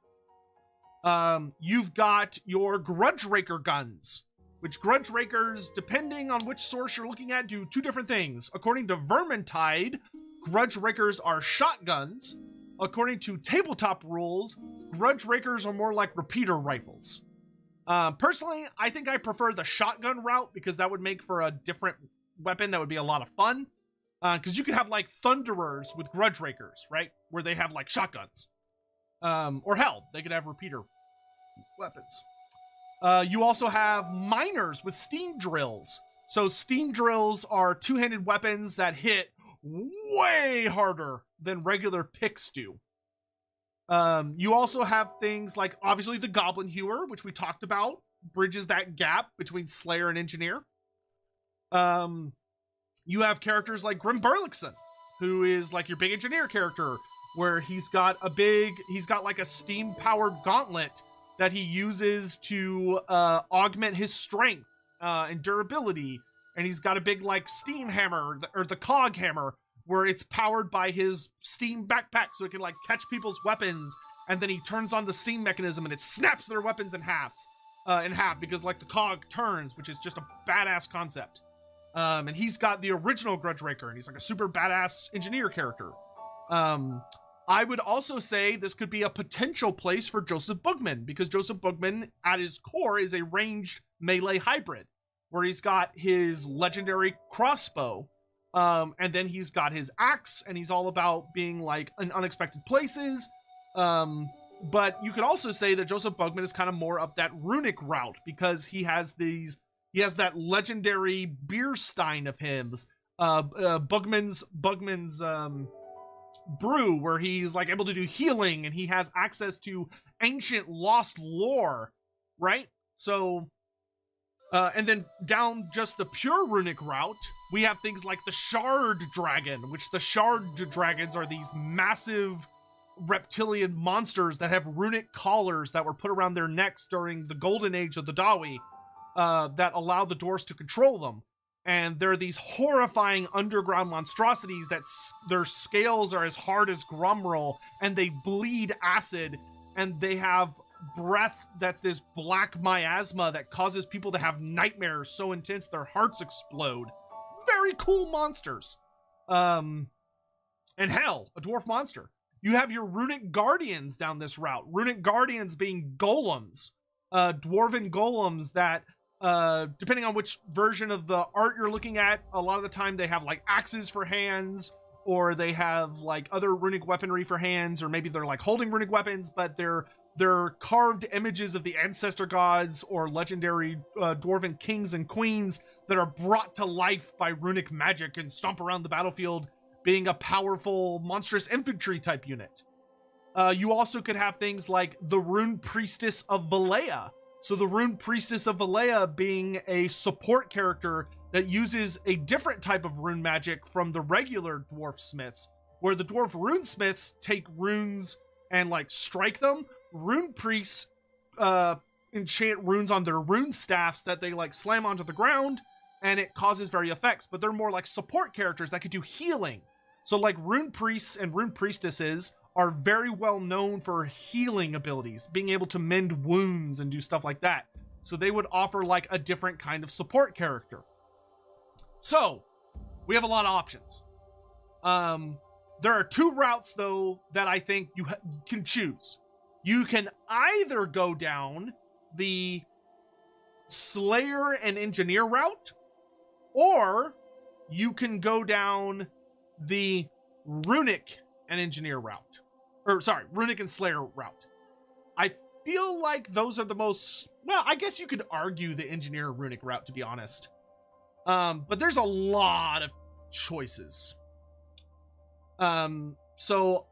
You've got your Grudge Raker guns, which Grudge Rakers, depending on which source you're looking at, do 2 different things. According to Vermintide, Grudge Rakers are shotguns. According to tabletop rules, Grudge Rakers are more like repeater rifles. Personally, I think I prefer the shotgun route because that would make for a different weapon that would be a lot of fun. Because you could have like Thunderers with Grudge Rakers, right? Where they have like shotguns. Or hell, they could have repeater weapons. You also have Miners with Steam Drills. So Steam Drills are 2-handed weapons that hit way harder than regular picks do. You also have things like, obviously, the Goblin Hewer, which we talked about, bridges that gap between Slayer and Engineer. You have characters like Grim Burlickson, who is like your big Engineer character, where he's got like a steam-powered gauntlet that he uses to augment his strength and durability. And he's got a big like steam hammer, or the cog hammer, where it's powered by his steam backpack, so it can like catch people's weapons, and then he turns on the steam mechanism and it snaps their weapons in half because like the cog turns, which is just a badass concept. And he's got the original Grudge Raker, and he's like a super badass engineer character. I would also say this could be a potential place for Joseph Bugman, because Joseph Bugman at his core is a ranged melee hybrid, where he's got his legendary crossbow, and then he's got his axe, and he's all about being like in unexpected places. But you could also say that Joseph Bugman is kind of more up that runic route, because he has that legendary beer stein of his, Bugman's brew, where he's like able to do healing, and he has access to ancient lost lore, right? So and then down just the pure runic route, we have things like the Shard Dragon, which the Shard Dragons are these massive reptilian monsters that have runic collars that were put around their necks during the golden age of the Dawi, that allow the dwarves to control them. And they're these horrifying underground monstrosities that their scales are as hard as Grumroll, and they bleed acid, and they have breath that's this black miasma that causes people to have nightmares so intense their hearts explode. Very cool monsters. And hell, a dwarf monster. You have your runic guardians down this route. Runic guardians being golems, dwarven golems that, depending on which version of the art you're looking at, a lot of the time they have like axes for hands, or they have like other runic weaponry for hands, or maybe they're like holding runic weapons, but they're they're carved images of the ancestor gods or legendary dwarven kings and queens that are brought to life by runic magic and stomp around the battlefield, being a powerful, monstrous infantry type unit. You also could have things like the Rune Priestess of Valea. So the Rune Priestess of Valea being a support character that uses a different type of rune magic from the regular dwarf smiths, where the dwarf rune smiths take runes and like strike them. Rune priests enchant runes on their rune staffs that they like slam onto the ground, and it causes very effects, but they're more like support characters that could do healing. So like rune priests and rune priestesses are very well known for healing abilities, being able to mend wounds and do stuff like that. So they would offer like a different kind of support character. So we have a lot of options. There are two routes though that I think you can choose. You can either go down the Slayer and Engineer route, or you can go down the Runic and Engineer route. Or sorry, Runic and Slayer route. I feel like those are the most, well, I guess you could argue the Engineer Runic route, to be honest. But there's a lot of choices. So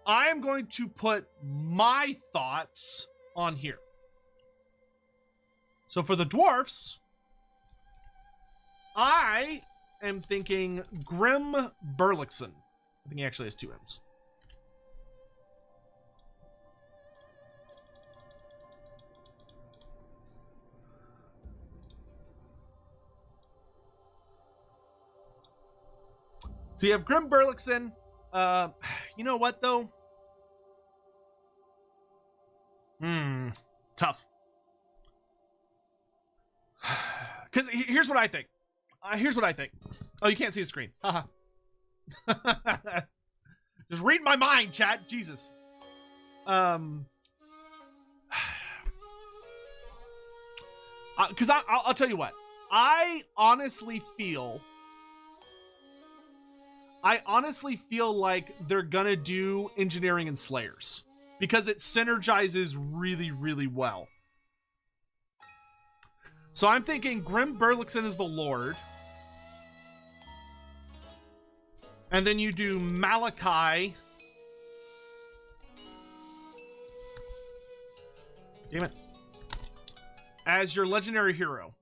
I'm going to put my thoughts on here. So for the dwarfs, I am thinking Grim Berlichson. I think he actually has two M's. So you have Grim Berlichson. You know what though? Tough. Because here's what I think. Oh, you can't see the screen. Haha. Just read my mind, chat. Jesus. Because I'll tell you what. I honestly feel like they're gonna do Engineering and Slayers because it synergizes really, really well. So I'm thinking Grim Berlichson is the Lord. And then you do Malachi. Damn it. As your legendary hero.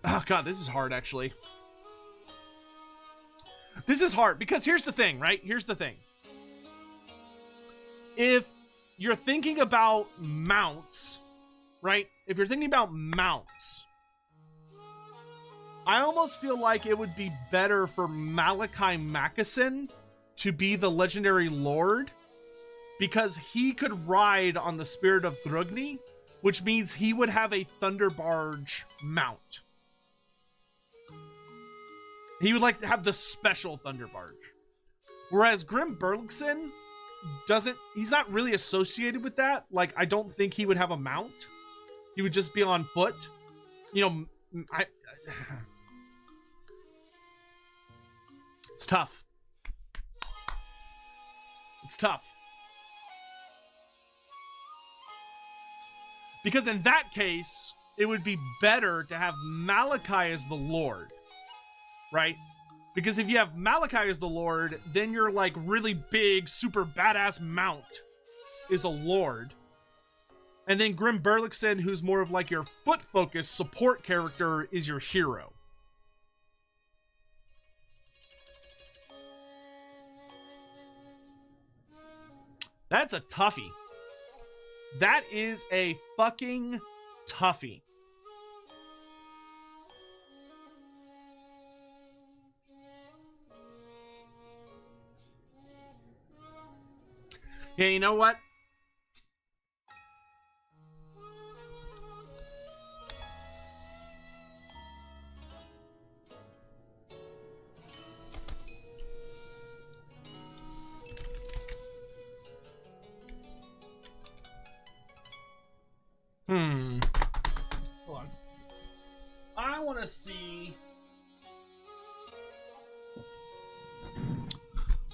Oh god, this is hard actually. This is hard because here's the thing, right? Here's the thing. If you're thinking about mounts, right? If you're thinking about mounts, I almost feel like it would be better for Malachi Mackeson to be the legendary lord because he could ride on the spirit of Grugni, which means he would have a Thunder Barge mount. He would like to have the special Thunder Barge. Whereas Grim Berlichson he's not really associated with that. Like, I don't think he would have a mount. He would just be on foot. You know, it's tough. It's tough. Because in that case, it would be better to have Malachi as the Lord. Right? Because if you have Malachi as the Lord, then your like really big, super badass mount is a Lord. And then Grim Berlichson, who's more of like your foot-focused support character, is your hero. That's a toughie. That is a fucking toughie. Yeah, you know what? Hold on. I want to see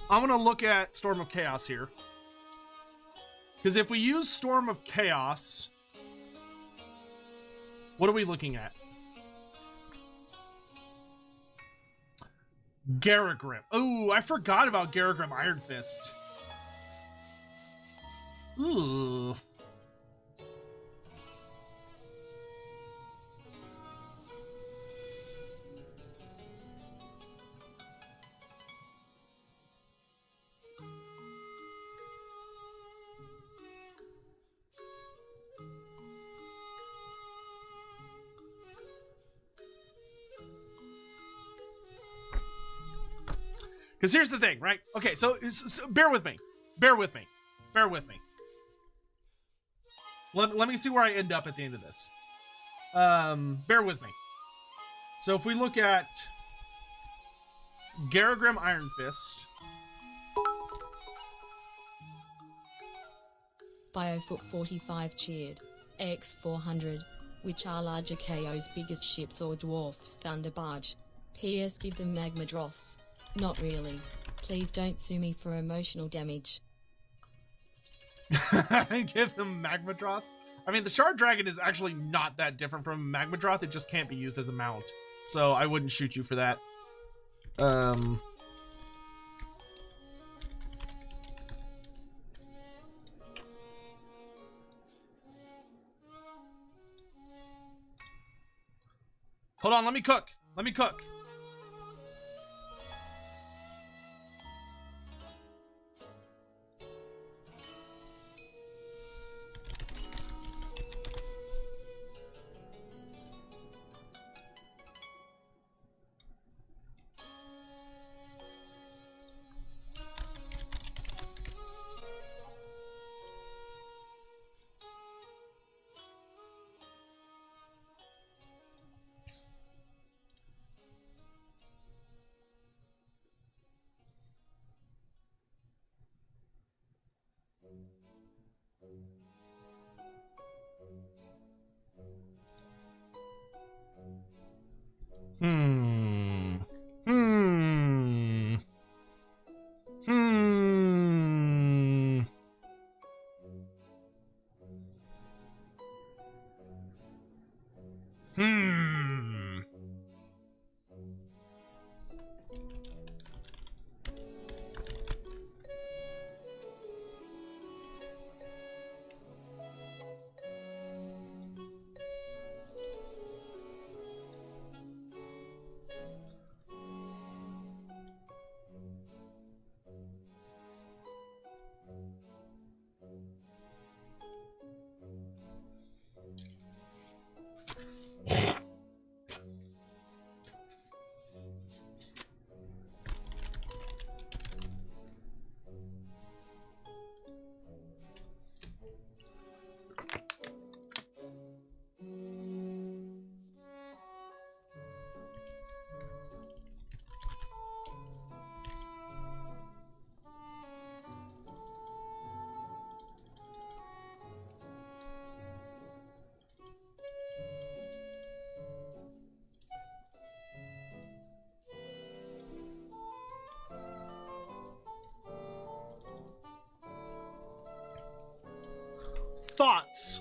I'm gonna look at Storm of Chaos here. Because if we use Storm of Chaos, what are we looking at? Garagrim. Oh, I forgot about Garagrim Iron Fist. Ooh. Because here's the thing, right? Okay, so bear with me. Bear with me. Bear with me. Let me see where I end up at the end of this. Bear with me. So if we look at Garagrim Iron Fist. Biofoot 45 cheered. X400. Which are larger KO's biggest ships or dwarfs? Thunderbarge. P.S. Give them magma droths. Not really. Please don't sue me for emotional damage. Give them Magmadroths. I mean, the Shard Dragon is actually not that different from Magmadroth. It just can't be used as a mount. So I wouldn't shoot you for that. Hold on, let me cook. Let me cook. Thoughts.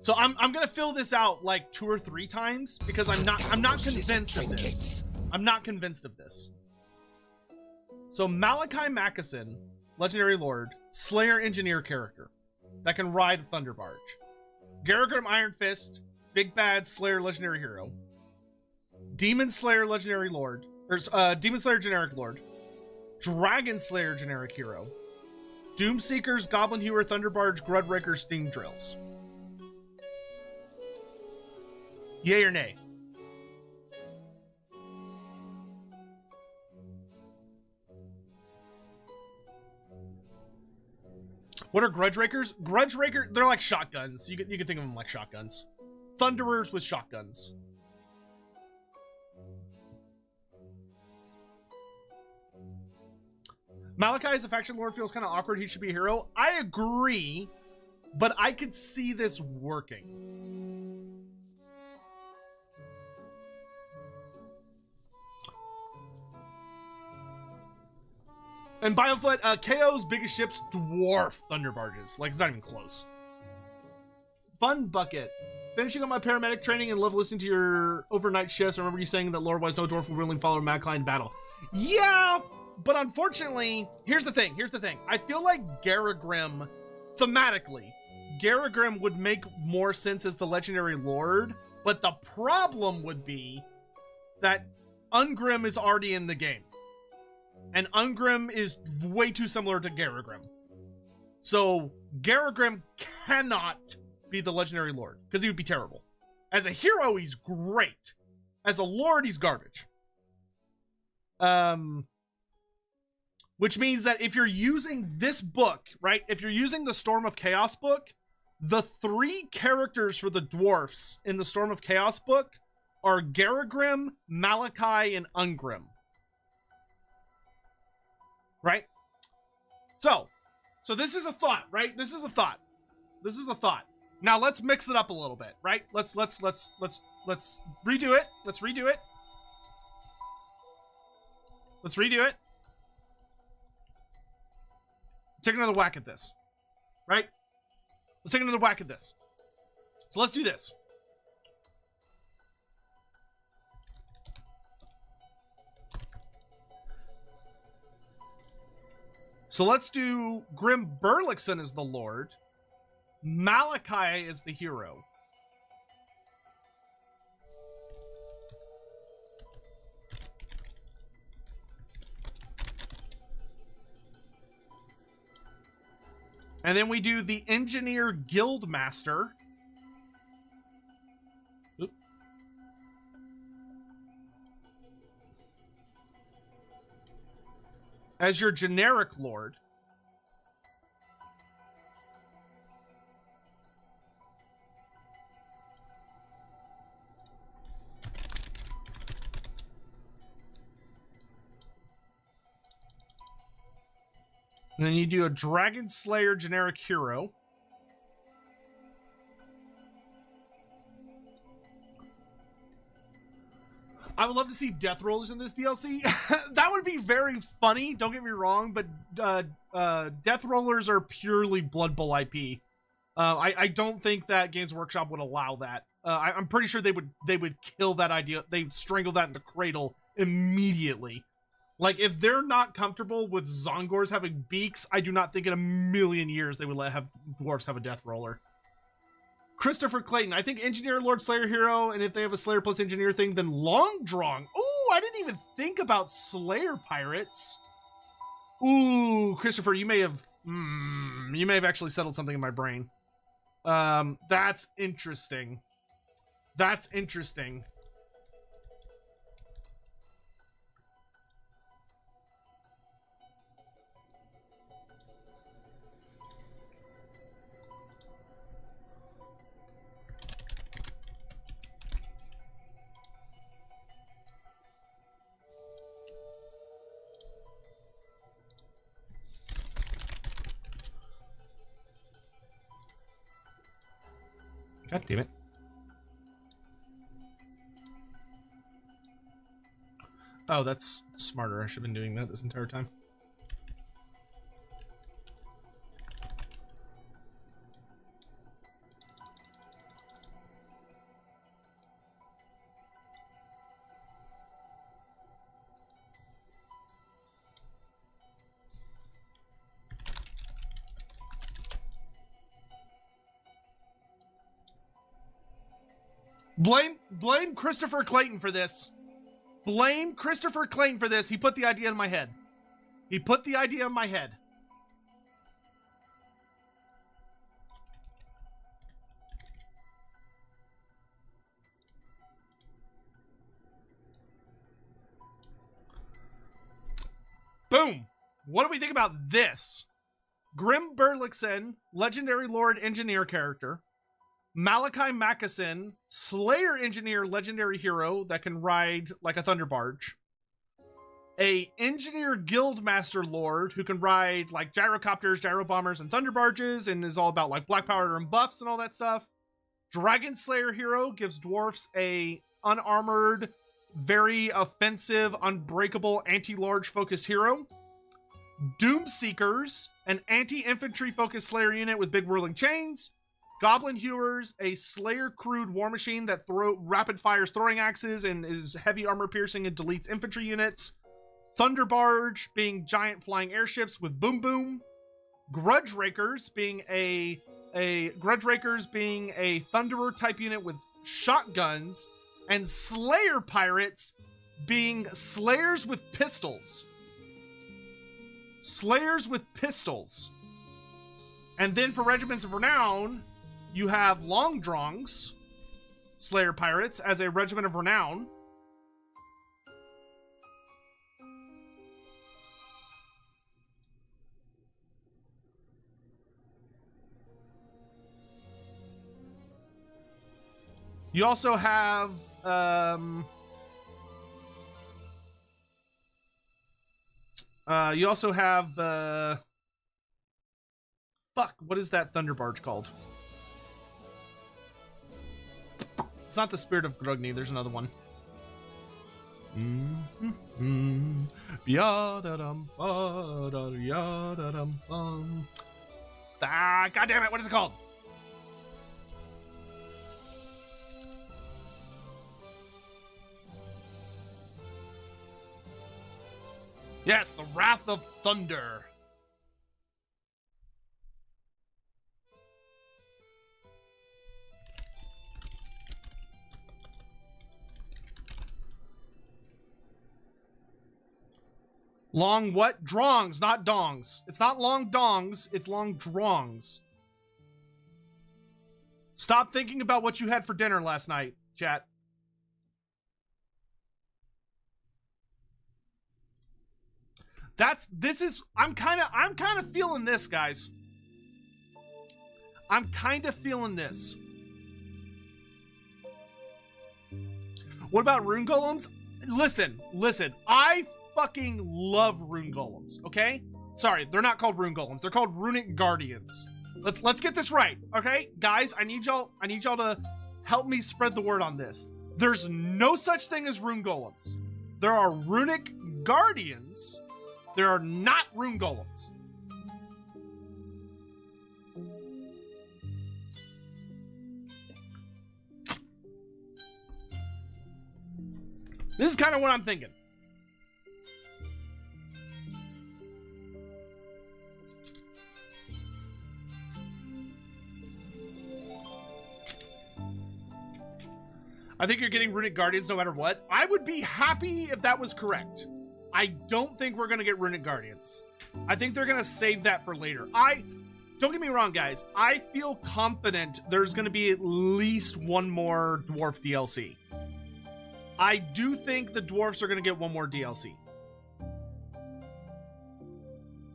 So I'm gonna fill this out like 2 or 3 times because I'm not convinced of this. I'm not convinced of this. So Malachi Mackeson, Legendary Lord, Slayer Engineer character that can ride a Thunder Barge. Garagrim Iron Fist, Big Bad Slayer Legendary Hero. Demon Slayer Legendary Lord. There's Demon Slayer Generic Lord. Dragon Slayer Generic Hero. Doomseekers, Goblin Hewer, Thunderbarge, Grudbreaker, Steam Drills. Yay or nay? What are Grudge Rakers? Grudge Raker, they're like shotguns. You can think of them like shotguns. Thunderers with shotguns. Malachi as a faction lord feels kind of awkward. He should be a hero. I agree, but I could see this working. And Biofoot, KO's biggest ships dwarf Thunderbarges. Like, it's not even close. Fun Bucket. Finishing up my paramedic training and love listening to your overnight shifts. I remember you saying that lore-wise no dwarf will really follow Madcline in battle. Yeah, but unfortunately, here's the thing. I feel like Garagrim, thematically, Garagrim would make more sense as the legendary lord, but the problem would be that Ungrim is already in the game. And Ungrim is way too similar to Garagrim. So Garagrim cannot be the legendary lord, because he would be terrible. As a hero, he's great. As a lord, he's garbage. Which means that if you're using this book, right? If you're using the Storm of Chaos book, the 3 characters for the dwarfs in the Storm of Chaos book are Garagrim, Malachi, and Ungrim. Right? So this is a thought, right? This is a thought. Now let's mix it up a little bit, right? Let's redo it. Let's redo it. Take another whack at this, right? Let's take another whack at this. So let's do this. So let's do Grim Burlickson as the Lord. Malachi is the hero. And then we do the Engineer Guildmaster. Oop. As your generic lord. And then you do a Dragon Slayer generic hero. I would love to see Death Rollers in this DLC. That would be very funny, don't get me wrong, but Death Rollers are purely Blood Bowl IP. I don't think that Games Workshop would allow that. I'm pretty sure they would kill that idea. They'd strangle that in the cradle immediately. Like, if they're not comfortable with Zongors having beaks, I do not think in a million years they would let dwarfs have a Death Roller. Christopher Clayton, I think Engineer, Lord, Slayer, Hero, and if they have a Slayer plus Engineer thing, then Long Drong. Ooh, I didn't even think about Slayer Pirates. Ooh, Christopher, you may have actually settled something in my brain. That's interesting. That's interesting. God damn it. Oh, that's smarter. I should have been doing that this entire time. Blame Christopher Clayton for this. Blame Christopher Clayton for this. He put the idea in my head. He put the idea in my head. Boom. What do we think about this? Grim Burlickson, Legendary Lord Engineer character. Malachi Mackeson, Slayer Engineer legendary hero that can ride like a thunder barge. A Engineer Guildmaster Lord who can ride like gyrocopters, gyro bombers, and thunder barges and is all about like black powder and buffs and all that stuff. Dragon Slayer hero gives dwarfs a unarmored, very offensive, unbreakable, anti-large focused hero. Doom Seekers, an anti-infantry focused Slayer unit with big whirling chains. Goblin Hewers, a Slayer crewed war machine that rapid fires throwing axes and is heavy armor piercing and deletes infantry units. Thunder Barge being giant flying airships with boom boom. Grudge Rakers being a Thunderer type unit with shotguns, and Slayer Pirates being Slayers with pistols. Slayers with pistols. And then for Regiments of Renown, you have Long Drongs, Slayer Pirates, as a Regiment of Renown. You also have fuck, what is that Thunder Barge called? It's not the Spirit of Grugni, there's another one. Ah, god damn it, what is it called? Yes, the Wrath of Thunder. Long what? Drongs, not dongs. It's not long dongs, it's long drongs. Stop thinking about what you had for dinner last night, chat. I'm kind of feeling this, guys. I'm kind of feeling this. What about rune golems? Listen, I fucking love rune golems, okay? Sorry, they're not called rune golems. They're called runic guardians. Let's get this right, okay? Guys, I need y'all to help me spread the word on this. There's no such thing as rune golems. There are runic guardians. There are not rune golems. This is kind of what I'm thinking. I think you're getting runic guardians no matter what. I would be happy if that was correct. I don't think we're going to get runic guardians. I think they're going to save that for later. Don't get me wrong, guys. I feel confident there's going to be at least one more dwarf DLC. I do think the dwarfs are going to get one more DLC.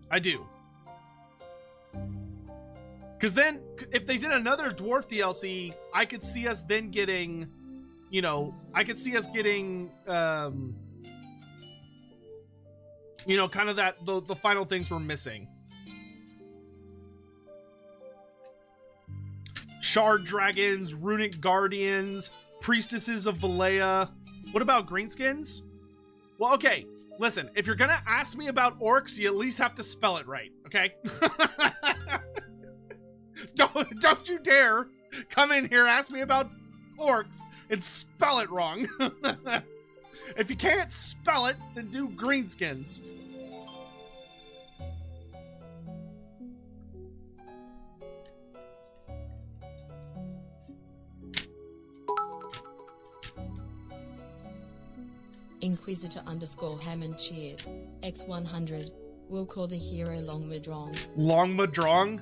I do. Because then, if they did another dwarf DLC, I could see us then getting, kind of the final things we're missing. Shard dragons, runic guardians, priestesses of Valea. What about greenskins? Well, okay, listen, if you're gonna ask me about orcs, you at least have to spell it right, okay? Don't you dare come in here, ask me about orcs, and spell it wrong. If you can't spell it, then do greenskins. Inquisitor _ Hammond cheered. X100. We'll call the hero Long Madrong. Long Madrong?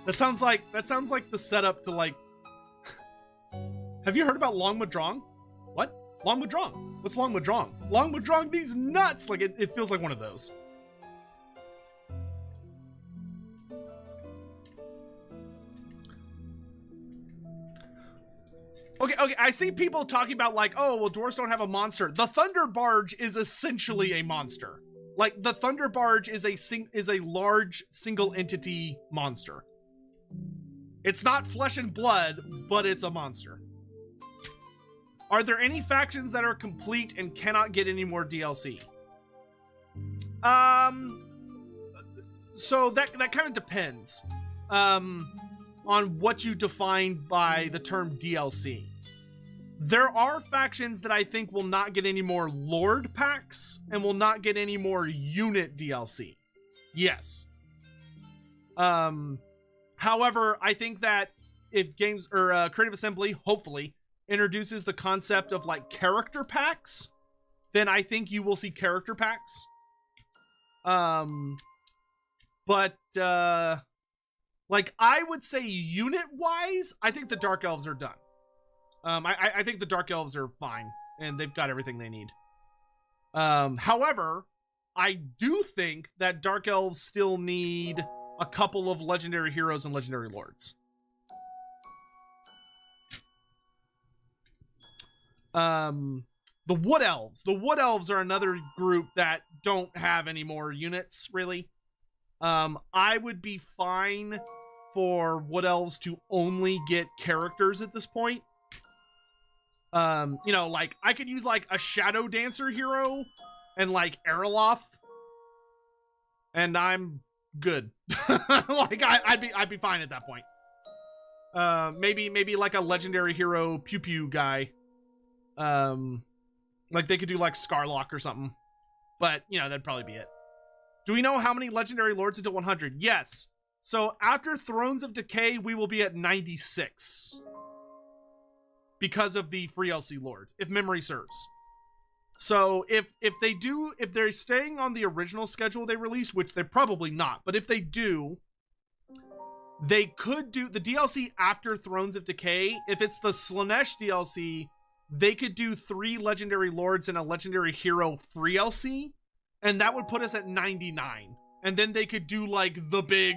That sounds like the setup to like. Have you heard about Long Madrong? What? Long Madrong? What's Long Madrong? Long Madrong these nuts! Like it feels like one of those. Okay, I see people talking about like, oh, well, dwarves don't have a monster. The Thunder Barge is essentially a monster. Like, the Thunder Barge is a large single entity monster. It's not flesh and blood, but it's a monster. Are there any factions that are complete and cannot get any more DLC? so that kind of depends on what you define by the term DLC. There are factions that I think will not get any more Lord packs and will not get any more unit DLC. Yes. However, I think that if games or Creative Assembly hopefully introduces the concept of like character packs, then I think you will see character packs. But like I would say unit wise, I think the Dark Elves are done. I think the Dark Elves are fine and they've got everything they need. However, I do think that Dark Elves still need a couple of legendary heroes and legendary lords. The Wood Elves. The Wood Elves are another group that don't have any more units, really. I would be fine for Wood Elves to only get characters at this point. You know, like, I could use, like, a Shadow Dancer hero and, like, Erloth. And I'm good. Like, I'd be fine at that point. Maybe, like, a legendary hero Pew Pew guy. Like, they could do, like, Scarlock or something. But, you know, that'd probably be it. Do we know how many legendary lords until 100? Yes. So, after Thrones of Decay, we will be at 96. Because of the free LC Lord, if memory serves. So, if they're staying on the original schedule they released, which they're probably not, but if they do, they could do the DLC after Thrones of Decay. If it's the Slaanesh DLC, they could do 3 legendary lords and a legendary hero free LC, and that would put us at 99. And then they could do like the big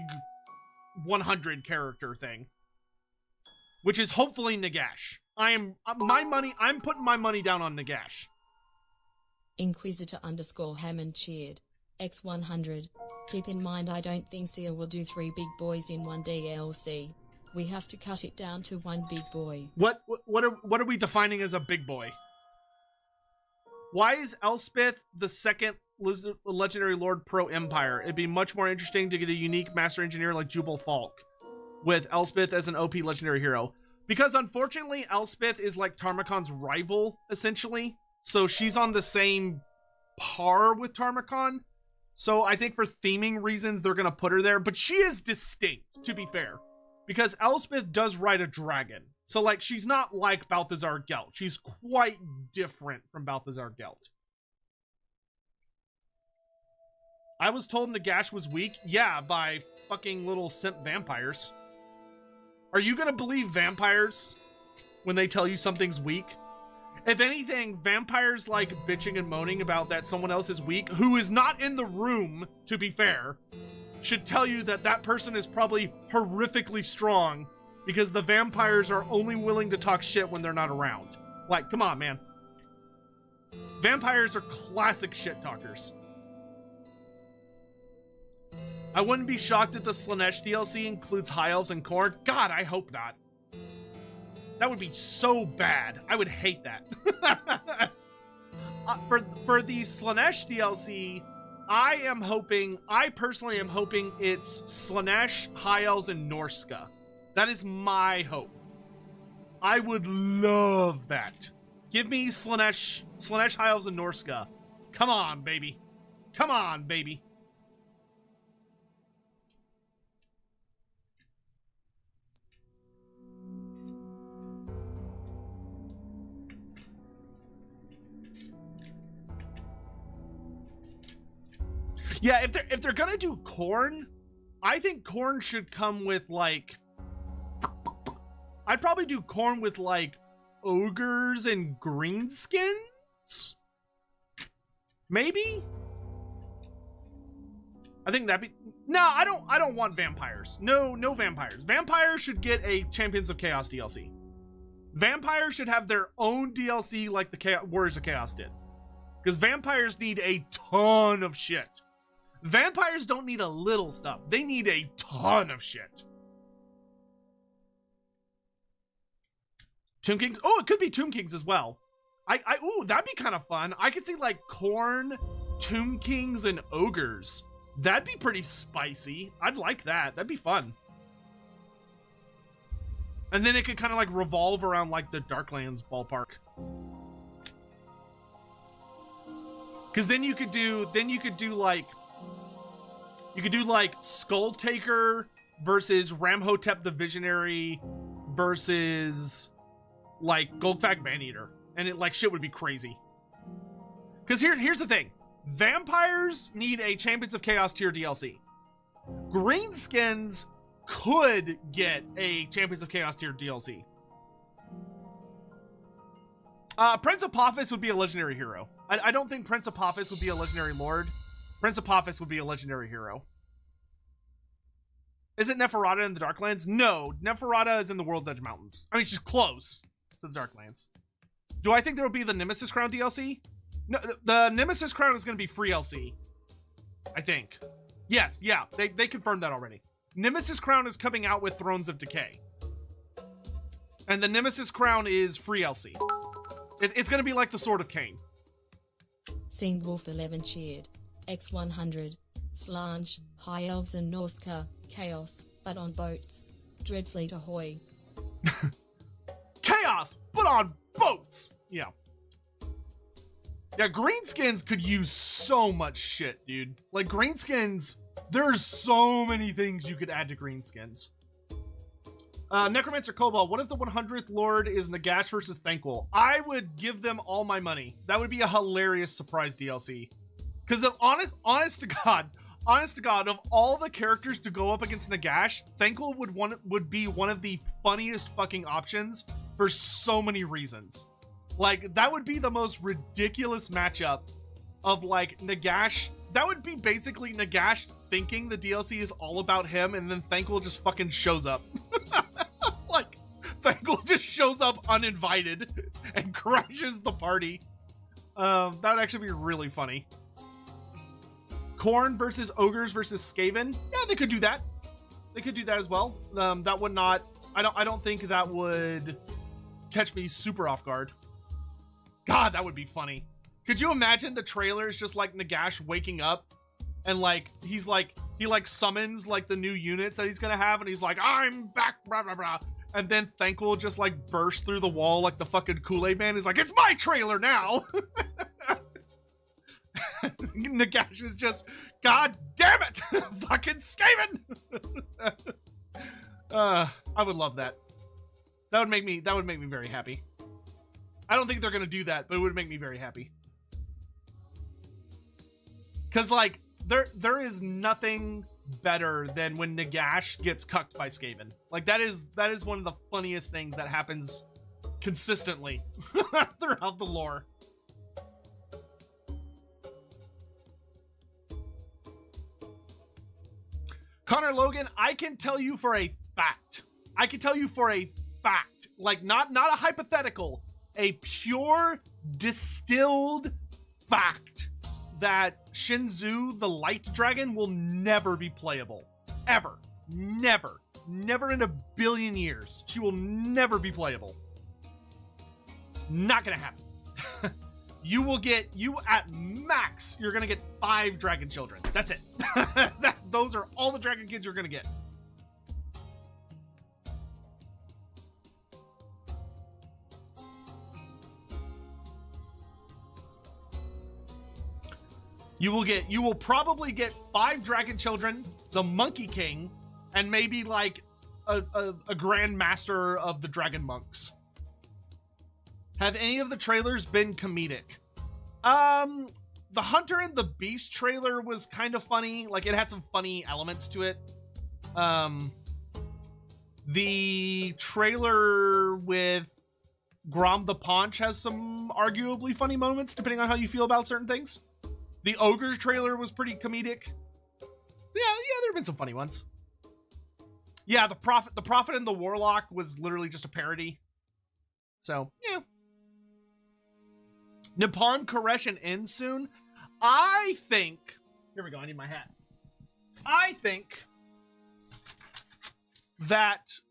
100 character thing, which is hopefully Nagash. I'm putting my money down on Nagash. Inquisitor _ Hammond cheered. X100. Keep in mind I don't think Seal will do 3 big boys in one DLC. We have to cut it down to 1 big boy. What are we defining as a big boy? Why is Elspeth the second legendary lord pro Empire? It'd be much more interesting to get a unique master engineer like Jubal Falk with Elspeth as an OP legendary hero. Because unfortunately, Elspeth is like Tarmacon's rival, essentially. So she's on the same par with Tarmacon. So I think for theming reasons, they're going to put her there. But she is distinct, to be fair. Because Elspeth does ride a dragon. So, like, she's not like Balthazar Gelt. She's quite different from Balthazar Gelt. I was told Nagash was weak. Yeah, by fucking little simp vampires. Are you gonna believe vampires when they tell you something's weak? If anything, vampires like bitching and moaning about that someone else is weak, who is not in the room, to be fair, should tell you that that person is probably horrifically strong because the vampires are only willing to talk shit when they're not around. Like, come on, man. Vampires are classic shit talkers. I wouldn't be shocked if the Slaanesh DLC includes High Elves and Khorne. God, I hope not. That would be so bad. I would hate that. For the Slaanesh DLC, I personally am hoping it's Slaanesh, High Elves, and Norska. That is my hope. I would love that. Give me Slaanesh, High Elves, and Norska. Come on, baby. Come on, baby. Yeah, if they're gonna do Khorne, I think Khorne should come with like, I'd probably do Khorne with like ogres and greenskins. Maybe. I think that'd be. No, I don't want vampires. No vampires. Vampires should get a Champions of Chaos DLC. Vampires should have their own DLC like the Warriors of Chaos did, because vampires need a ton of shit. Vampires don't need a little stuff. They need a ton of shit. Tomb Kings? Oh, it could be Tomb Kings as well. Ooh, that'd be kind of fun. I could see like Khorne, Tomb Kings, and Ogres That'd be pretty spicy. I'd like that. That'd be fun. And then it could kind of like revolve around like the Darklands ballpark. Because then you could do like Skull Taker versus Ramhotep the Visionary versus like Golgfag Maneater, and it like shit would be crazy. Because here's the thing: vampires need a Champions of Chaos tier DLC. Greenskins could get a Champions of Chaos tier DLC. Prince Apophis would be a legendary hero. I don't think Prince Apophis would be a legendary lord. Prince Apophis would be a legendary hero. Is it Neferata in the Darklands? No, Neferata is in the World's Edge Mountains. I mean, she's close to the Darklands. Do I think there will be the Nemesis Crown DLC? No, the Nemesis Crown is going to be free LC. I think. Yes, yeah, they confirmed that already. Nemesis Crown is coming out with Thrones of Decay. And the Nemesis Crown is free LC. It's going to be like the Sword of Cain. Sing Wolf 11 cheered. X100. Slange, High Elves and Norska, Chaos, but on boats. Dreadfleet ahoy. Chaos, but on boats! Yeah. Yeah, Greenskins could use so much shit, dude. Like, Greenskins, there's so many things you could add to Greenskins. Necromancer Cobalt, what if the 100th Lord is Nagash versus Thankful? I would give them all my money. That would be a hilarious surprise DLC. Because honest to God, of all the characters to go up against Nagash, Thankful would be one of the funniest fucking options for so many reasons. Like, that would be the most ridiculous matchup of, like, Nagash. That would be basically Nagash thinking the DLC is all about him, and then Thankful just fucking shows up. Like, Thankful just shows up uninvited and crashes the party. That would actually be really funny. Khorne versus Ogres versus Skaven. Yeah, they could do that. They could do that as well. That would not... I don't think that would catch me super off guard. God, that would be funny. Could you imagine the trailers just like Nagash waking up and like he summons like the new units that he's gonna have, and he's like, I'm back, blah blah blah, and then Thankful just like bursts through the wall like the fucking Kool-Aid Man. He's like, it's my trailer now. Nagash is just, God damn it, fucking Skaven. I would love that. That would make me very happy. I don't think they're gonna do that, but it would make me very happy. Cause like there is nothing better than when Nagash gets cucked by Skaven. Like that is one of the funniest things that happens consistently throughout the lore. Connor Logan, I can tell you for a fact. Like not a hypothetical, a pure distilled fact that Shinzu the Light Dragon will never be playable. Ever. Never in a billion years. She will never be playable. Not gonna happen. You at max, you're gonna get 5 dragon children. That's it. Those are all the dragon kids you're gonna get. You will probably get 5 dragon children, the Monkey King, and maybe like a Grand Master of the Dragon Monks. Have any of the trailers been comedic? The Hunter and the Beast trailer was kind of funny. Like, it had some funny elements to it. The trailer with Grom the Paunch has some arguably funny moments, depending on how you feel about certain things. The Ogre trailer was pretty comedic. So yeah, there have been some funny ones. Yeah, the Prophet and the Warlock was literally just a parody. So, yeah. Nippon, Koresh, and End soon. I think... Here we go, I need my hat. I think that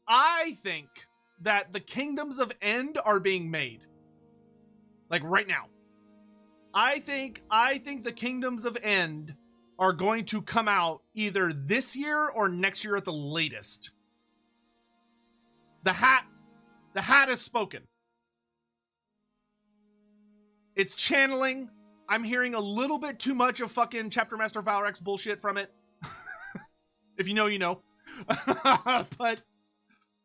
the Kingdoms of End are being made. Like, right now. I think the Kingdoms of End are going to come out either this year or next year at the latest. The hat has spoken. It's channeling. I'm hearing a little bit too much of fucking Chapter Master Valrex bullshit from it. If you know, you know. But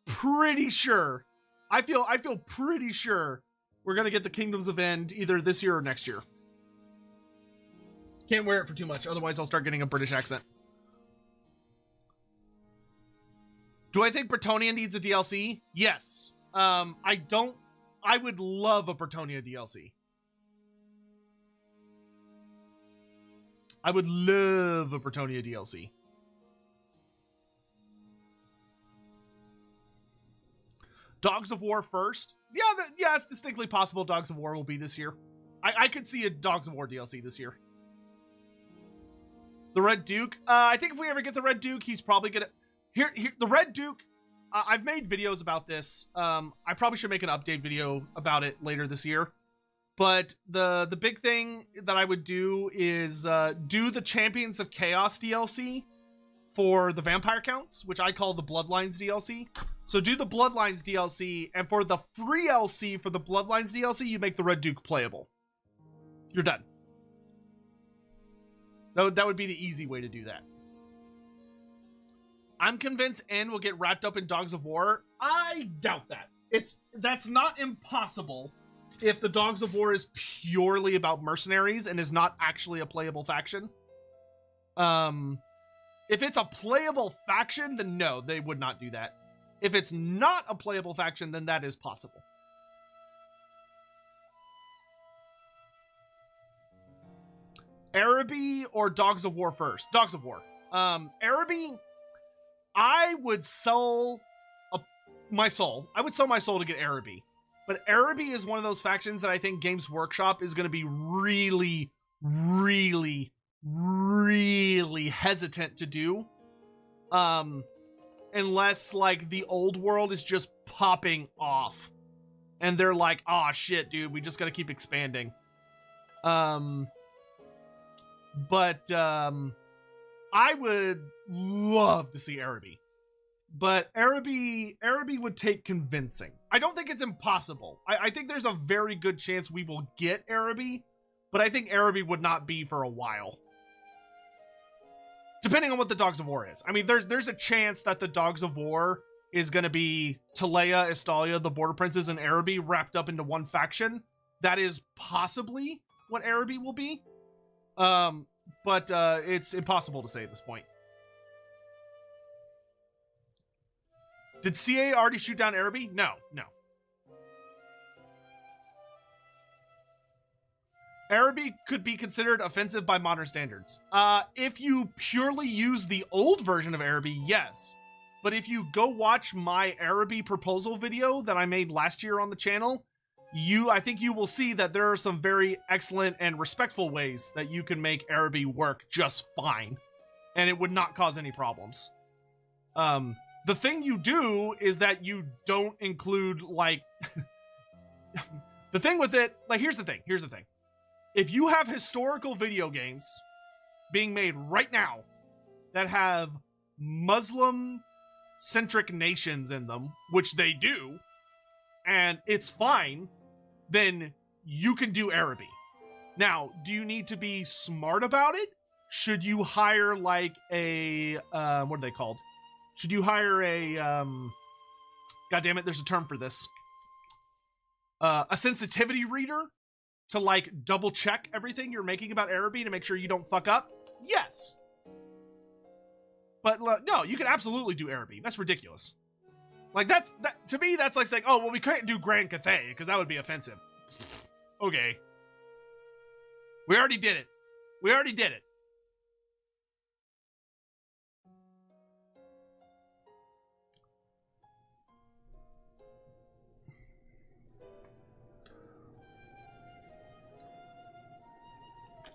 pretty sure. I feel pretty sure we're gonna get the Kingdoms of End either this year or next year. Can't wear it for too much, otherwise I'll start getting a British accent. Do I think Bretonnia needs a DLC? Yes. I would love a Bretonnia DLC. I would love a Bretonnia DLC. Dogs of War first? Yeah, it's distinctly possible Dogs of War will be this year. I could see a Dogs of War DLC this year. The Red Duke? I think if we ever get the Red Duke, he's probably gonna... Here, the Red Duke, I've made videos about this. I probably should make an update video about it later this year. But the big thing that I would do is do the Champions of Chaos DLC for the Vampire Counts, which I call the Bloodlines DLC. So do the Bloodlines DLC, and for the free LC for the Bloodlines DLC, you make the Red Duke playable. You're done. That would be the easy way to do that. I'm convinced N will get wrapped up in Dogs of War. I doubt that. That's not impossible if the Dogs of War is purely about mercenaries and is not actually a playable faction. If it's a playable faction, then no, they would not do that. If it's not a playable faction, then that is possible. Araby or Dogs of War first? Dogs of War. Araby, I would sell my soul. I would sell my soul to get Araby. But Araby is one of those factions that I think Games Workshop is going to be really, really, really hesitant to do. Unless, like, the old world is just popping off. And they're like, oh, shit, dude, we just got to keep expanding. I would love to see Araby. But Araby would take convincing. I don't think it's impossible. I think there's a very good chance we will get Araby, but I think Araby would not be for a while. Depending on what the Dogs of War is. I mean, there's a chance that the Dogs of War is going to be Talea, Estalia, the Border Princes, and Araby wrapped up into one faction. That is possibly what Araby will be. But it's impossible to say at this point. Did CA already shoot down Araby? No. Araby could be considered offensive by modern standards. If you purely use the old version of Araby, yes. But if you go watch my Araby proposal video that I made last year on the channel, I think you will see that there are some very excellent and respectful ways that you can make Araby work just fine. And it would not cause any problems. The thing you do is that you don't include, like... the thing with it... Like, here's the thing. If you have historical video games being made right now that have Muslim-centric nations in them, which they do, and it's fine, then you can do Araby. Now, do you need to be smart about it? Should you hire, like, a... what are they called? Should you hire a... God damn it, there's a term for this. A sensitivity reader to, like, double check everything you're making about Araby to make sure you don't fuck up? Yes. But no, you can absolutely do Araby. That's ridiculous. Like, that to me, that's like saying, oh, well, we can't do Grand Cathay because that would be offensive. Okay. We already did it.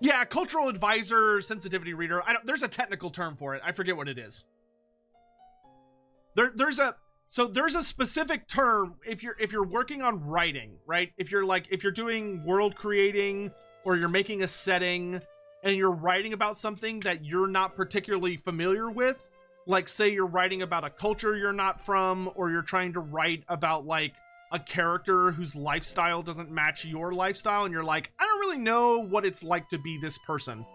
Yeah, cultural advisor, sensitivity reader. There's a technical term for it. I forget what it is. There's a specific term if you're working on writing, right? If you're doing world creating or you're making a setting, and you're writing about something that you're not particularly familiar with, like say you're writing about a culture you're not from, or you're trying to write about like a character whose lifestyle doesn't match your lifestyle, and you're like, I don't really know what it's like to be this person.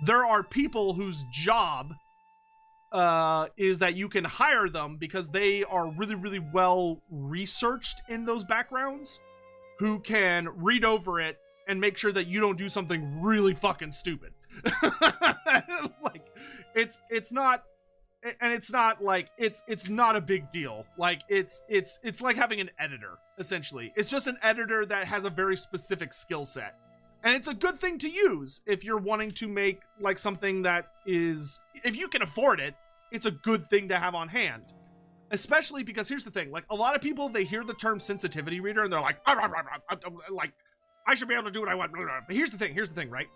There are people whose job is that you can hire them because they are really, really well researched in those backgrounds, who can read over it and make sure that you don't do something really fucking stupid. Like, it's not, and it's not like, it's not a big deal. Like, it's like having an editor, essentially. It's just an editor that has a very specific skill set. And it's a good thing to use if you're wanting to make like something that is, if you can afford it, it's a good thing to have on hand. Especially because here's the thing, like a lot of people, they hear the term sensitivity reader and they're like, like, I should be able to do what I want. But here's the thing, right?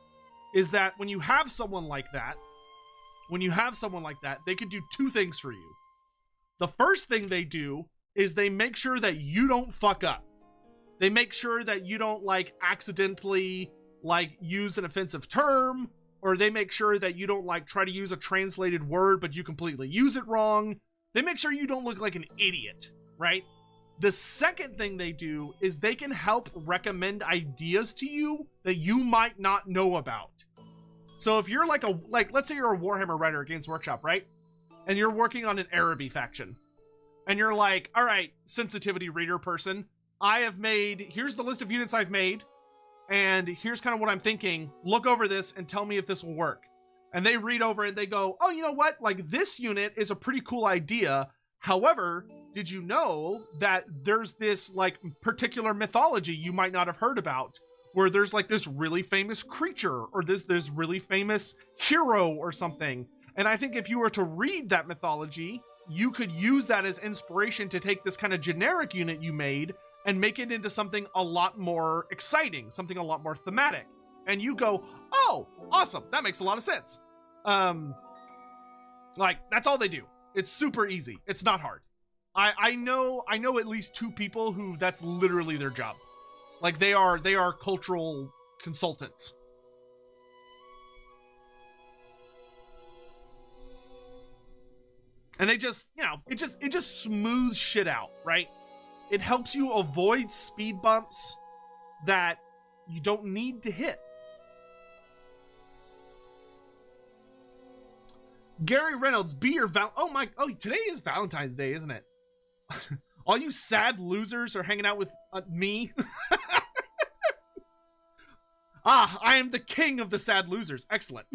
Is that when you have someone like that, they could do two things for you. The first thing they do is they make sure that you don't fuck up. They make sure that you don't like accidentally like use an offensive term, or they make sure that you don't like try to use a translated word, but you completely use it wrong. They make sure you don't look like an idiot, right? The second thing they do is they can help recommend ideas to you that you might not know about. So if you're like let's say you're a Warhammer writer at Games Workshop, right? And you're working on an Araby faction. And you're like, all right, sensitivity reader person, here's the list of units I've made, and here's kind of what I'm thinking. Look over this and tell me if this will work. And they read over it and they go, oh, you know what? Like, this unit is a pretty cool idea. However, did you know that there's this like particular mythology you might not have heard about, where there's like this really famous creature or this really famous hero or something? And I think if you were to read that mythology, you could use that as inspiration to take this kind of generic unit you made and make it into something a lot more exciting, something a lot more thematic. And you go, oh, awesome, that makes a lot of sense. Like, that's all they do. It's super easy. It's not hard. I know at least two people who that's literally their job. Like, they are cultural consultants. And they just, you know, it just smooths shit out, right? It helps you avoid speed bumps that you don't need to hit. Gary Reynolds, be your today is Valentine's Day, isn't it? All you sad losers are hanging out with me. I am the king of the sad losers. Excellent.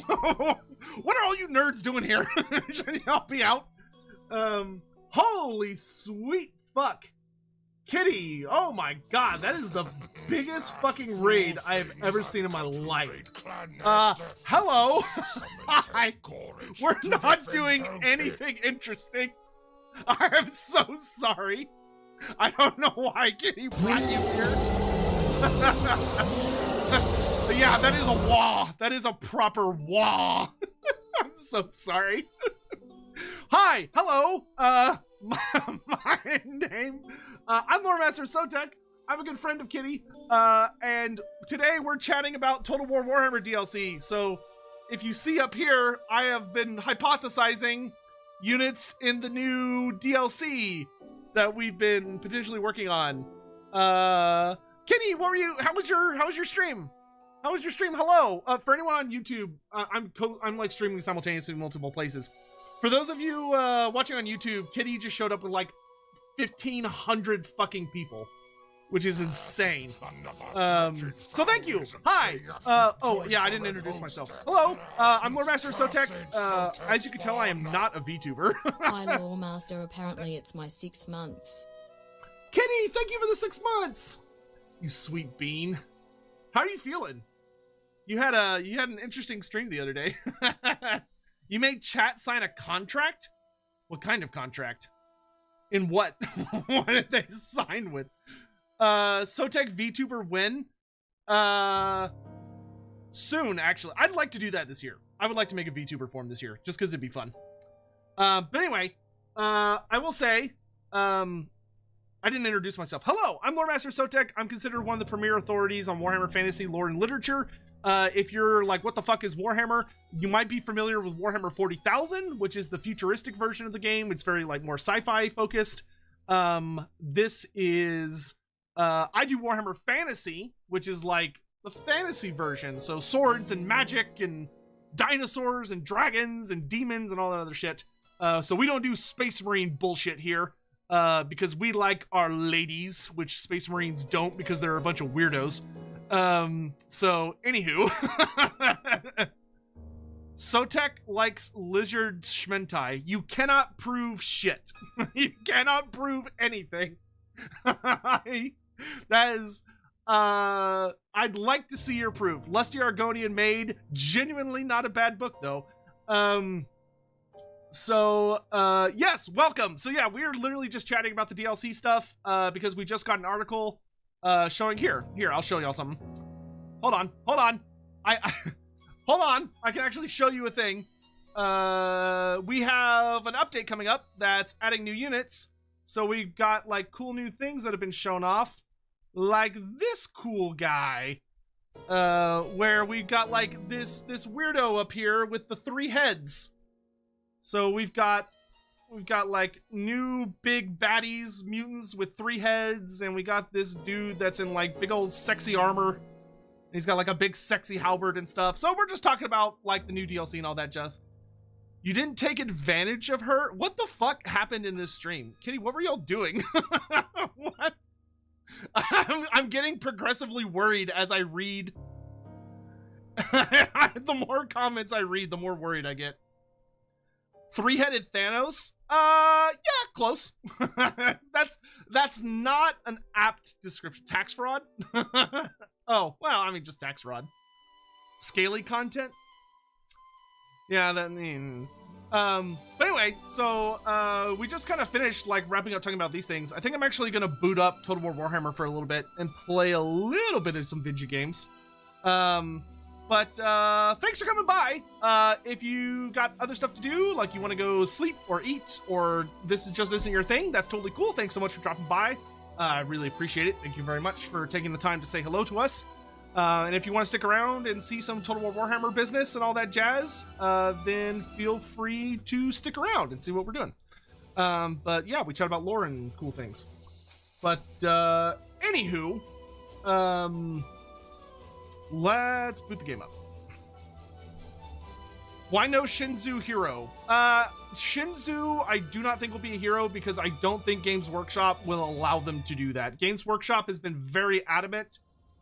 What are all you nerds doing here? Should you help me out? Holy sweet fuck. Kitty, oh my god, that is the biggest fucking raid I have ever seen in my life. Hello. Hi. We're not doing anything interesting. I am so sorry. I don't know why Kitty brought you here. But yeah, that is a wah. That is a proper wah. I'm so sorry. Hi, hello. My name, I'm Lore Master Sotek. I'm a good friend of Kitty. And today we're chatting about Total War Warhammer DLC. So if you see up here, I have been hypothesizing units in the new DLC that we've been potentially working on. Kitty, how was your stream? How was your stream? Hello. For anyone on YouTube, I'm like streaming simultaneously in multiple places. For those of you watching on YouTube, Kitty just showed up with like 1,500 fucking people, which is insane. So thank you. Hi. Oh yeah, I didn't introduce myself. Hello. I'm Lore Master Sotek. As you can tell, I am not a VTuber. Hi, Lore Master. Apparently, it's my 6 months. Kitty, thank you for the 6 months. You sweet bean. How are you feeling? You had an interesting stream the other day. You made chat sign a contract? What kind of contract? In what? What did they sign with? Sotek VTuber win? Soon, actually. I'd like to do that this year. I would like to make a VTuber form this year, just because it'd be fun. But anyway, I will say, I didn't introduce myself. Hello, I'm Lore Master Sotek. I'm considered one of the premier authorities on Warhammer fantasy lore and literature. If you're like, what the fuck is Warhammer? You might be familiar with Warhammer 40,000, which is the futuristic version of the game. It's very like more sci-fi focused. This is, I do Warhammer Fantasy, which is like the fantasy version. So swords and magic and dinosaurs and dragons and demons and all that other shit. So we don't do Space Marine bullshit here. Because we like our ladies, which Space Marines don't because they're a bunch of weirdos. So, anywho. Sotek likes lizard schmentai. You cannot prove shit. You cannot prove anything. That is, I'd like to see your proof. Lusty Argonian Maid, genuinely not a bad book, though. So, yes, welcome. So yeah, we're literally just chatting about the DLC stuff, because we just got an article, showing here, I'll show y'all something. Hold on. Hold on. I can actually show you a thing. We have an update coming up that's adding new units. So we've got like cool new things that have been shown off, like this cool guy, where we've got like this weirdo up here with the 3 heads. So we've got like new big baddies, mutants with 3 heads, and we got this dude that's in like big old sexy armor. He's got like a big sexy halberd and stuff. So we're just talking about like the new DLC and all that jazz. You didn't take advantage of her? What the fuck happened in this stream? Kitty, what were y'all doing? What? I'm getting progressively worried as I read. The more comments I read, the more worried I get. 3-headed Thanos? Yeah, close. That's not an apt description. Tax fraud? Oh, well, I mean, just tax fraud. Scaly content? Yeah, that mean. But anyway, so we just kind of finished like wrapping up talking about these things. I think I'm actually gonna boot up Total War Warhammer for a little bit and play a little bit of some video games. But thanks for coming by. If you got other stuff to do, like you want to go sleep or eat, or this isn't your thing, that's totally cool. Thanks so much for dropping by. I really appreciate it. Thank you very much for taking the time to say hello to us. And if you want to stick around and see some Total War Warhammer business and all that jazz, then feel free to stick around and see what we're doing. But yeah, we chat about lore and cool things. But anywho, let's boot the game up. Why no Shinzu hero? Shinzu, I do not think will be a hero because I don't think Games Workshop will allow them to do that. Games Workshop has been very adamant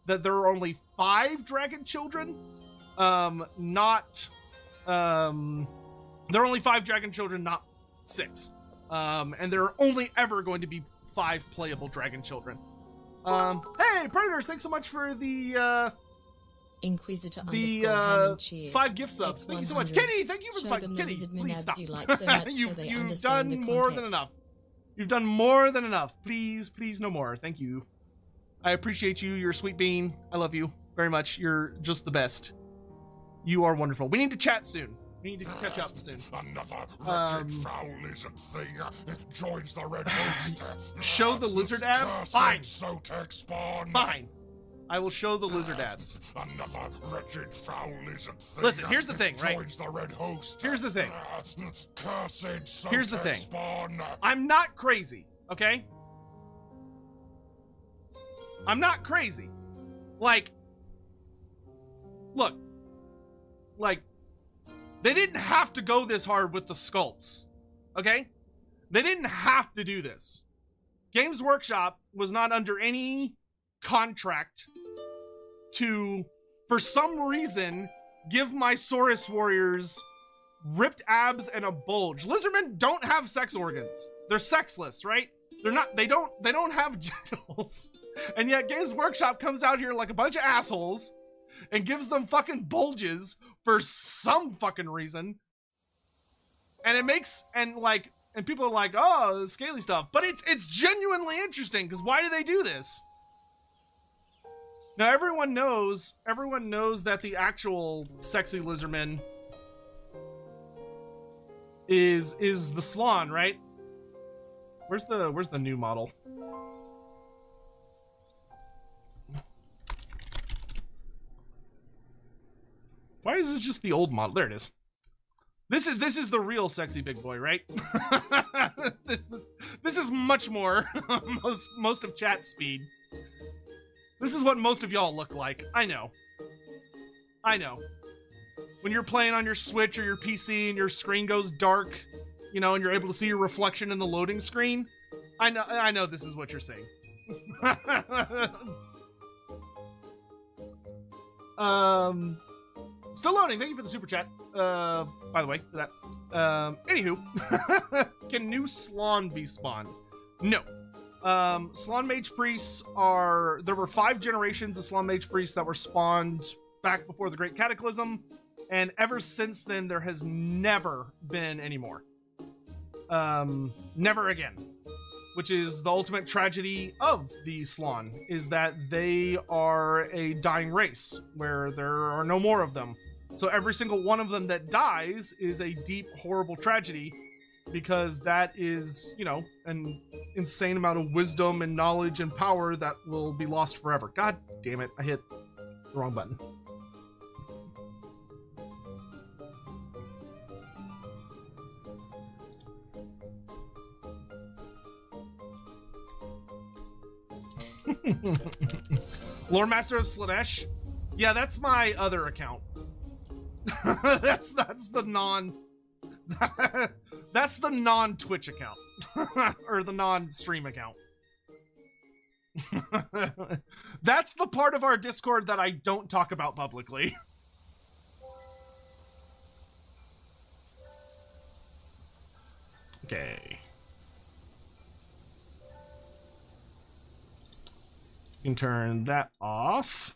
that there are only 5 dragon children. There are only 5 dragon children, not 6. And there are only ever going to be 5 playable dragon children. Hey, Predators, thanks so much for the Inquisitor _Hammond cheer. 5 gift subs. Thank you so much. Kitty, thank you for the 5. Kitty, please stop. You like so much You've done more than enough. You've done more than enough. Please, no more. Thank you. I appreciate you. You're a sweet bean. I love you very much. You're just the best. You are wonderful. We need to chat soon. We need to catch up soon. Another wretched foul lizard thing joins the red host. Show the lizard abs? Fine. Sotek spawn. Fine. I will show the lizard abs. Another wretched foul lizard thing. Listen, here's the thing, right? Joins the red host. Here's the thing. Cursed Sotek Here's the thing. Spawn. I'm not crazy, okay? I'm not crazy. Like, look. Like, they didn't have to go this hard with the sculpts, okay? They didn't have to do this. Games Workshop was not under any contract to, for some reason, give my Saurus warriors ripped abs and a bulge. Lizardmen don't have sex organs. They're sexless, right? They don't have genitals. And yet Games Workshop comes out here like a bunch of assholes and gives them fucking bulges for some fucking reason. And it makes, and people are like, oh, scaly stuff. But it's genuinely interesting, because why do they do this? Now everyone knows that the actual sexy lizardman is the Slan, right? Where's the new model? is this just the old model? There it is. This is the real sexy big boy, right? this is much more most of chat speed. This is what most of y'all look like. I know. When you're playing on your Switch or your PC and your screen goes dark, you know, and you're able to see your reflection in the loading screen, I know this is what you're saying. Still loading. Thank you for the super chat. By the way, for that. Anywho, can new Slaawn be spawned? No. Slaawn Mage Priests there were 5 generations of Slaawn Mage Priests that were spawned back before the Great Cataclysm, and ever since then, there has never been any more. Never again. Which is the ultimate tragedy of the Slaawn, is that they are a dying race, where there are no more of them. So every single one of them that dies is a deep, horrible tragedy, because that is, you know, an insane amount of wisdom and knowledge and power that will be lost forever. God damn it, I hit the wrong button. Lore Master of Slanesh? Yeah, that's my other account. that's the non-Twitch account. Or the non-stream account. That's the part of our Discord that I don't talk about publicly. Okay. You can turn that off.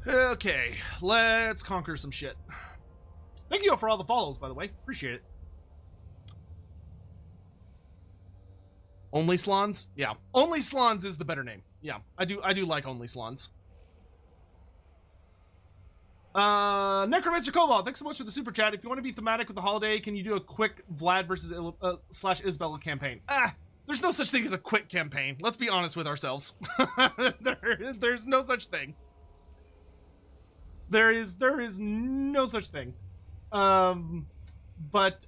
Okay, let's conquer some shit. Thank you for all the follows, by the way. Appreciate it. Only Slaans? Yeah. Only Slaans is the better name. Yeah, I do like Only Slaans. Necromancer Cobalt, thanks so much for the super chat. If you want to be thematic with the holiday, can you do a quick Vlad versus / Isabella campaign? There's no such thing as a quick campaign. Let's be honest with ourselves. There's no such thing. There is no such thing. I'm trying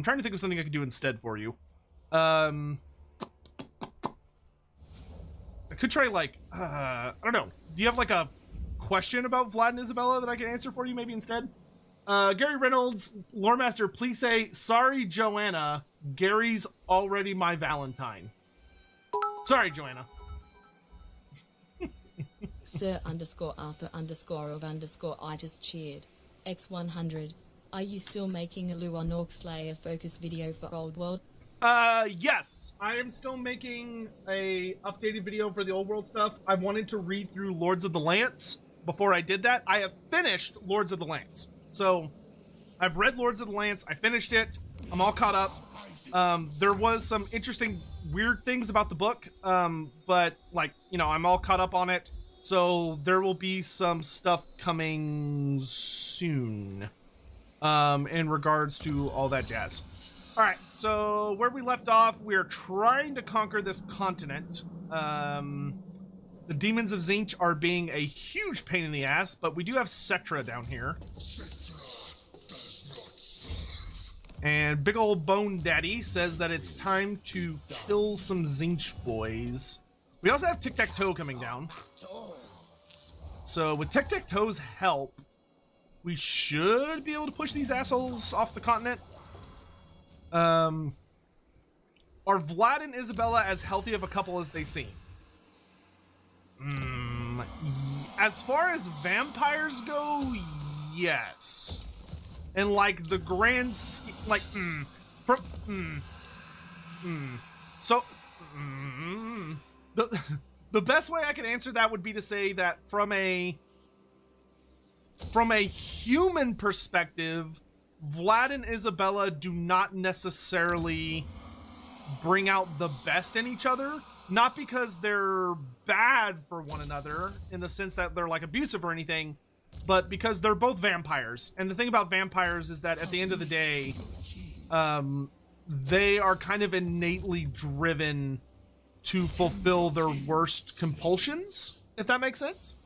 to think of something I could do instead for you. I could try, like, I don't know. Do you have, like, a question about Vlad and Isabella that I can answer for you maybe instead? Gary Reynolds, Lore Master, please say, sorry, Joanna. Gary's already my Valentine. Sorry, Joanna. Sir _Arthur _ I just cheered. X100. Are you still making a Luan Orc Slayer focus video for Old World? Yes. I am still making a updated video for the Old World stuff. I wanted to read through Lords of the Lance before I did that. I have finished Lords of the Lance. So, I've read Lords of the Lance. I finished it. I'm all caught up. There was some interesting, weird things about the book. But, like, you know, I'm all caught up on it. So, there will be some stuff coming soon. In regards to all that jazz. Alright, so where we left off, we are trying to conquer this continent. The demons of Tzeentch are being a huge pain in the ass, but we do have SETTRA down here. And big old Bone Daddy says that it's time to kill some Tzeentch boys. We also have Tic-Tac-Toe coming down. So with Tic-Tac-Toe's help, we should be able to push these assholes off the continent. Are Vlad and Isabella as healthy of a couple as they seem? As far as vampires go, yes. And like the grand, like, So, the best way I could answer that would be to say that from a human perspective, Vlad and Isabella do not necessarily bring out the best in each other. Not because they're bad for one another in the sense that they're like abusive or anything, but because they're both vampires. And the thing about vampires is that at the end of the day, they are kind of innately driven to fulfill their worst compulsions, if that makes sense.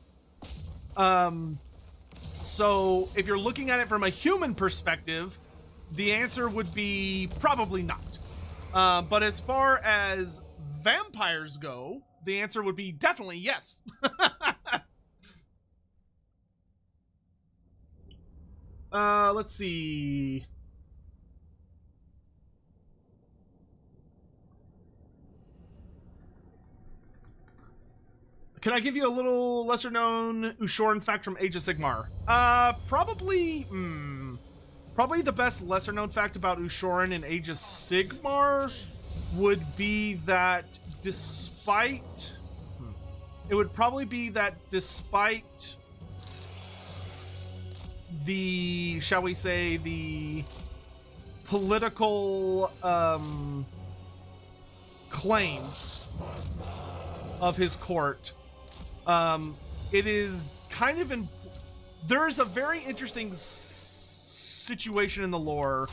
So if you're looking at it from a human perspective, the answer would be probably not. But as far as vampires go, the answer would be definitely yes. Let's see. Can I give you a little lesser known Ushoran fact from Age of Sigmar? Probably the best lesser known fact about Ushoran in Age of Sigmar would be that despite the, shall we say, the political claims of his court, it is kind of there's a very interesting situation in the lore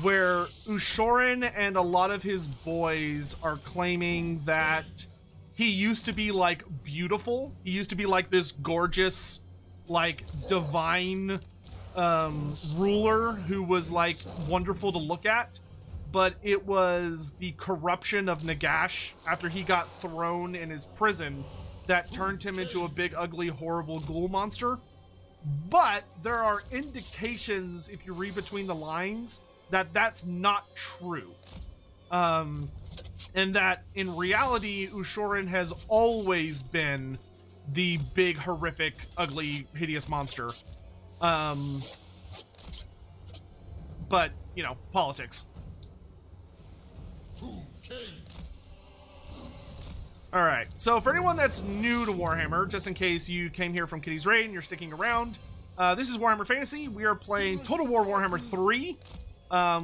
where Ushoran and a lot of his boys are claiming that he used to be like beautiful. He used to be like this gorgeous, like divine ruler who was like wonderful to look at, but it was the corruption of Nagash after he got thrown in his prison that turned him into a big, ugly, horrible ghoul monster. But there are indications, if you read between the lines, that that's not true. And that in reality, Ushoran has always been the big, horrific, ugly, hideous monster. But, you know, politics. Alright, so for anyone that's new to Warhammer, just in case you came here from Kitty's Raid and you're sticking around, this is Warhammer Fantasy. We are playing Total War Warhammer 3,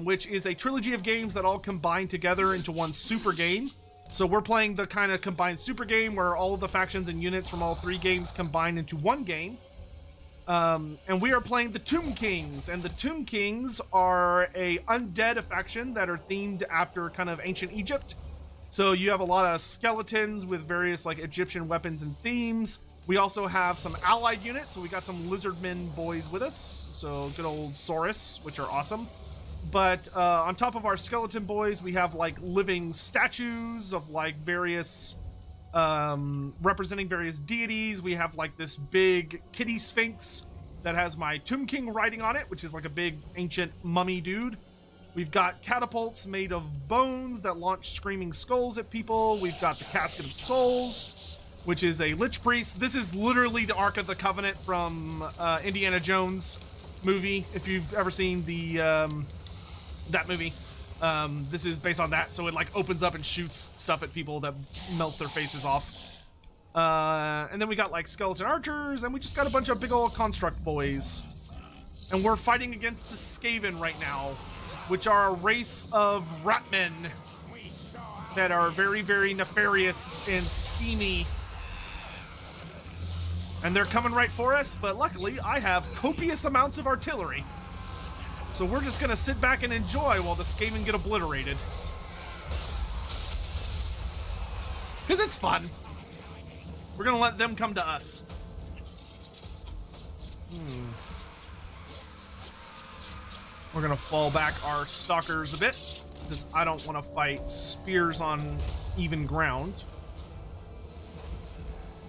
which is a trilogy of games that all combine together into one super game. So we're playing the kind of combined super game where all of the factions and units from all three games combine into one game. And we are playing the Tomb Kings, and the Tomb Kings are a undead faction that are themed after kind of ancient Egypt. So you have a lot of skeletons with various like Egyptian weapons and themes. We also have some allied units, so we got some lizardmen boys with us, so good old Saurus, which are awesome. But on top of our skeleton boys, we have like living statues of like various representing various deities. We have like this big kitty sphinx that has my Tomb King riding on it, which is like a big ancient mummy dude. We've got catapults made of bones that launch screaming skulls at people. We've got the Casket of Souls, which is a Lich Priest. This is literally the Ark of the Covenant from Indiana Jones movie, if you've ever seen the that movie. This is based on that, so it like opens up and shoots stuff at people that melts their faces off. And then we got like skeleton archers, and we just got a bunch of big old construct boys. And we're fighting against the Skaven right now, which are a race of ratmen that are very, very nefarious and schemy. And they're coming right for us, but luckily I have copious amounts of artillery. So we're just gonna sit back and enjoy while the Skaven get obliterated. Because it's fun. We're gonna let them come to us. We're gonna fall back our stalkers a bit, because I don't want to fight spears on even ground.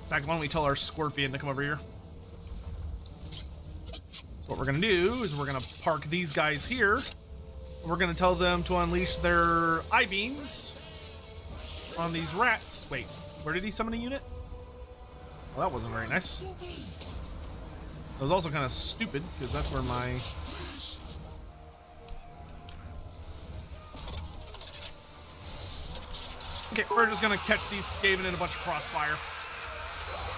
In fact, why don't we tell our scorpion to come over here? So what we're gonna do is we're gonna park these guys here. And we're gonna tell them to unleash their I-beams on these rats. Wait, where did he summon a unit? Well, that wasn't very nice. That was also kind of stupid, because that's where my... Okay, we're just gonna catch these Skaven in a bunch of crossfire.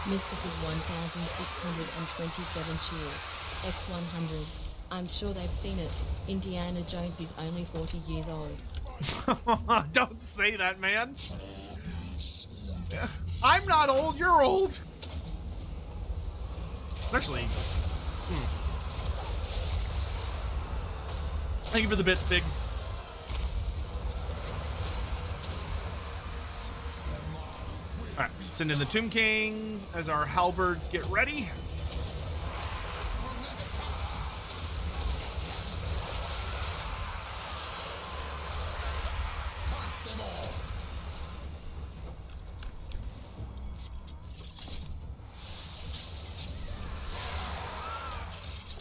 Mystical 1627 cheer. X100. I'm sure they've seen it. Indiana Jones is only 40 years old. Don't say that, man. I'm not old, you're old. Actually, Thank you for the bits, Big. Alright, send in the Tomb King as our halberds get ready.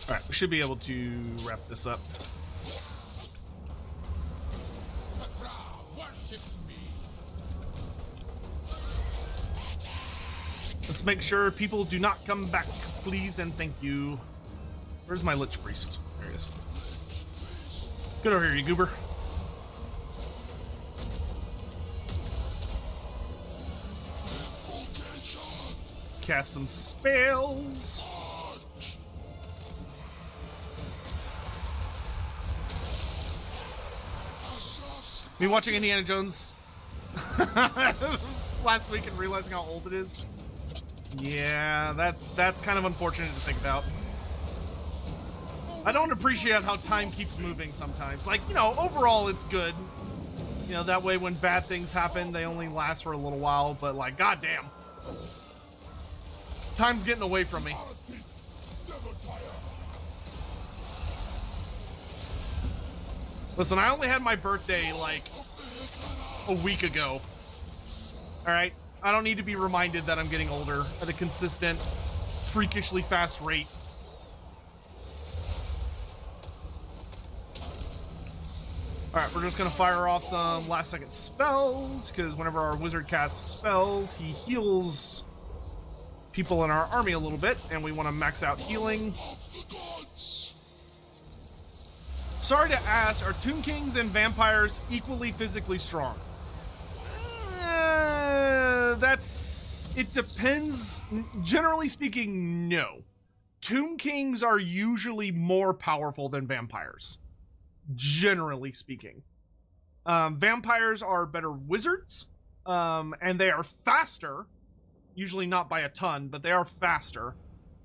Alright, we should be able to wrap this up. Cathay worships me. Let's make sure people do not come back, please and thank you. Where's my Lich Priest? There he is. Get over here, you goober. Cast some spells. Me watching Indiana Jones last week and realizing how old it is. Yeah, that's kind of unfortunate to think about. I don't appreciate how time keeps moving sometimes. Like, you know, overall it's good. You know, that way when bad things happen, they only last for a little while, but like, goddamn. Time's getting away from me. Listen, I only had my birthday, like, a week ago. Alright? I don't need to be reminded that I'm getting older at a consistent, freakishly fast rate. Alright, we're just gonna fire off some last-second spells, because whenever our wizard casts spells, he heals people in our army a little bit, and we want to max out healing. Sorry to ask, are Tomb Kings and vampires equally physically strong? It depends. Generally speaking, no. Tomb Kings are usually more powerful than vampires. Generally speaking. Vampires are better wizards, and they are faster. Usually not by a ton, but they are faster.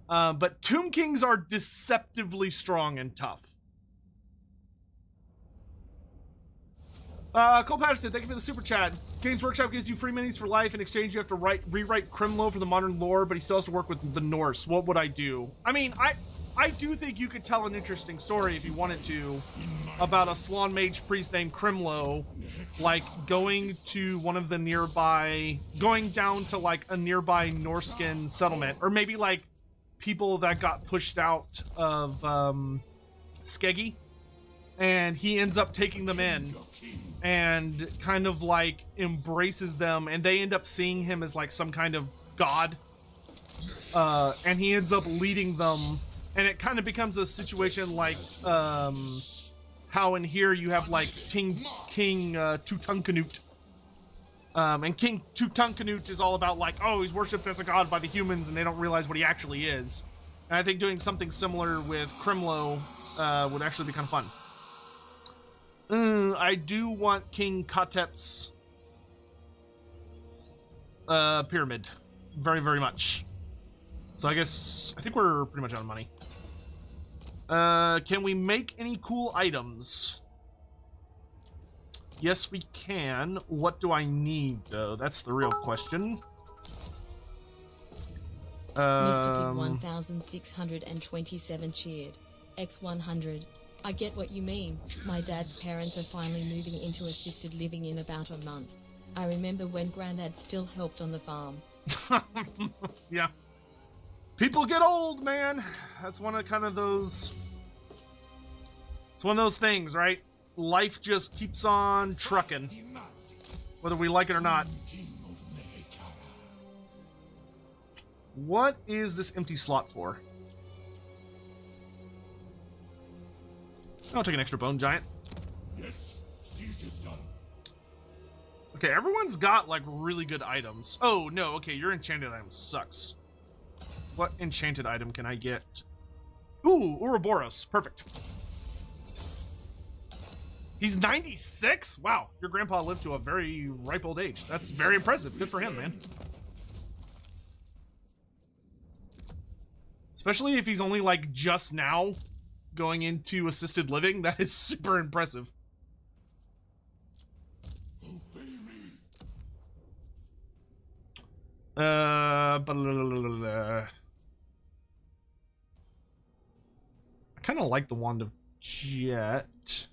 But Tomb Kings are deceptively strong and tough. Cole Patterson, thank you for the super chat. Games Workshop gives you free minis for life. In exchange, you have to rewrite Crimlo for the modern lore, but he still has to work with the Norse. What would I do? I mean, I do think you could tell an interesting story if you wanted to about a Slann mage priest named Crimlo, like going to one of the nearby, going down to like a nearby Norskin settlement, or maybe like people that got pushed out of Skeggi, and he ends up taking them in and kind of like embraces them, and they end up seeing him as like some kind of god, and he ends up leading them, and it kind of becomes a situation like how in here you have like King Tutankhamun, and King Tutankhamun is all about like, oh, he's worshipped as a god by the humans and they don't realize what he actually is. And I think doing something similar with Crimlo would actually be kind of fun. I do want King Khatep's pyramid very, very much. So I think we're pretty much out of money. Can we make any cool items? Yes, we can. What do I need, though? That's the real question. Mr. Pig 1627 cheered. X100. I get what you mean. My dad's parents are finally moving into assisted living in about a month. I remember when Grandad still helped on the farm. Yeah. People get old, man. That's one of kind of those... It's one of those things, right? Life just keeps on trucking, whether we like it or not. What is this empty slot for? I'll take an extra bone giant. Yes, siege is done. Okay, everyone's got like really good items. Oh no, okay, your enchanted item sucks. What enchanted item can I get? Ooh, Ouroboros, perfect. He's 96? Wow, your grandpa lived to a very ripe old age. That's very impressive. Good for him, man. Especially if he's only like just now going into assisted living. That is super impressive. I kind of like the Wand of Jet.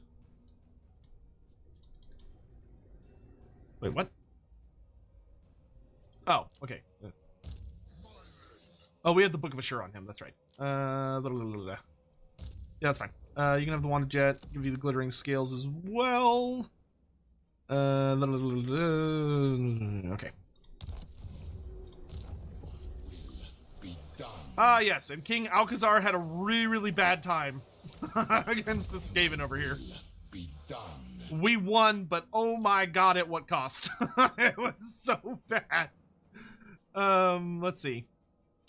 Wait, what? Oh, okay. Oh, we have the Book of Assure on him. That's right. Yeah, that's fine. You can have the Wand of Jet. Give you the glittering scales as well. Okay. Ah, yes, and King Alcazar had a really, really bad time against the Skaven over here. We won, but oh my god, at what cost? It was so bad. Let's see.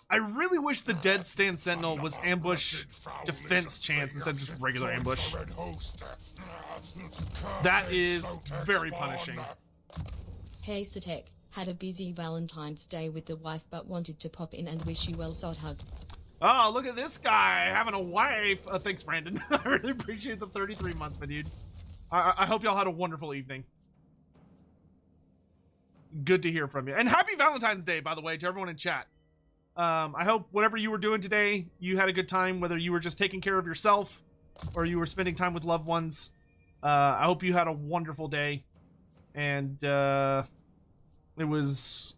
I really wish the Dead Stand Sentinel was ambush defense chance instead of just regular ambush. That is very punishing. Hey Satek, had a busy Valentine's Day with the wife but wanted to pop in and wish you well, sod hug. Oh, look at this guy having a wife. Thanks, Brandon. I really appreciate the 33 months, my dude. I hope y'all had a wonderful evening. Good to hear from you. And happy Valentine's Day, by the way, to everyone in chat. I hope whatever you were doing today, you had a good time, whether you were just taking care of yourself or you were spending time with loved ones. I hope you had a wonderful day. And it was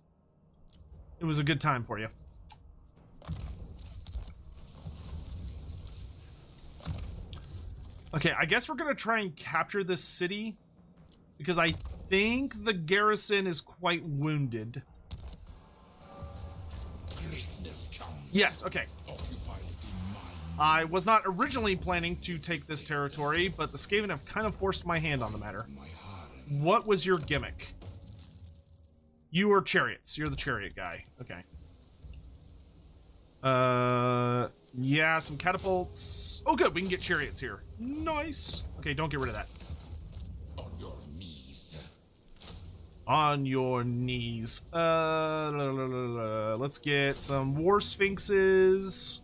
a good time for you. Okay, I guess we're gonna try and capture this city because I think the garrison is quite wounded. Yes, okay. I was not originally planning to take this territory, but the Skaven have kind of forced my hand on the matter. What was your gimmick? You are chariots. You're the chariot guy. Okay. Yeah, some catapults. Oh, good. We can get chariots here. Nice. Okay, don't get rid of that. On your knees. On your knees. Let's get some war sphinxes.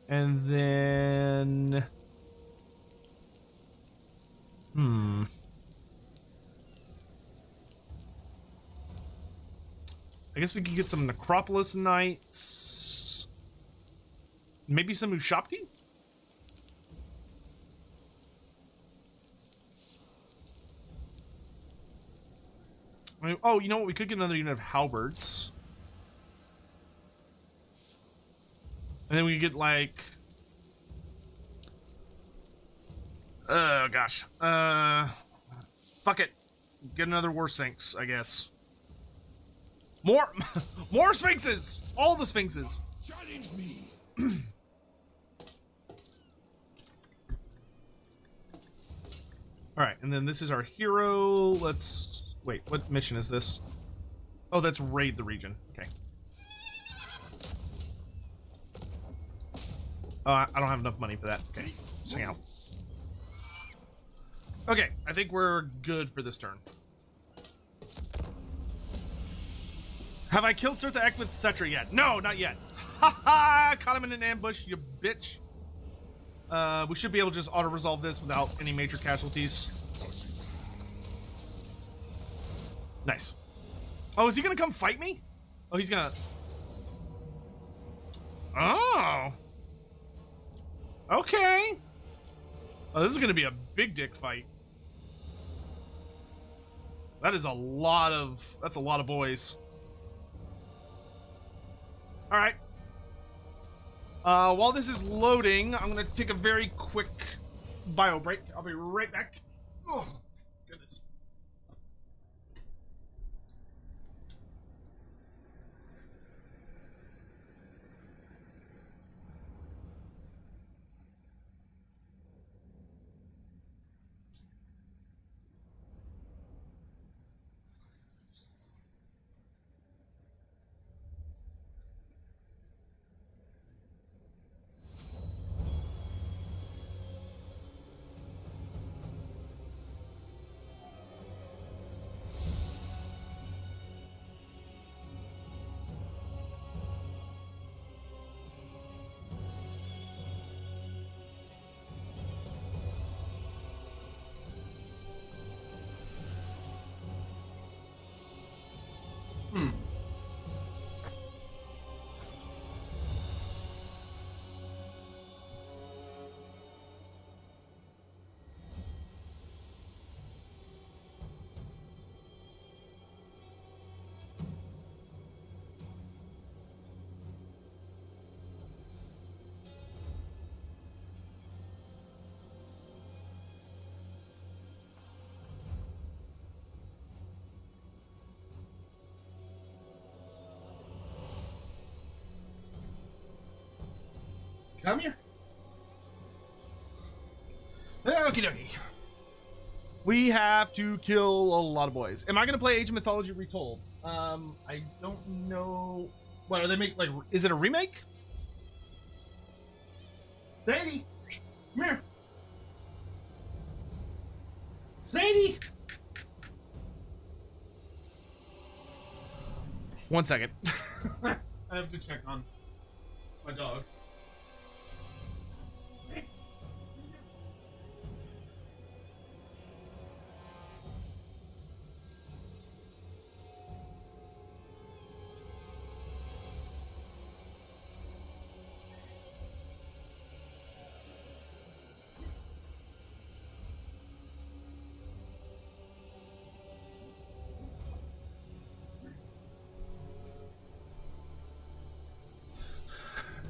And then... I guess we could get some Necropolis Knights. Maybe some Ushapti? I mean, oh, you know what? We could get another unit of halberds. And then we could get, like... Oh, gosh. Fuck it. Get another war sphinx, I guess. More sphinxes! All the sphinxes! Challenge me. Alright, and then this is our hero. Let's... Wait, what mission is this? Oh, that's raid the region. Okay. Oh, I don't have enough money for that. Okay, just hang out. Okay, I think we're good for this turn. Have I killed Tzeentch with SETTRA yet? No, not yet. Haha! Caught him in an ambush, you bitch. We should be able to just auto-resolve this without any major casualties. Nice. Oh, is he gonna come fight me? Oh, he's gonna... Oh! Okay. Oh, this is gonna be a big dick fight. That is a lot of... That's a lot of boys. Alright. While this is loading, I'm gonna take a very quick bio break. I'll be right back. Oh, goodness. Come here. Okie dokie. We have to kill a lot of boys. Am I gonna play Age of Mythology Retold? I don't know. What are they make? Like, is it a remake? Sadie, come here. Sadie. 1 second. I have to check on my dog.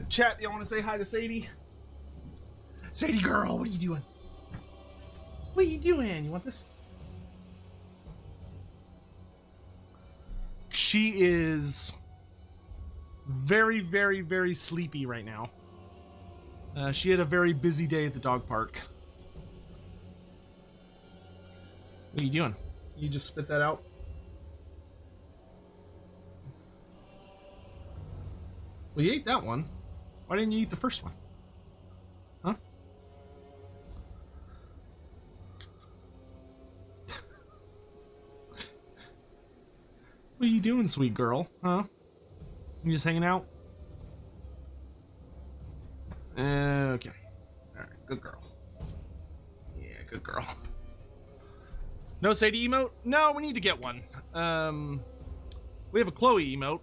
Chat, you want to say hi to Sadie? Sadie girl, what are you doing? What are you doing? You want this? She is very, very, very sleepy right now. She had a very busy day at the dog park. What are you doing? You just spit that out? Well, you ate that one. Why didn't you eat the first one? Huh? What are you doing, sweet girl? Huh? You just hanging out? Okay. Alright, good girl. Yeah, good girl. No Sadie emote? No, we need to get one. We have a Chloe emote.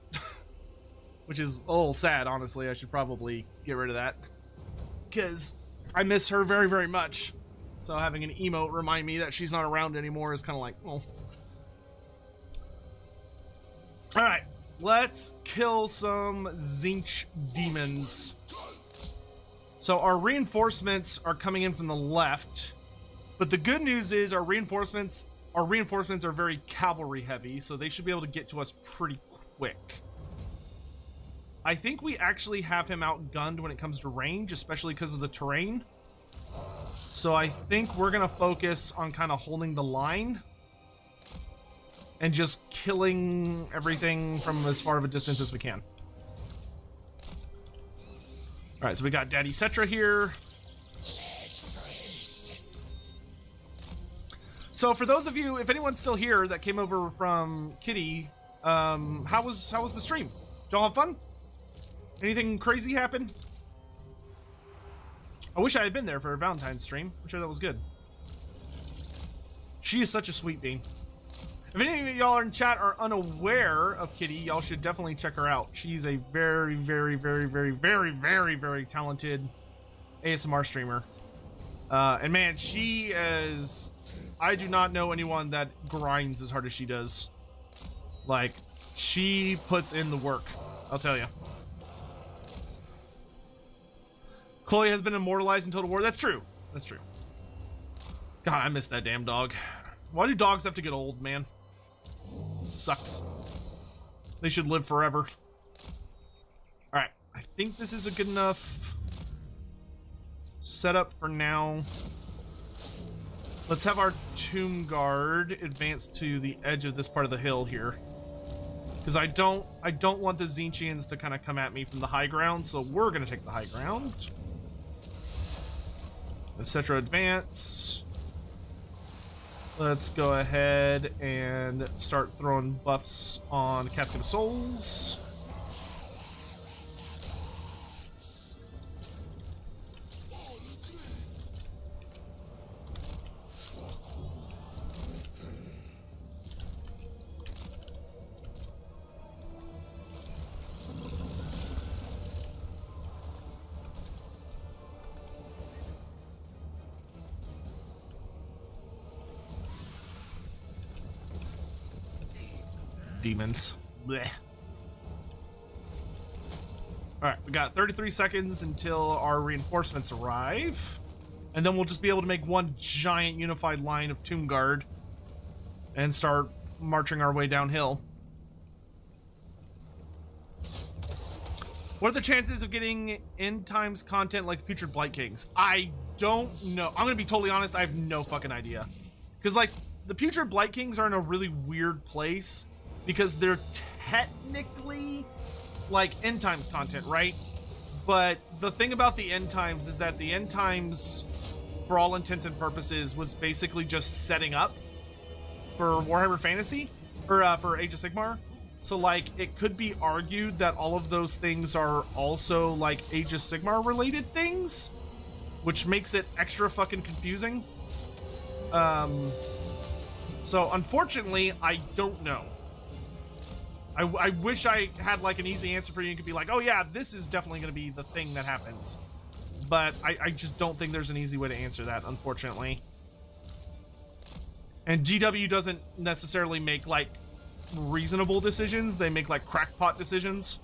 Which is a little sad, honestly. I should probably get rid of that. Because I miss her very, very much. So having an emote remind me that she's not around anymore is kind of like, oh. Alright, let's kill some Tzeentch demons. So our reinforcements are coming in from the left. But the good news is our reinforcements are very cavalry heavy, so they should be able to get to us pretty quick. I think we actually have him outgunned when it comes to range, especially because of the terrain. So I think we're going to focus on kind of holding the line and just killing everything from as far of a distance as we can. All right, so we got Daddy SETTRA here. So for those of you, if anyone's still here that came over from Kitty, how was the stream? Did y'all have fun? Anything crazy happen? I wish I had been there for a Valentine's stream. I'm sure that was good. She is such a sweet bean. If any of y'all in chat are unaware of Kitty, y'all should definitely check her out. She's a very, very, very, very, very, very, very talented ASMR streamer. And man, she is... I do not know anyone that grinds as hard as she does. Like, she puts in the work. I'll tell you. Chloe has been immortalized in Total War. That's true. That's true. God, I miss that damn dog. Why do dogs have to get old, man? Sucks. They should live forever. Alright, I think this is a good enough setup for now. Let's have our Tomb Guard advance to the edge of this part of the hill here. Because I don't want the Tzeentchians to kind of come at me from the high ground, so we're going to take the high ground. SETTRA advance. Let's go ahead and start throwing buffs on Casket of Souls. demons. Blech. Alright, we got 33 seconds until our reinforcements arrive. And then we'll just be able to make one giant unified line of Tomb Guard and start marching our way downhill. What are the chances of getting end times content like the Putrid Blight Kings? I don't know. I'm gonna be totally honest, I have no fucking idea. Because, like, the Putrid Blight Kings are in a really weird place because they're technically like end times content, right? But the thing about the end times is that the end times, for all intents and purposes, was basically just setting up for Warhammer Fantasy, or for Age of Sigmar. So, like, it could be argued that all of those things are also, like, Age of Sigmar related things, which makes it extra fucking confusing. So, unfortunately, I don't know. I wish I had, like, an easy answer for you and could be like, oh yeah, this is definitely going to be the thing that happens. But I just don't think there's an easy way to answer that, unfortunately. And GW doesn't necessarily make, like, reasonable decisions. They make, like, crackpot decisions.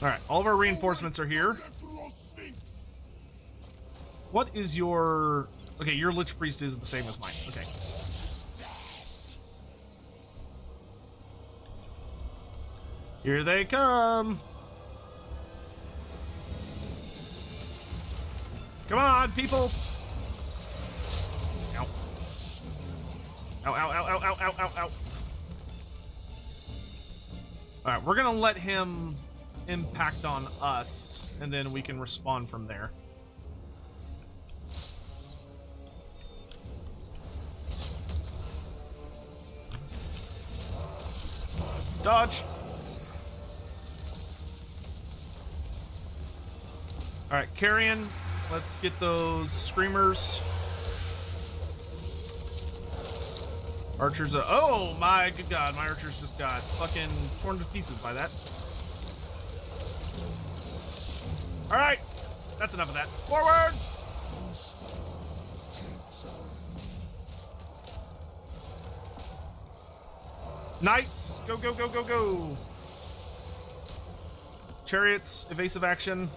Alright, all of our reinforcements are here. What is your... Okay, your Lich Priest is the same as mine. Okay. Here they come! Come on, people! Ow. Ow, ow, ow, ow, ow, ow, ow, ow. Alright, we're gonna let him impact on us, and then we can respond from there. Dodge! Alright, Carrion. Let's get those Screamers. Archers, oh my good god, my archers just got fucking torn to pieces by that. Alright, that's enough of that. Forward! Knights, go, go, go, go, go! Chariots, evasive action.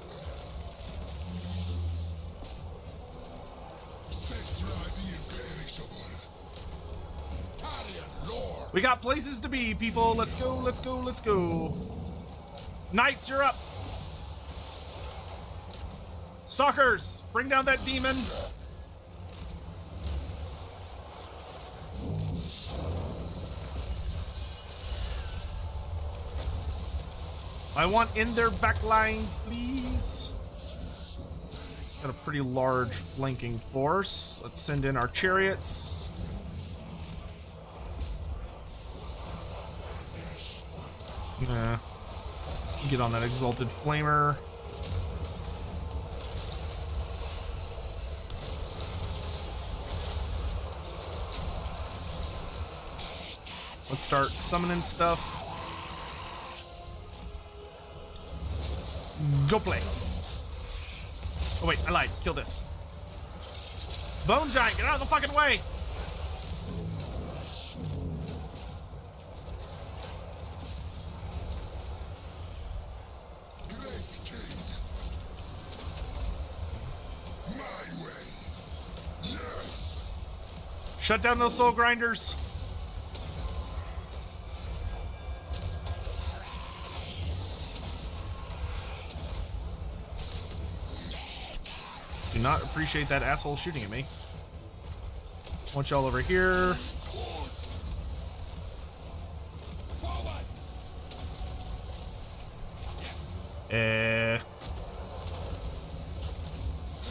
We got places to be, people. Let's go, let's go, let's go. Knights, you're up. Stalkers, bring down that demon. I want in their back lines, please. Got a pretty large flanking force. Let's send in our chariots. Nah. Get on that Exalted Flamer. Let's start summoning stuff. Go play. Oh wait, I lied. Kill this. Bone Giant, get out of the fucking way! Shut down those soul grinders. Do not appreciate that asshole shooting at me. Want y'all over here.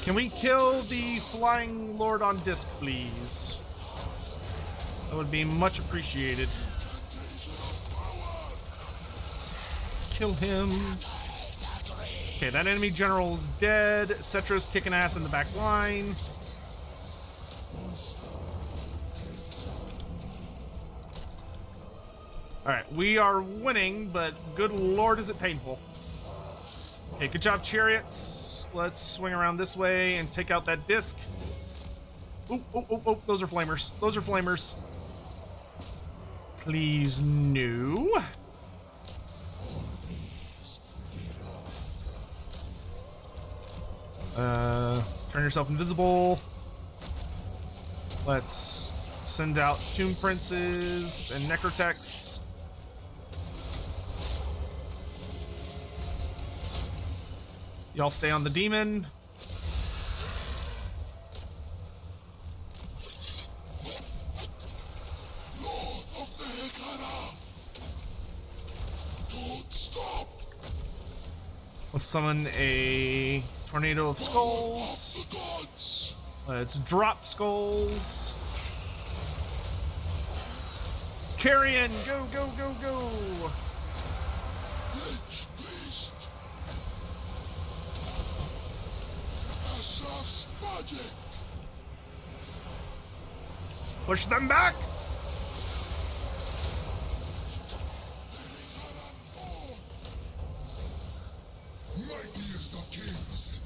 Can we kill the Flying Lord on disc, please? That would be much appreciated. Kill him. Okay, that enemy general's dead. SETTRA's kicking ass in the back line. Alright, we are winning, but good lord is it painful. Okay, good job, chariots. Let's swing around this way and take out that disc. Oh, those are flamers. Those are flamers. Please, no. Turn yourself invisible. Let's send out Tomb Princes and Necrotechs. Y'all stay on the demon. Let's summon a tornado of skulls. Let's drop skulls. Carrion, go, go, go, go. Push them back. Mightiest of kings.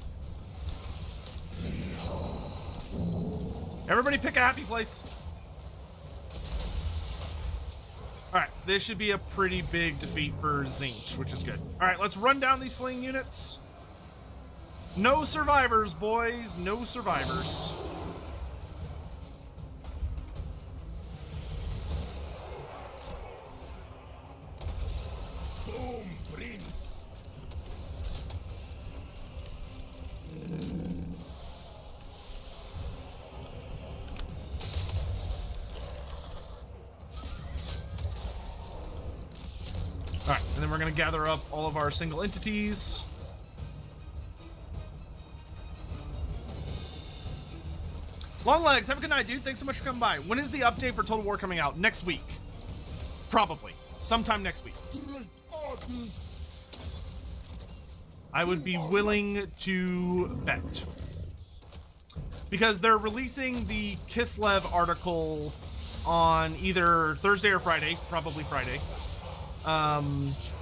Everybody pick a happy place. Alright, this should be a pretty big defeat for Tzeentch, which is good. Alright, let's run down these fleeing units. No survivors, boys. No survivors. Boom, Prince. Alright, and then we're going to gather up all of our single entities. Long legs, have a good night, dude. Thanks so much for coming by. When is the update for Total War coming out? Next week. Probably. Sometime next week. Great artist. I would be willing to bet. Because they're releasing the Kislev article on either Thursday or Friday, probably Friday.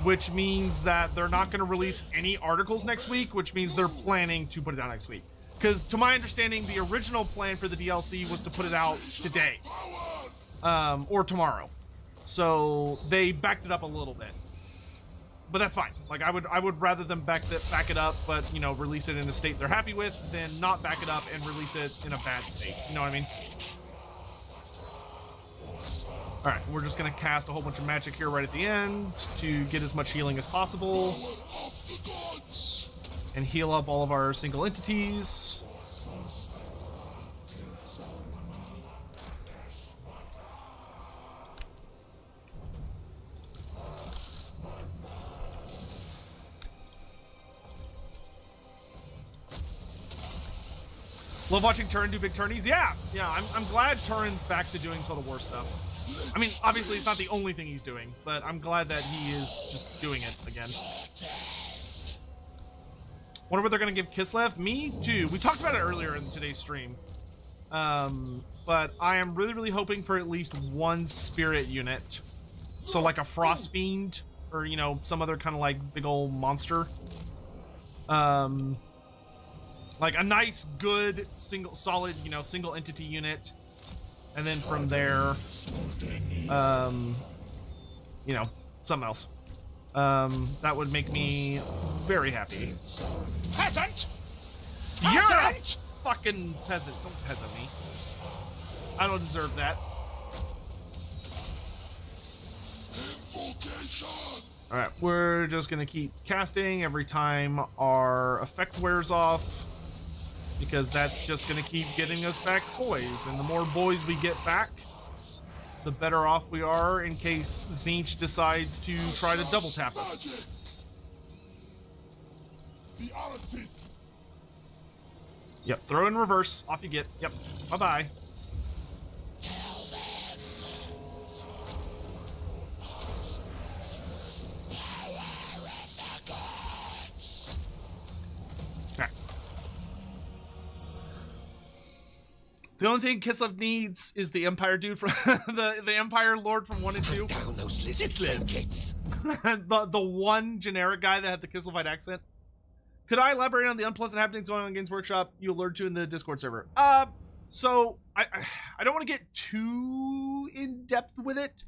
Which means that they're not going to release any articles next week, which means they're planning to put it out next week. Because to my understanding, the original plan for the DLC was to put it out today. Or tomorrow. So they backed it up a little bit. But that's fine. Like, I would rather them back it up, but, you know, release it in a state they're happy with, than not back it up and release it in a bad state. You know what I mean? Alright, we're just gonna cast a whole bunch of magic here right at the end to get as much healing as possible. And heal up all of our single entities. Love watching Turin do big turnies. Yeah, I'm glad Turin's back to doing Total War stuff. I mean, obviously it's not the only thing he's doing, but I'm glad that he is just doing it again. Wonder what they're gonna give Kislev? Me too. We talked about it earlier in today's stream. But I am really hoping for at least one spirit unit. So like a Frost Fiend, or, you know, some other kind of like big old monster. Like a nice, good, solid, you know, single entity unit. And then from there, you know, something else. That would make me very happy. Peasant! You're a Peasant! fucking peasant. Don't peasant me. I don't deserve that. Alright, we're just gonna keep casting every time our effect wears off, because that's just gonna keep getting us back boys, and the more boys we get back, the better off we are in case Tzeentch decides to try to double tap us. Yep, throw in reverse, off you get. Yep, bye-bye. The only thing Kislev needs is the Empire dude from the Empire Lord from 1 and 2. Down those lizard trinkets. the one generic guy that had the Kislevite accent. Could I elaborate on the unpleasant happenings going on in Games Workshop you alerted to in the Discord server? So I don't want to get too in depth with it,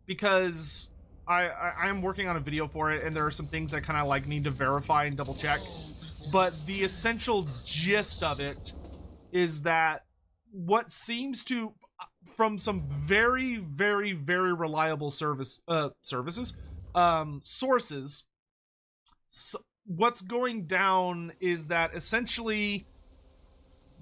because I am working on a video for it, and there are some things I kind of like need to verify and double check. But the essential gist of it is that what seems to, from some very, very, very reliable sources, so what's going down is that essentially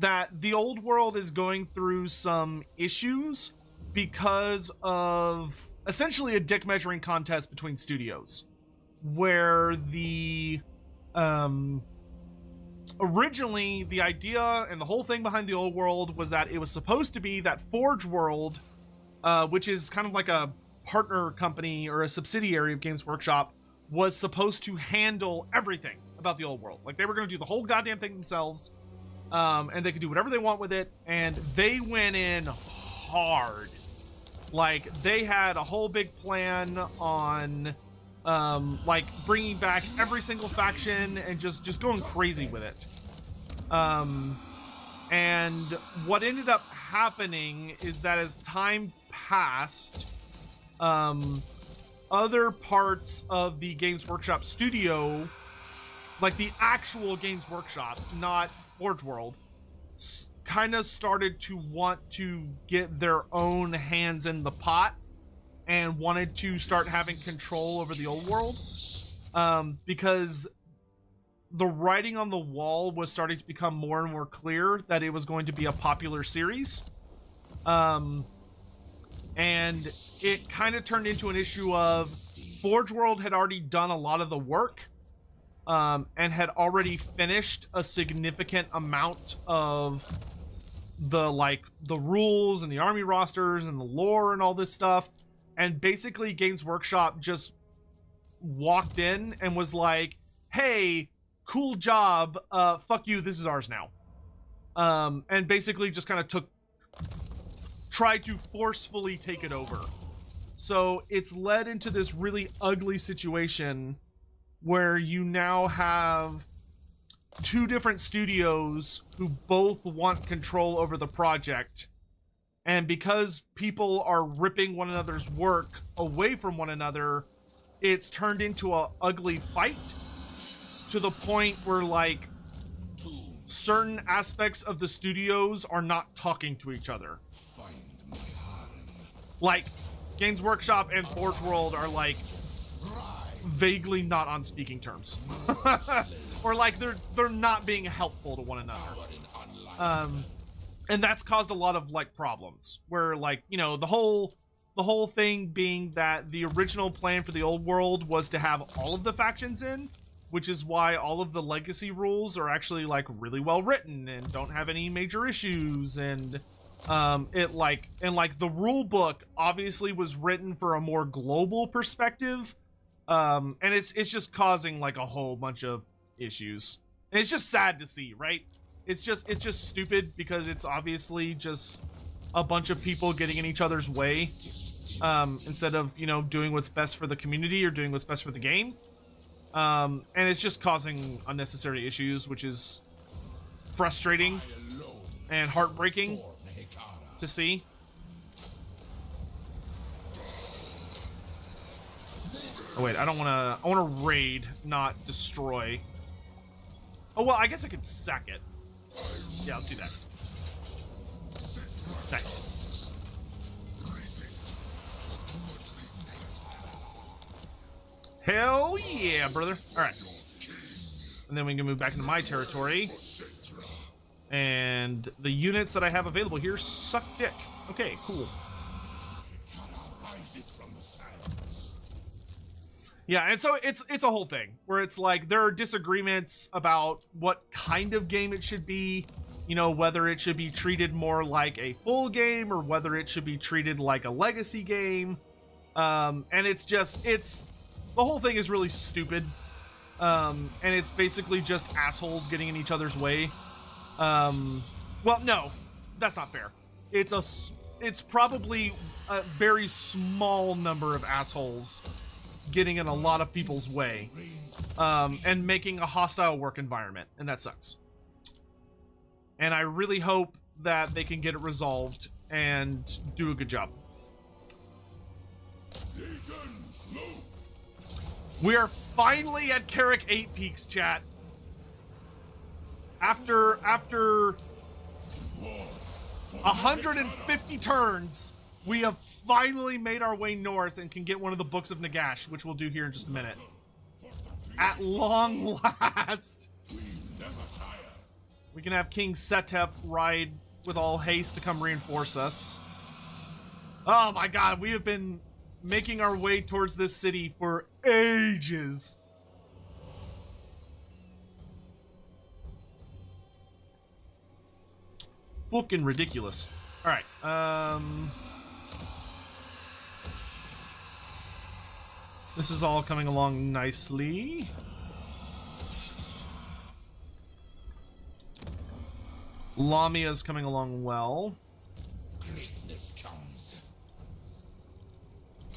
that the old world is going through some issues because of essentially a dick measuring contest between studios, where the originally the idea and the whole thing behind the old world was that it was supposed to be that Forge World, which is kind of like a partner company or a subsidiary of Games Workshop, was supposed to handle everything about the old world. Like, they were going to do the whole goddamn thing themselves, and they could do whatever they want with it, and they went in hard. Like, they had a whole big plan on like bringing back every single faction and just going crazy with it. And what ended up happening is that as time passed, other parts of the Games Workshop studio, like the actual Games Workshop, not Forge World, kind of started to want to get their own hands in the pot and wanted to start having control over the old world, because the writing on the wall was starting to become more and more clear that it was going to be a popular series. And it kind of turned into an issue of Forge World had already done a lot of the work, and had already finished a significant amount of the rules and the army rosters and the lore and all this stuff. And basically Games Workshop just walked in and was like, hey, cool job, fuck you, this is ours now. And basically just kind of tried to forcefully take it over. So it's led into this really ugly situation where you now have two different studios who both want control over the project. And because people are ripping one another's work away from one another, it's turned into a ugly fight, to the point where, like, certain aspects of the studios are not talking to each other. Like, Games Workshop and Forge World are, like, vaguely not on speaking terms. Or, like, they're not being helpful to one another. And that's caused a lot of, like, problems, where, like, you know, the whole thing being that the original plan for the old world was to have all of the factions in, which is why all of the legacy rules are actually, like, really well written and don't have any major issues. And the rule book obviously was written for a more global perspective, and it's just causing, like, a whole bunch of issues, and it's just sad to see, right? It's just stupid, because it's obviously just a bunch of people getting in each other's way, instead of, you know, doing what's best for the community or doing what's best for the game. And it's just causing unnecessary issues, which is frustrating and heartbreaking to see. Oh wait, I want to raid, not destroy. Oh well, I guess I could sack it. Yeah, let's do that. Nice. Hell yeah, brother. Alright. And then we can move back into my territory. And the units that I have available here suck dick. Okay, cool. Yeah, and so it's a whole thing where it's like there are disagreements about what kind of game it should be, you know, whether it should be treated more like a full game or whether it should be treated like a legacy game. And the whole thing is really stupid. And it's basically just assholes getting in each other's way. Well, no, that's not fair. It's probably a very small number of assholes getting in a lot of people's way, and making a hostile work environment, and that sucks. And I really hope that they can get it resolved and do a good job. We are finally at Carrick 8 Peaks, chat. After 150 turns, we have finally made our way north and can get one of the Books of Nagash, which we'll do here in just a minute. At long last, we can have King Setep ride with all haste to come reinforce us. Oh my god, we have been making our way towards this city for ages. Fucking ridiculous. Alright, this is all coming along nicely. Lamia's coming along well. Greatness comes.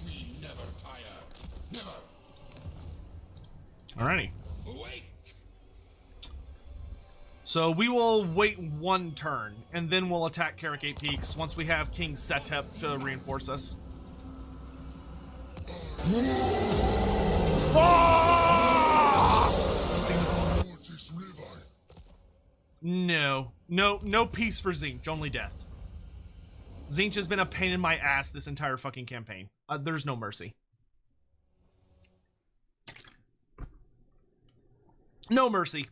We never tire. Never. Alrighty. Awake. So we will wait one turn, and then we'll attack Carrick 8 Peaks once we have King Setep to reinforce us. No peace for Tzeentch, only death. Tzeentch has been a pain in my ass this entire fucking campaign. There's no mercy. No mercy.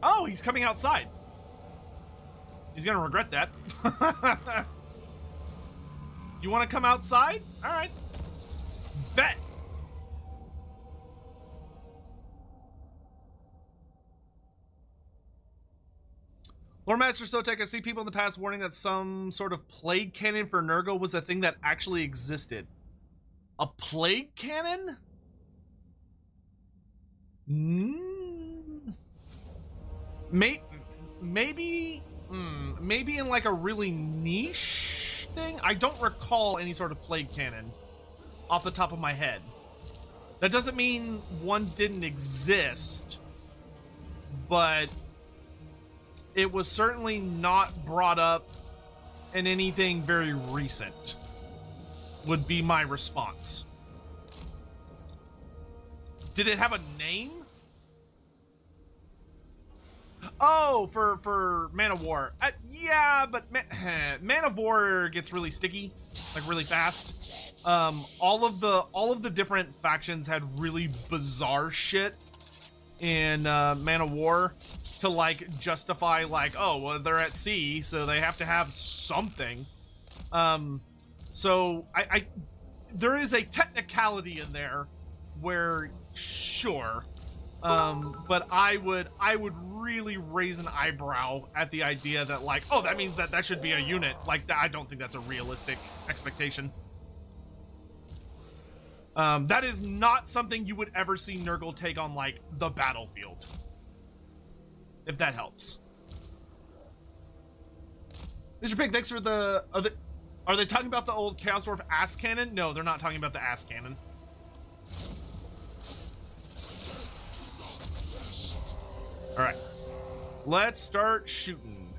Oh, he's coming outside. He's gonna regret that. You want to come outside? All right. Bet. Lord Master Sotek, I've seen people in the past warning that some sort of plague cannon for Nurgle was a thing that actually existed. A plague cannon? Maybe in like a really niche thing? I don't recall any sort of plague cannon off the top of my head. That doesn't mean one didn't exist, but it was certainly not brought up in anything very recent, would be my response. Did it have a name? Oh, for Man of War. Yeah, but Man of War gets really sticky, like really fast. All of the different factions had really bizarre shit in Man of War to like justify like, oh, well, they're at sea, so they have to have something. So I there is a technicality in there where sure. But I would really raise an eyebrow at the idea that like, oh, that means that should be a unit. Like, I don't think that's a realistic expectation. That is not something you would ever see Nurgle take on like the battlefield. If that helps. Mr. Pig, thanks for the are they talking about the old Chaos Dwarf ass cannon? No, they're not talking about the ass cannon. All right, let's start shooting.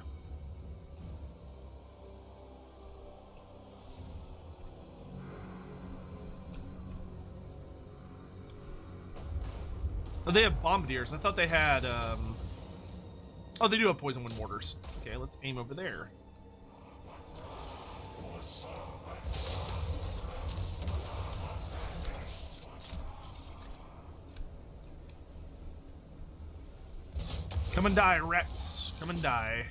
Oh, they have bombardiers. I thought they had, oh, they do have poison wind mortars. Okay, let's aim over there. Come and die, rats. Come and die.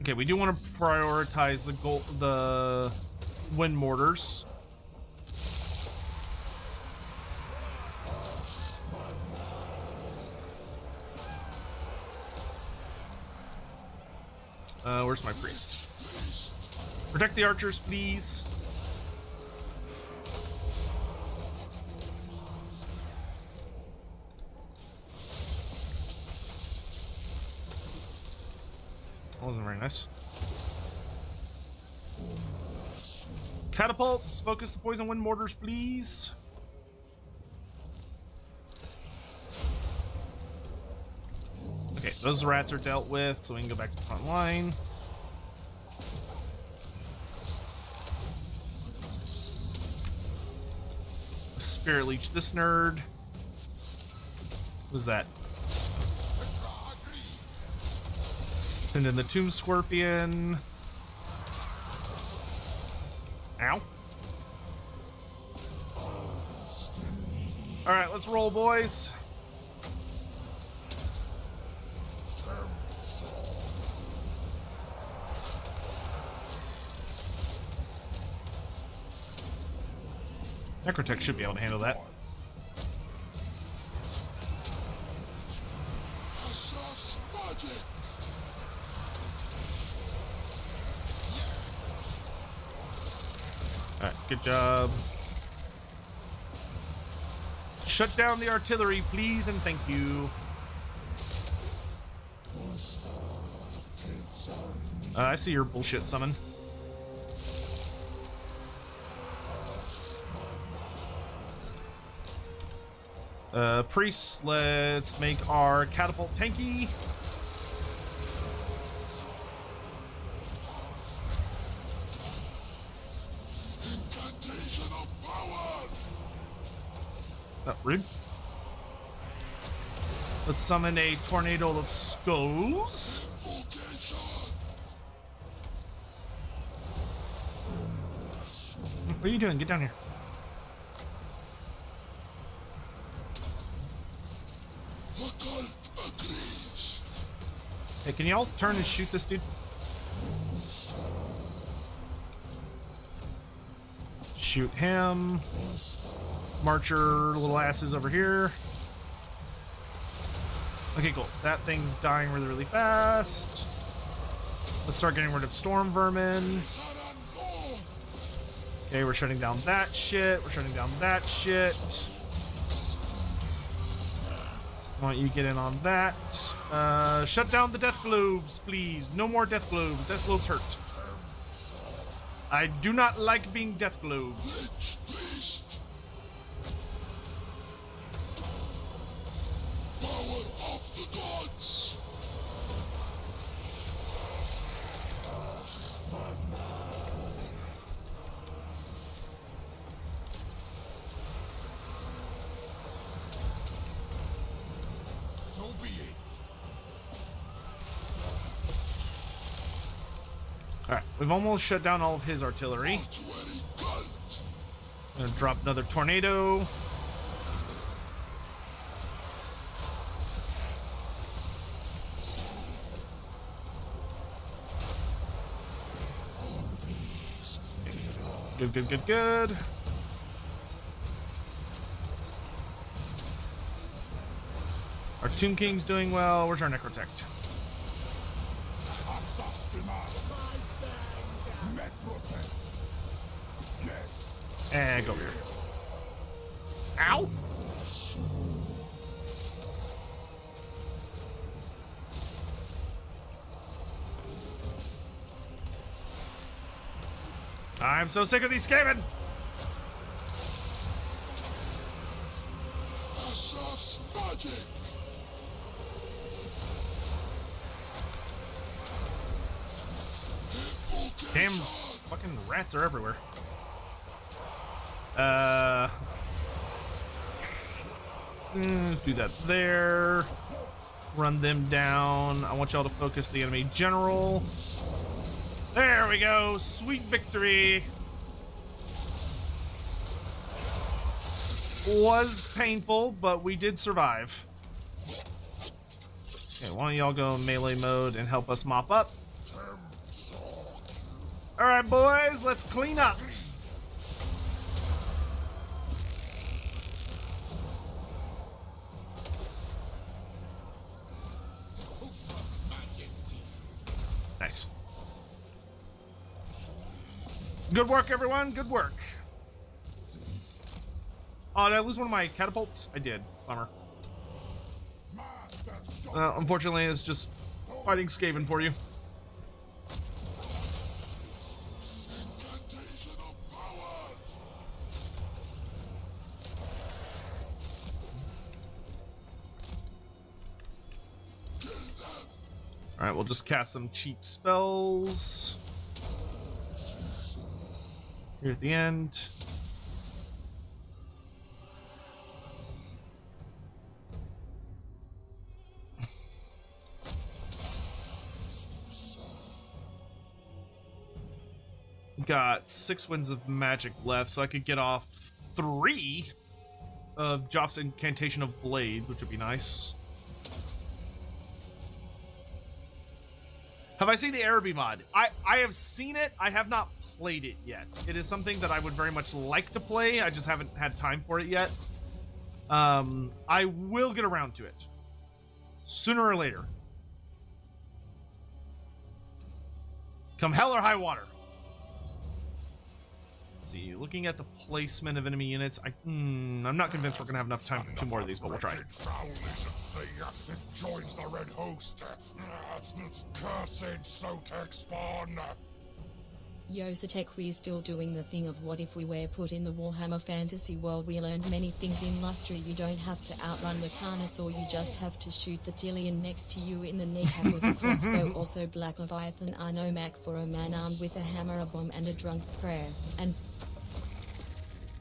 Okay, we do want to prioritize the wind mortars. Where's my priest? Protect the archers, please. That wasn't very nice. Catapults, focus the poison wind mortars, please. Okay, those rats are dealt with, so we can go back to the front line. Spirit leech this nerd. What's that? Send in the tomb scorpion. Ow. Alright, let's roll, boys. Necrotech should be able to handle that. Alright, good job. Shut down the artillery, please, and thank you. I see your bullshit summon. Priests, let's make our catapult tanky. Oh, rude. Let's summon a tornado of skulls. What are you doing? Get down here. Hey, can y'all turn and shoot this dude? Shoot him. Marcher little asses over here. Okay, cool. That thing's dying really, really fast. Let's start getting rid of storm vermin. Okay, we're shutting down that shit. We're shutting down that shit. Why don't you get in on that? Shut down the death globes, please. No more death globes. Death globes hurt. I do not like being death globed. Alright, we've almost shut down all of his artillery. Gonna drop another tornado. Good, good, good, good. Our Tomb King's doing well. Where's our Necrotech? And go over here. Ow! I'm so sick of these Skaven! Damn fucking rats are everywhere. Let's do that there. Run them down. I want y'all to focus the enemy general. There we go. Sweet victory. Was painful, but we did survive. Okay, why don't y'all go melee mode and help us mop up? Alright, boys, let's clean up. Nice. Good work, everyone. Good work. Oh, did I lose one of my catapults? I did. Bummer. Unfortunately, it's just fighting Skaven for you. Alright, we'll just cast some cheap spells. Here at the end. Got 6 winds of magic left, so I could get off 3 of Joff's Incantation of Blades, which would be nice. Have I seen the Araby mod? I have seen it. I have not played it yet. It is something that I would very much like to play. I just haven't had time for it yet. I will get around to it. Sooner or later. Come hell or high water. Let's see, looking at the placement of enemy units, I'm not convinced we're gonna have enough time for 2 more of these, but we'll try. Joins the red host. Cursed Sotek spawn. Yo, Settek, we're still doing the thing of what if we were put in the Warhammer fantasy world. We learned many things in Lustry. You don't have to outrun the Carnosaur, you just have to shoot the Tillion next to you in the kneecap with a crossbow. Also, Black Leviathan are no match for a man armed with a hammer, a bomb, and a drunk prayer. And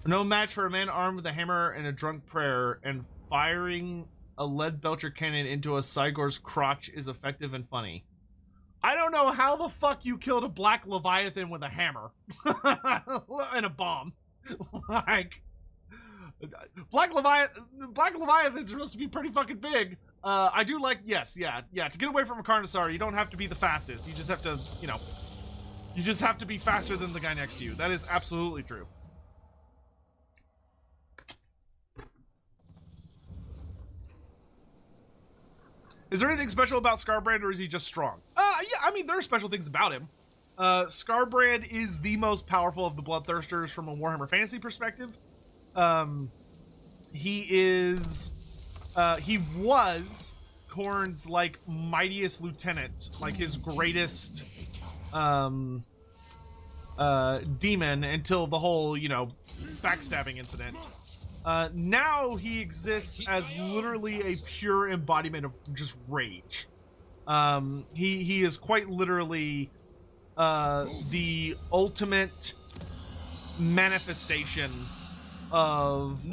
no match for a man armed with a hammer and a drunk prayer, and firing a lead belcher cannon into a Cygor's crotch is effective and funny. I don't know how the fuck you killed a Black Leviathan with a hammer and a bomb. Like, Black Leviathan's supposed to be pretty fucking big. I do like, yes, yeah. To get away from a Carnosaur, you don't have to be the fastest. You just have to, you just have to be faster than the guy next to you. That is absolutely true. Is there anything special about Skarbrand, or is he just strong? Yeah, I mean, there are special things about him. Skarbrand is the most powerful of the Bloodthirsters from a Warhammer Fantasy perspective. He was Khorne's, like, mightiest lieutenant, like, his greatest, demon until the whole, backstabbing incident. Now he exists as literally a pure embodiment of just rage. He is quite literally the ultimate manifestation of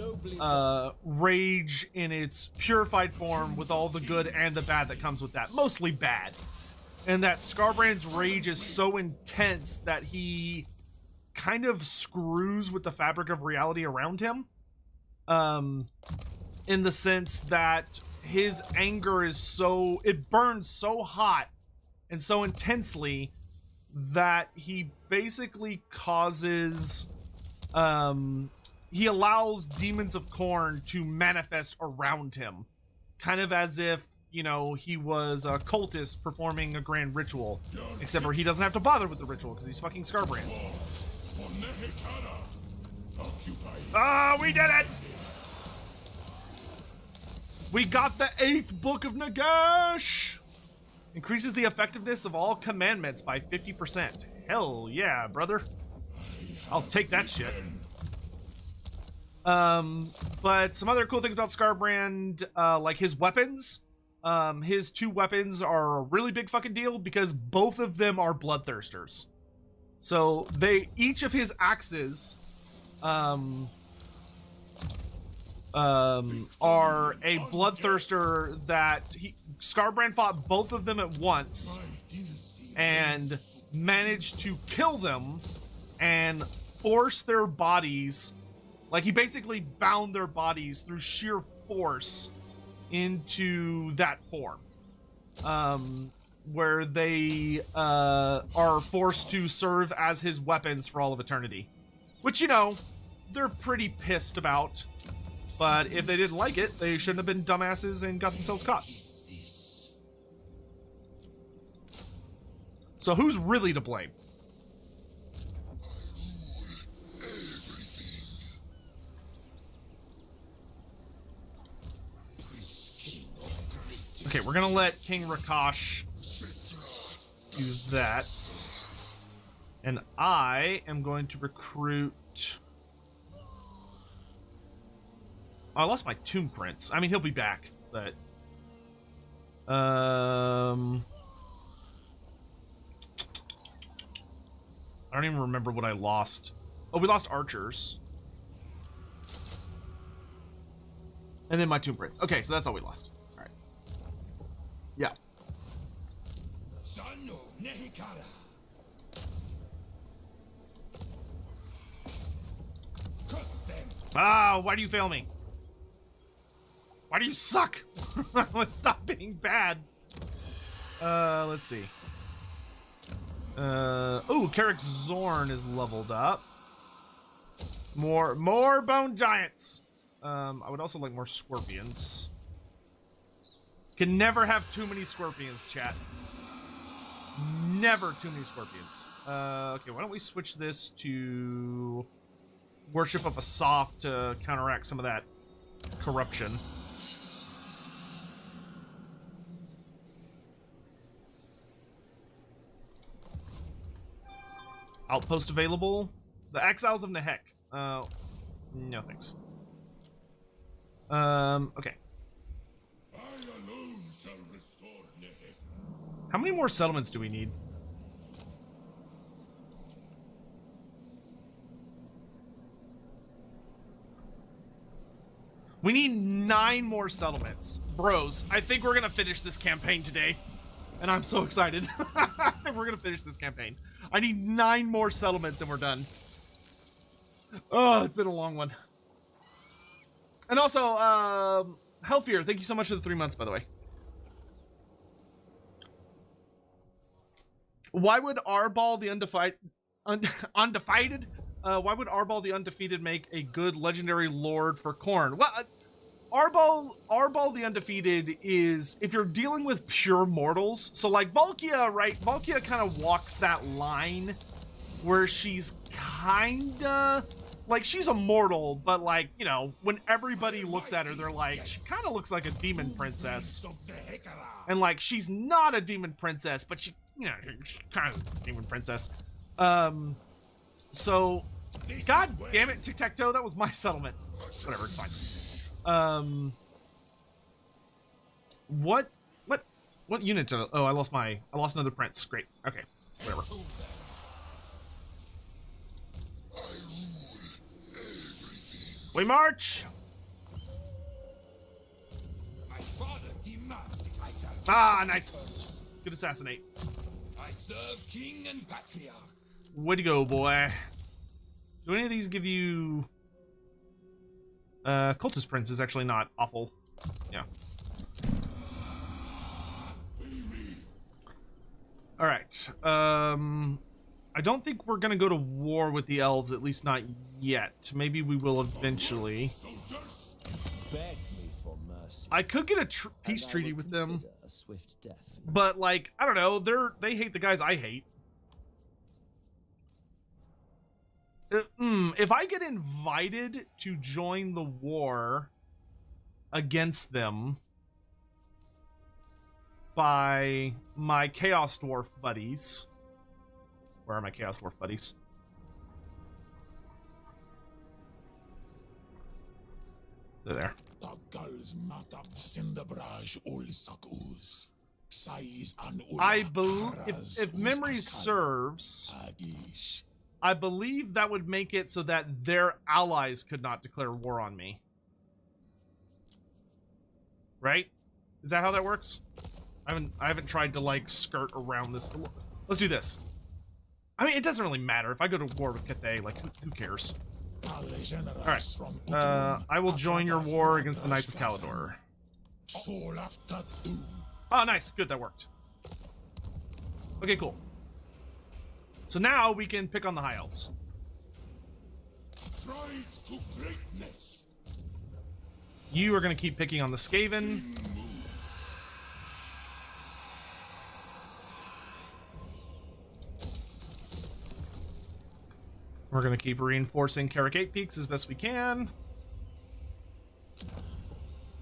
rage in its purified form, with all the good and the bad that comes with that. Mostly bad. And that Skarbrand's rage is so intense that he kind of screws with the fabric of reality around him. In the sense that his anger is it burns so hot and so intensely that he basically causes, he allows demons of Khorne to manifest around him, kind of as if, he was a cultist performing a grand ritual, except for he doesn't have to bother with the ritual because he's fucking Skarbrand. We did it! We got the 8th book of Nagash! Increases the effectiveness of all commandments by 50%. Hell yeah, brother. I'll take that shit. But some other cool things about Skarbrand, like his weapons. His 2 weapons are a really big fucking deal because both of them are Bloodthirsters. So each of his axes, are a Bloodthirster that Skarbrand fought both of them at once and managed to kill them and force their bodies, like he basically bound their bodies through sheer force into that form, where they are forced to serve as his weapons for all of eternity, which, they're pretty pissed about. But if they didn't like it, they shouldn't have been dumbasses and got themselves caught. So who's really to blame? Okay, we're gonna let King Rakash use that. And I am going to recruit... I lost my Tomb Prince. I mean, he'll be back, but... I don't even remember what I lost. Oh, we lost archers. And then my tomb prince. Okay, so that's all we lost. All right. Yeah. Son of Nehikara. Curse them. Ah, why do you fail me? Why do you suck? Let's stop being bad. Let's see. Oh, Carrick Zorn is leveled up. More bone giants. I would also like more scorpions. Can never have too many scorpions, chat. Never too many scorpions. Okay, why don't we switch this to Worship of Asaf to counteract some of that corruption. Outpost available. The Exiles of Nehek. No thanks. Okay. I alone shall restore Nehek. How many more settlements do we need? We need 9 more settlements. Bros, I think we're gonna finish this campaign today. And I'm so excited. We're gonna finish this campaign. I need 9 more settlements and we're done. Oh, it's been a long one. And also, Hellfear, thank you so much for the 3 months, by the way. Why would Arbal the undefeated? Why would Arbal the undefeated make a good legendary lord for Khorne? Well, Arbal the undefeated is if you're dealing with pure mortals. So like Valkia, right? Valkia kind of walks that line where she's kinda like she's a mortal, but like, you know, when everybody looks at her, they're like, she kind of looks like a demon princess. And like, she's not a demon princess, but she, you know, kind of a demon princess. So, god damn it, tic-tac-toe, that was my settlement. Whatever, it's fine. What unit did oh, I lost another prince. Great. Okay, whatever. We march! Ah, nice. Good assassinate. I serve king and patriarch. Way to go, boy. Do any of these give you... Cultist Prince is actually not awful. Yeah. Alright. I don't think we're gonna go to war with the elves, at least not yet. Maybe we will eventually. Beg me for mercy, I could get a peace and I treaty will with them, consider a swift death. but like, I don't know, they hate the guys I hate. If I get invited to join the war against them by my Chaos Dwarf buddies. Where are my Chaos Dwarf buddies? They're there. I believe, if memory serves, I believe that would make it so that their allies could not declare war on me. Right? Is that how that works? I haven't tried to like skirt around this. Let's do this. I mean, it doesn't really matter if I go to war with Cathay. Like, who cares? All right. I will join your war against the Knights of Caledor. Oh, nice. Good, that worked. Okay, cool. So now we can pick on the High Elves. To greatness. You are going to keep picking on the Skaven. We're going to keep reinforcing Carrick 8 Peaks as best we can.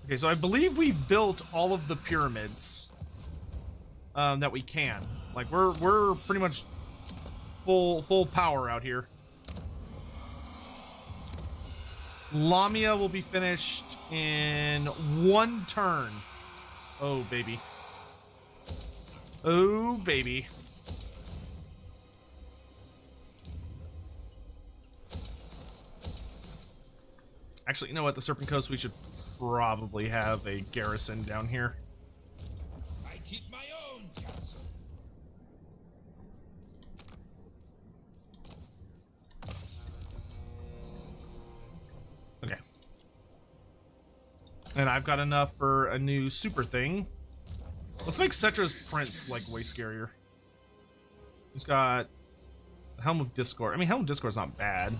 Okay, so I believe we've built all of the pyramids that we can. Like, we're pretty much full power out here. Lamia will be finished in 1 turn. Oh, baby. Oh, baby. Actually, you know what? The Serpent Coast, we should probably have a garrison down here. I keep my own castle. Okay. And I've got enough for a new super thing. Let's make SETTRA's prince, like, way scarier. He's got Helm of Discord. I mean, Helm of Discord's not bad.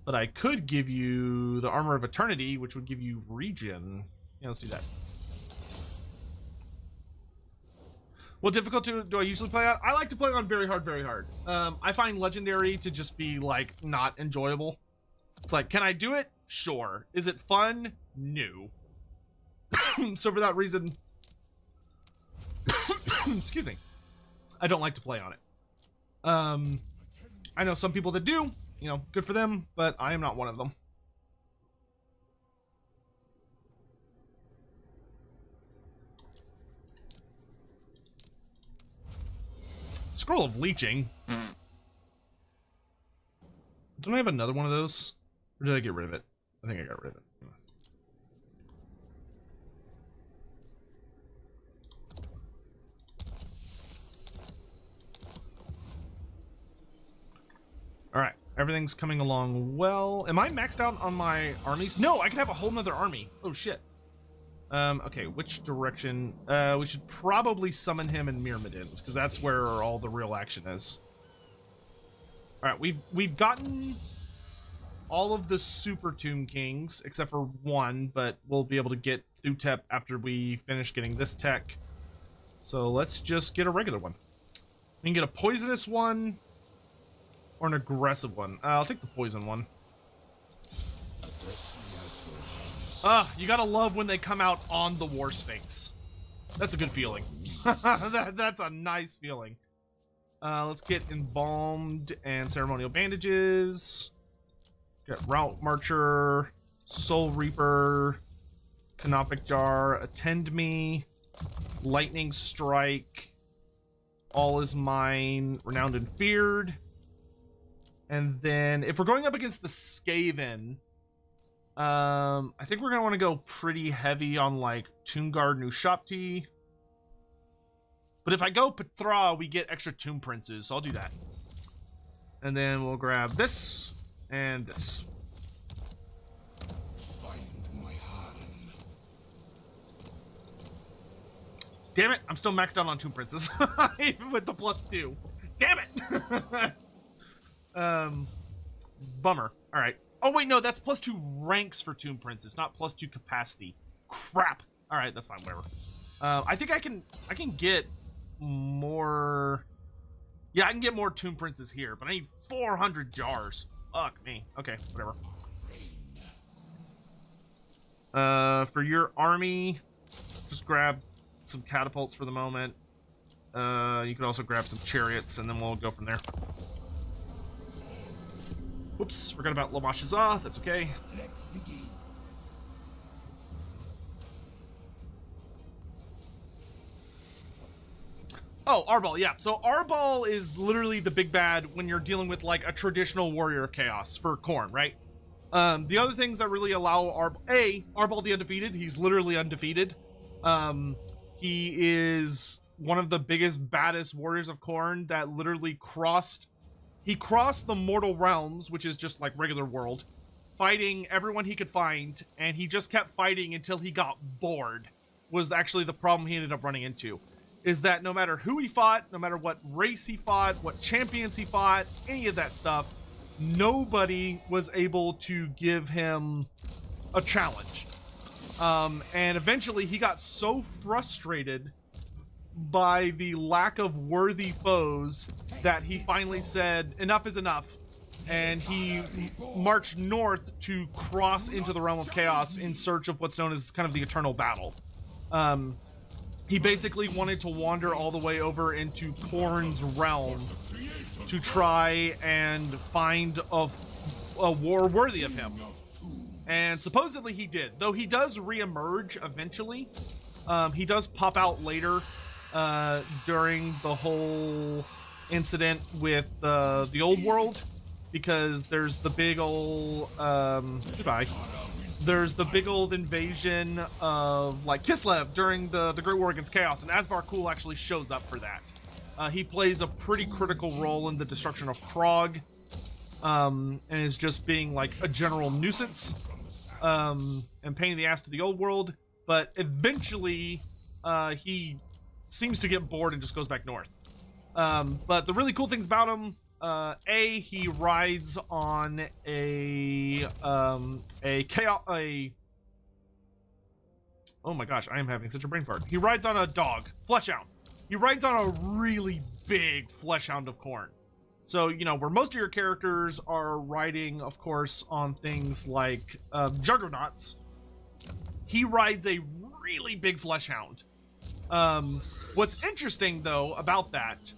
But I could give you the Armor of Eternity, which would give you regen. Yeah, let's do that. What difficulty do I usually play on? I like to play on very hard, very hard. I find Legendary to just be, like, not enjoyable. It's like, can I do it? Sure. Is it fun? No. So for that reason, excuse me, I don't like to play on it. I know some people that do, you know, good for them, but I am not one of them. Scroll of Leeching. Don't I have another one of those? Or did I get rid of it? I think I got rid of it. Alright, everything's coming along well. Am I maxed out on my armies? No, I can have a whole nother army. Oh, shit. Okay, which direction? We should probably summon him in Myrmidons, because that's where all the real action is. Alright, we've gotten all of the Super Tomb Kings, except for one, but we'll be able to get Thutep after we finish getting this tech. So let's just get a regular one. We can get a poisonous one, or an aggressive one. I'll take the poison one. You gotta love when they come out on the War Sphinx. That's a good feeling. That's a nice feeling. Let's get Embalmed and Ceremonial Bandages. Got Route Marcher, Soul Reaper, Canopic Jar, Attend Me, Lightning Strike, All Is Mine, Renowned and Feared. And then, if we're going up against the Skaven, I think we're going to want to go pretty heavy on, like, Toonguard Nushapti. But if I go Petra, we get extra Tomb Princes, so I'll do that. And then we'll grab this and this. Find my harem. Damn it, I'm still maxed out on Tomb Princes, even with the +2. Damn it! Bummer. All right. Oh wait, no, that's +2 ranks for Tomb Princes, not +2 capacity. Crap. All right, that's fine. Whatever. I think I can get more. Yeah, I can get more Tomb Princes here, but I need 400 jars. Fuck me. Okay, whatever. For your army, just grab some catapults for the moment. You can also grab some chariots, and then we'll go from there. Whoops, forgot about Lamashazah. That's okay. Oh, Arbol, yeah. So Arbol is literally the big bad when you're dealing with, like, a traditional Warrior of Chaos for Khorne, right? The other things that really allow Arbol the Undefeated. He's literally undefeated. He is one of the biggest, baddest Warriors of Khorne that literally crossed the mortal realms, which is just like regular world, fighting everyone he could find, and he just kept fighting until he got bored, was actually the problem he ended up running into. Is that no matter who he fought, no matter what race he fought, what champions he fought, any of that stuff, nobody was able to give him a challenge. And eventually he got so frustrated by the lack of worthy foes that he finally said enough is enough, and he marched north to cross into the realm of chaos in search of what's known as kind of the eternal battle. He basically wanted to wander all the way over into Khorne's realm to try and find a war worthy of him, and supposedly he did, though he does re-emerge eventually. He does pop out later during the whole incident with the old world, because there's the big old goodbye. There's the big old invasion of like Kislev during the Great War Against Chaos, and Asvar Kul actually shows up for that. He plays a pretty critical role in the destruction of Krog, and is just being like a general nuisance, and pain in the ass to the old world. But eventually, he seems to get bored and just goes back north. But the really cool things about him, he rides on oh my gosh, I am having such a brain fart. He rides on a dog, Fleshhound. He rides on a really big Fleshhound of Khorne. So, you know, where most of your characters are riding, of course, on things like Juggernauts, he rides a really big Fleshhound. What's interesting, though, about that,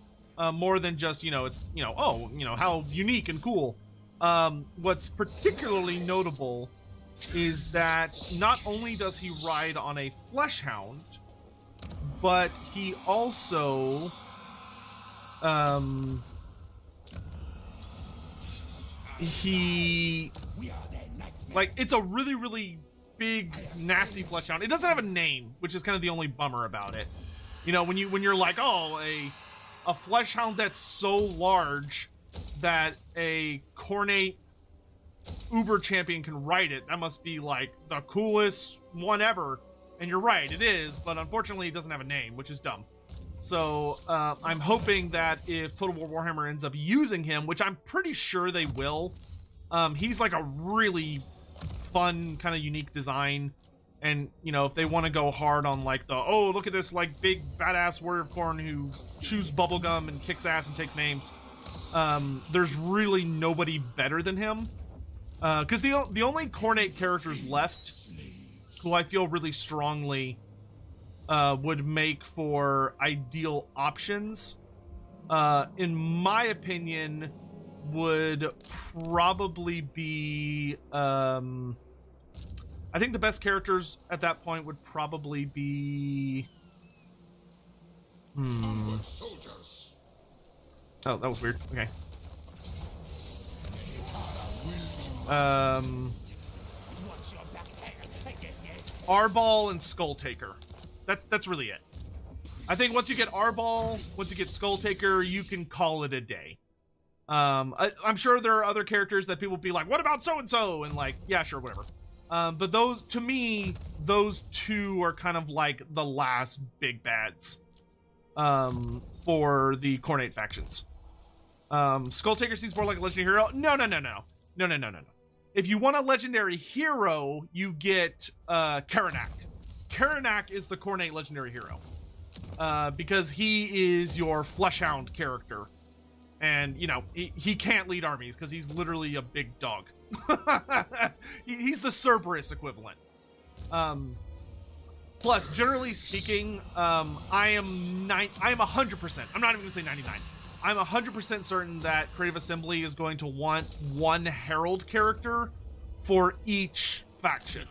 more than just, you know, it's, you know, oh, you know, how unique and cool. What's particularly notable is that not only does he ride on a Fleshhound, but he also, like, it's a really, really big, nasty Fleshhound. It doesn't have a name, which is kind of the only bummer about it. You know, when you're like, oh, a Fleshhound that's so large that a Khornate Uber champion can ride it, that must be like the coolest one ever. And you're right, it is, but unfortunately it doesn't have a name, which is dumb. So I'm hoping that if Total War Warhammer ends up using him, which I'm pretty sure they will, he's like a really fun, kind of unique design. And, you know, if they want to go hard on like the, oh, look at this like big badass warrior of Khorne who chews bubblegum and kicks ass and takes names, there's really nobody better than him. Because the only Khornate characters left who I feel really strongly would make for ideal options, in my opinion, would probably be, I think the best characters at that point would probably be, Onward, soldiers. oh, that was weird. Okay. Arball and Skulltaker. That's really it. I think once you get Arball, once you get Skulltaker, you can call it a day. I'm sure there are other characters that people will be like, what about so-and-so? And like, yeah, sure, whatever. But those, to me, those two are kind of like the last big bads for the Khornate factions. Skulltaker seems more like a legendary hero. No. If you want a legendary hero, you get Karanak. Karanak is the Khornate legendary hero. Because he is your Fleshhound character. And, you know, he can't lead armies because he's literally a big dog. He's the Cerberus equivalent. Plus, generally speaking, I am 100%. I'm not even gonna say 99. I'm 100% certain that Creative Assembly is going to want one Herald character for each faction,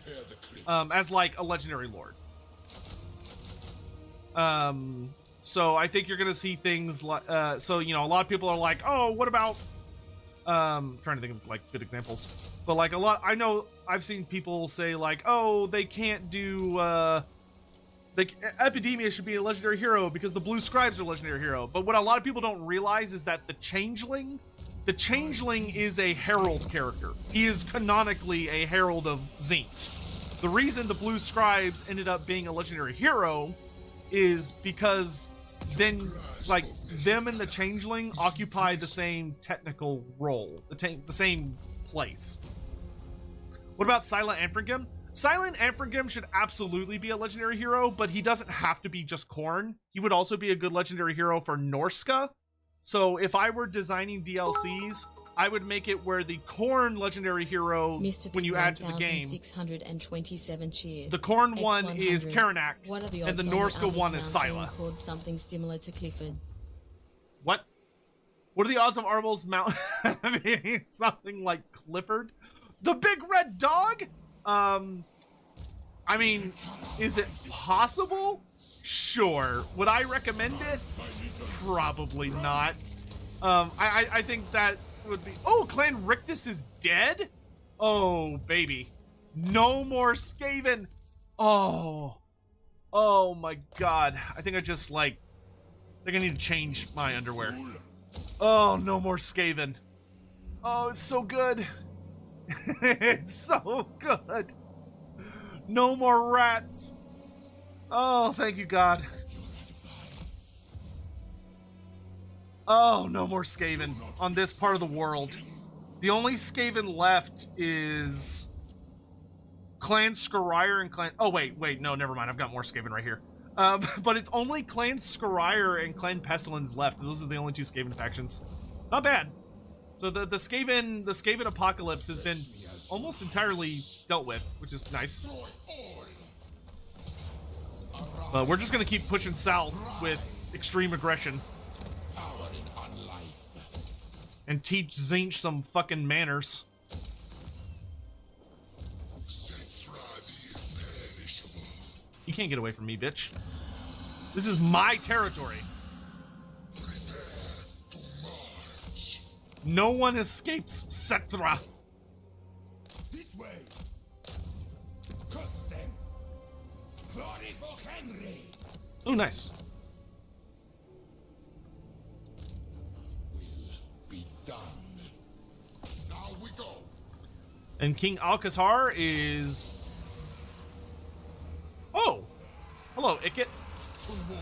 as like a legendary lord. So I think you're gonna see things like, so, you know, a lot of people are like, oh, what about, trying to think of like good examples, but like I know I've seen people say like, oh, they can't do, Epidemia should be a legendary hero because the Blue Scribes are a legendary hero. But what a lot of people don't realize is that the Changeling is a Herald character. He is canonically a Herald of Tzeentch. The reason the Blue Scribes ended up being a legendary hero is because then, like, them and the Changeling occupy the same technical role, the same place. What about Silent Anfringam? Silent Anfringam should absolutely be a legendary hero, but he doesn't have to be just Khorne. He would also be a good legendary hero for Norska. So if I were designing DLCs, I would make it where the Khorne legendary hero, Mr. when you add to the game, 627 cheered. the Khorne one is Karanak, What are the and the odds Norska on one Arbel's is mount being Scylla. called something similar to Clifford? What? What are the odds of Arbel's mount being something like Clifford? The big red dog? I mean, is it possible? Sure. Would I recommend it? Probably not. I think that would be... Oh, Clan Rictus is dead? Oh, baby. No more Skaven. Oh. Oh, my God. I think I just, like... I think I need to change my underwear. Oh, no more Skaven. Oh, it's so good. It's so good. No more rats. Oh, thank you, God. Oh, no more Skaven on this part of the world. The only Skaven left is Clan Skarier and Clan... Oh, wait, no, never mind. I've got more Skaven right here. But it's only Clan Skarier and Clan Pestilence left. Those are the only two Skaven factions. Not bad. So the Skaven apocalypse has been almost entirely dealt with, which is nice. We're just gonna keep pushing south with extreme aggression. And teach Tzeentch some fucking manners. You can't get away from me, bitch. This is my territory. No one escapes SETTRA. This way. Curse them. Glory for Henry. Oh, nice. Will be done. Now we go. And King Alcazar is... Oh! Hello, Ikit. To war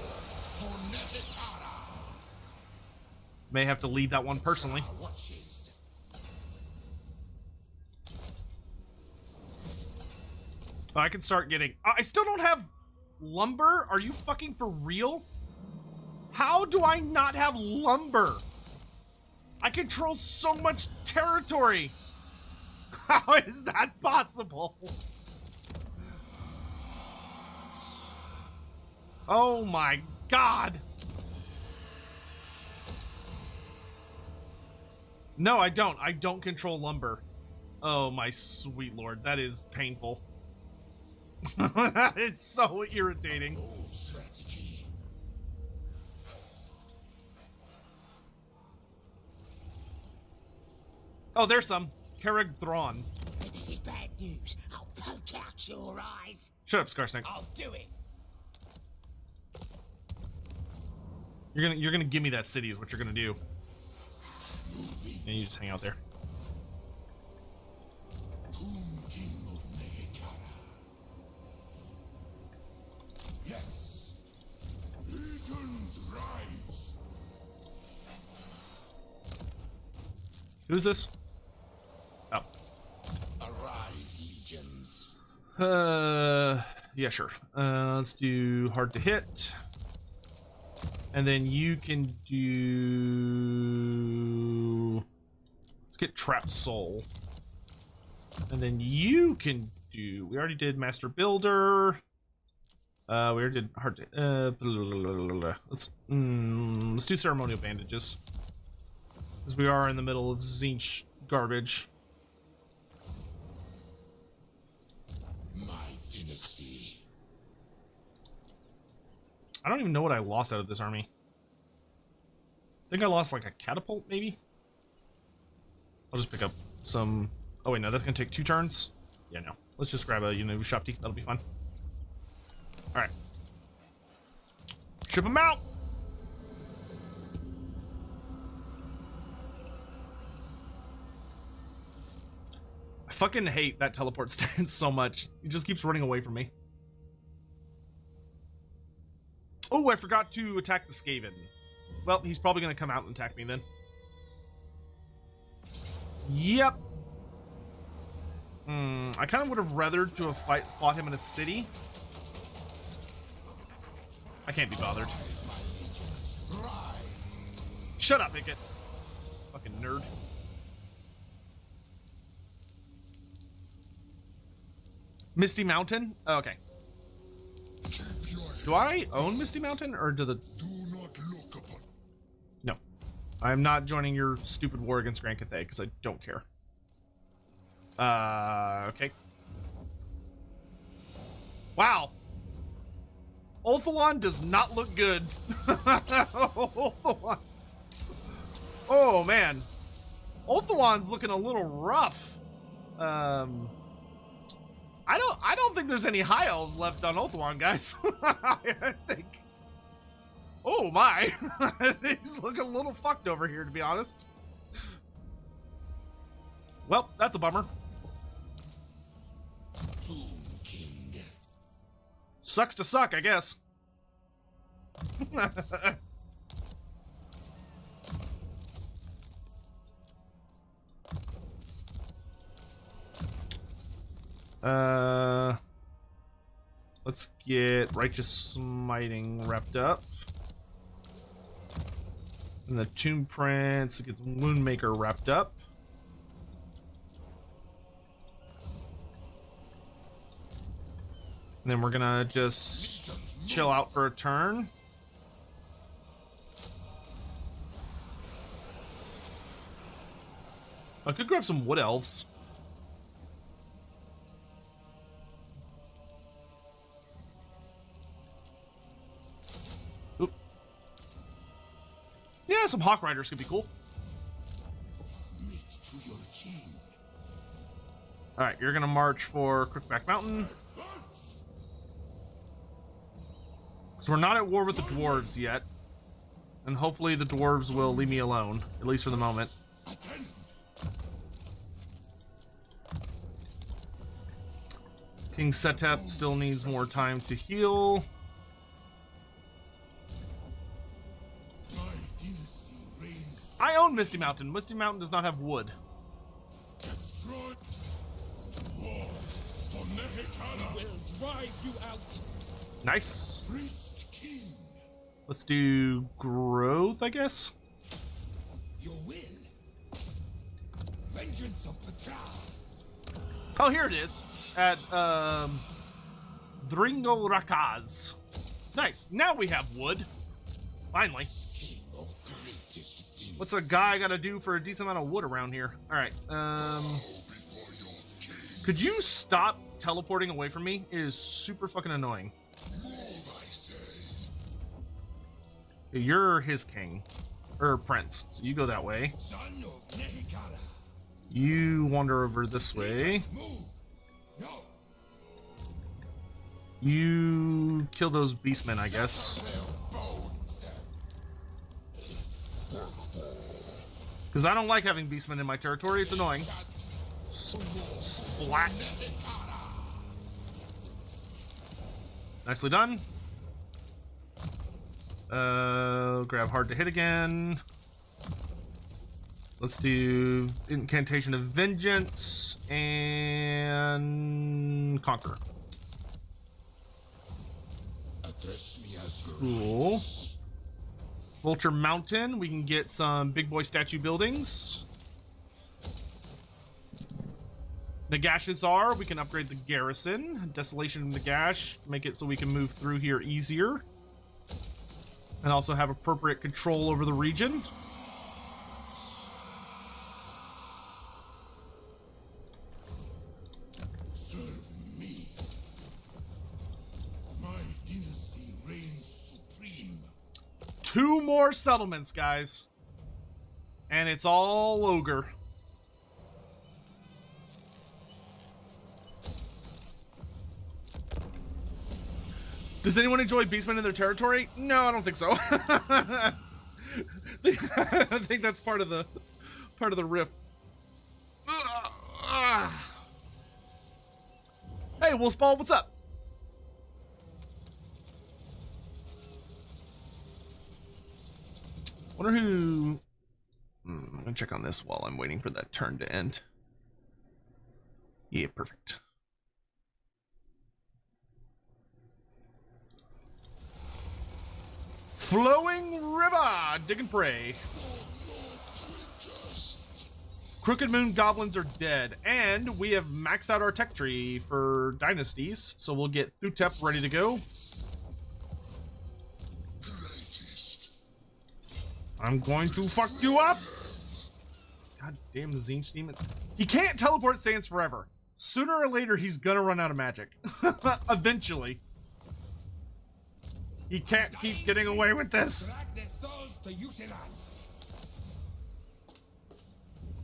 for Netikara. May have to lead that one personally. Watches. I can start getting... I still don't have lumber? Are you fucking for real? How do I not have lumber? I control so much territory. How is that possible? Oh my God. No, I don't. I don't control lumber. Oh my sweet lord. That is painful. That is so irritating. Old strategy. Oh, there's some. Carrag Thrawn. This is bad news. I'll poke out your eyes. Shut up, Skarsnik. I'll do it. You're gonna give me that city is what you're gonna do. And you just hang out there. Tomb King of Netikara. Yes. Legions rise. Who's this? Oh. Arise, legions. Yeah, sure. Let's do hard to hit. And then you can do... Let's get Trapped Soul. And then you can do... We already did Master Builder. We already did hard to... Let's do Ceremonial Bandages. Because we are in the middle of Tzeentch garbage. My dynasty. I don't even know what I lost out of this army. I think I lost like a catapult, maybe? I'll just pick up some... Oh wait, no, that's gonna take 2 turns? Yeah, no. Let's just grab a, Shopti. That'll be fun. Alright. Ship them out! I fucking hate that teleport stance so much. He just keeps running away from me. Oh, I forgot to attack the Skaven. Well, he's probably going to come out and attack me then. Yep. I kind of would have rathered to have fought him in a city. I can't be bothered. Shut up, Ikit. Fucking nerd. Misty Mountain? Oh, okay. Do I own Misty Mountain, or do the... Do not look upon. No. I'm not joining your stupid war against Grand Cathay, because I don't care. Okay. Wow. Ulthuan does not look good. Ulthuan. Oh, man. Ulthuan's looking a little rough. I don't think there's any high elves left on Ulthuan, guys. I think. Oh my, he's looking a little fucked over here, to be honest. Well, that's a bummer. Tomb King. Sucks to suck, I guess. Let's get Righteous Smiting wrapped up. And the Tomb Prince gets Woundmaker wrapped up. And then we're gonna just chill out for a turn. I could grab some Wood Elves. Oop. Yeah, some Hawk Riders could be cool. Meet to your king. Alright, you're gonna march for Crookback Mountain. So we're not at war with the dwarves yet. And hopefully the dwarves will leave me alone, at least for the moment. King Setep still needs more time to heal. My dynasty reigns. I own Misty Mountain. Misty Mountain does not have wood. Destroyed. To war for Nehekara. Will drive you out. Nice. Priest King. Let's do growth, I guess. Your will. Vengeance of Petra. Oh, here it is. At, Dringo Rakaz. Nice. Now we have wood. Finally. King of greatest dynasty. What's a guy gotta do for a decent amount of wood around here? Alright, Before your king. could you stop teleporting away from me? It is super fucking annoying. Move, I say. You're his king. Or prince. So you go that way. Son of Nehekara. You wander over this way. Move. No. You kill those beastmen, I guess. Their bones. Because I don't like having beastmen in my territory. It's annoying. Splat. Nicely done. Grab hard to hit again. Let's do Incantation of Vengeance and Conquer. Address me as your Cool. Vulture Mountain, we can get some big boy statue buildings. Nagash Azar, we can upgrade the garrison. Desolation of Nagash, make it so we can move through here easier. And also have appropriate control over the region. serve me. My dynasty reigns supreme. 2 more settlements, guys. And it's all ogre. Does anyone enjoy beastmen in their territory? No, I don't think so. I think that's part of the riff. Hey, Wolfsball, what's up? Wonder who... I'm gonna check on this while I'm waiting for that turn to end. Yeah, perfect. Flowing River! Dig and pray. Crooked Moon Goblins are dead, and we have maxed out our tech tree for dynasties, so we'll get Thutep ready to go. I'm going to fuck you up! God damn Tzeentch demon. He can't teleport stands forever. Sooner or later, he's gonna run out of magic. Eventually. He can't keep getting away with this. Drag their souls to Utelan.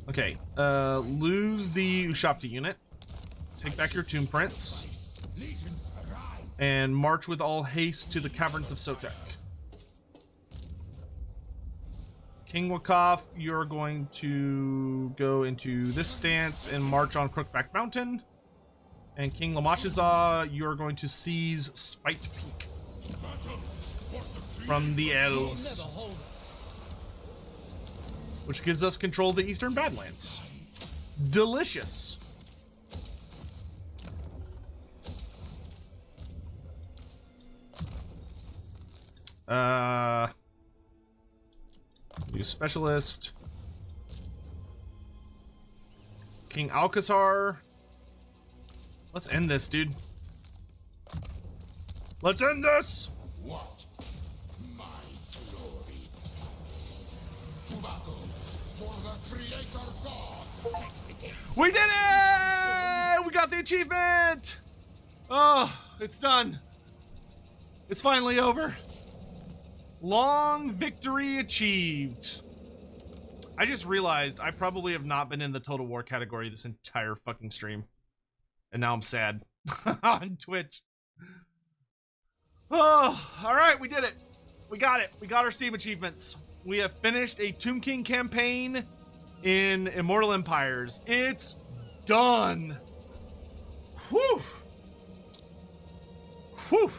Okay, lose the Ushapti unit. Take back your tomb prints. And march with all haste to the caverns of Sotek. King Wakaf, you're going to go into this stance and march on Crookback Mountain. And King Lamashiza, you're going to seize Spite Peak from the elves, which gives us control of the Eastern Badlands. Delicious. New specialist. King Alcazar. Let's end this, dude. Let's end this! What? My glory. To battle for the Creator God. We did it! We got the achievement! Oh, it's done. It's finally over. Long victory achieved. I just realized I probably have not been in the Total War category this entire fucking stream. And now I'm sad on Twitch. Oh, all right, we did it. We got it. We got our Steam achievements. We have finished a Tomb King campaign in Immortal Empires. It's done. Whew. Whew.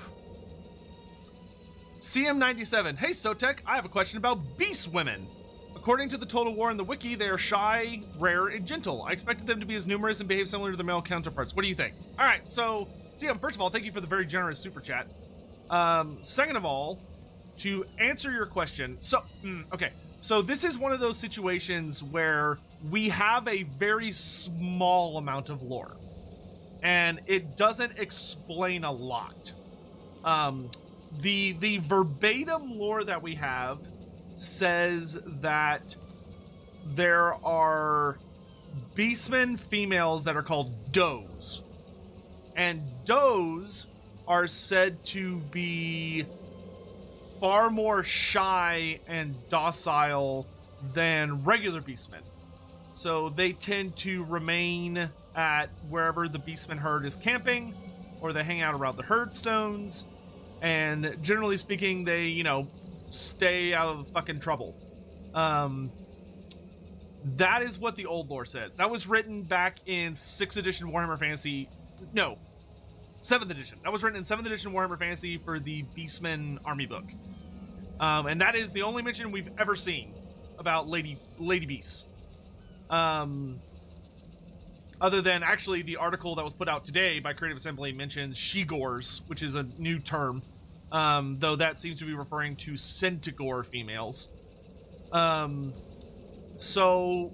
CM97. Hey, Sotek, I have a question about beast women. According to the Total War and the Wiki, they are shy, rare, and gentle. I expected them to be as numerous and behave similar to their male counterparts. What do you think? All right, so, CM, first of all, thank you for the very generous super chat. Second of all, to answer your question, okay. So this is one of those situations where we have a very small amount of lore, and it doesn't explain a lot. The verbatim lore that we have says that there are beastmen females that are called does, and does are said to be far more shy and docile than regular beastmen. So they tend to remain at wherever the beastman herd is camping, or they hang out around the herd stones, and generally speaking, they, you know, stay out of fucking trouble. That is what the old lore says. That was written back in 6th edition Warhammer Fantasy. No, 7th edition. That was written in 7th edition Warhammer Fantasy for the Beastmen army book. And that is the only mention we've ever seen about lady beasts. Other than actually the article that was put out today by Creative Assembly mentions she-gores, which is a new term. Though that seems to be referring to Centaur females. So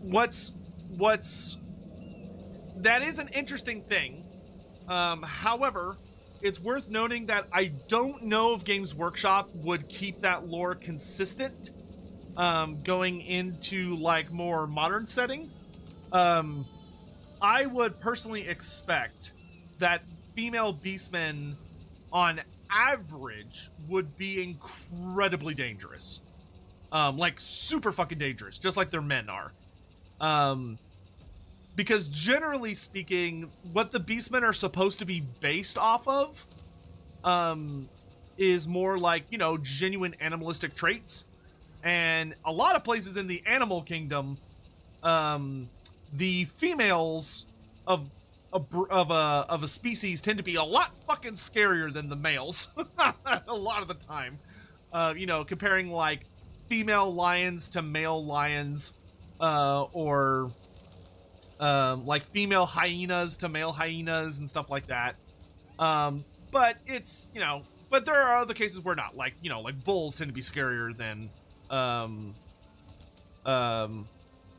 what's that is an interesting thing. However, it's worth noting that I don't know if Games Workshop would keep that lore consistent going into like more modern setting. I would personally expect that female beastmen on average would be incredibly dangerous. Like super fucking dangerous, just like their men are. Because generally speaking, what the beastmen are supposed to be based off of is more like, you know, genuine animalistic traits. And a lot of places in the animal kingdom, the females of a species tend to be a lot fucking scarier than the males a lot of the time. You know, comparing like female lions to male lions, or like female hyenas to male hyenas and stuff like that. But it's, you know, but there are other cases where not, like, you know, like bulls tend to be scarier than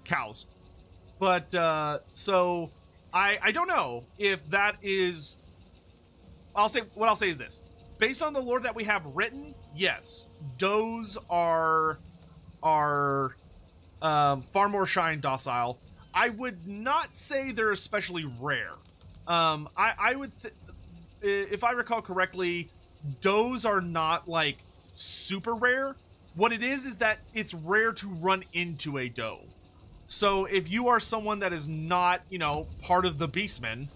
cows. But so I don't know if that is, what I'll say is this. Based on the lore that we have written, yes, does are far more shy and docile. I would not say they're especially rare. I would, if I recall correctly, does are not like super rare. What it is that it's rare to run into a doe. So if you are someone that is not, you know, part of the Beastmen,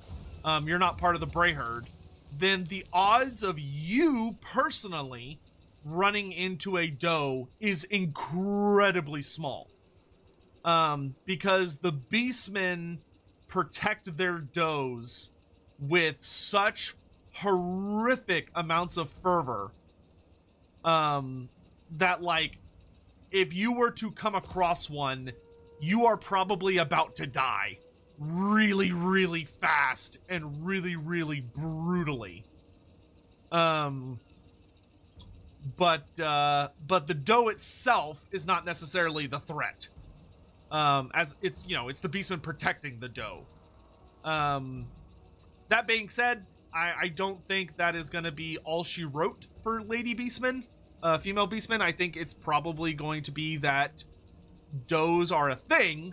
you're not part of the Bray Herd, then the odds of you personally running into a doe is incredibly small. Because the Beastmen protect their does with such horrific amounts of fervor, that, like, if you were to come across one, you are probably about to die really, really fast and really, really brutally. But the doe itself is not necessarily the threat. As it's, you know, it's the Beastmen protecting the doe. That being said, I don't think that is going to be all she wrote for Lady Beastmen, female Beastmen. I think it's probably going to be that does are a thing,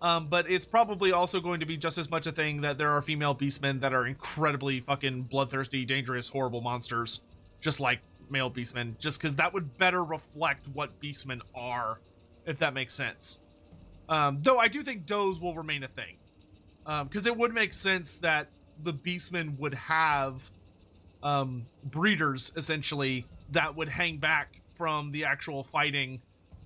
but it's probably also going to be just as much a thing that there are female Beastmen that are incredibly fucking bloodthirsty, dangerous, horrible monsters, just like male Beastmen, just because that would better reflect what Beastmen are, if that makes sense. Though I do think does will remain a thing, because it would make sense that the Beastmen would have breeders, essentially, that would hang back from the actual fighting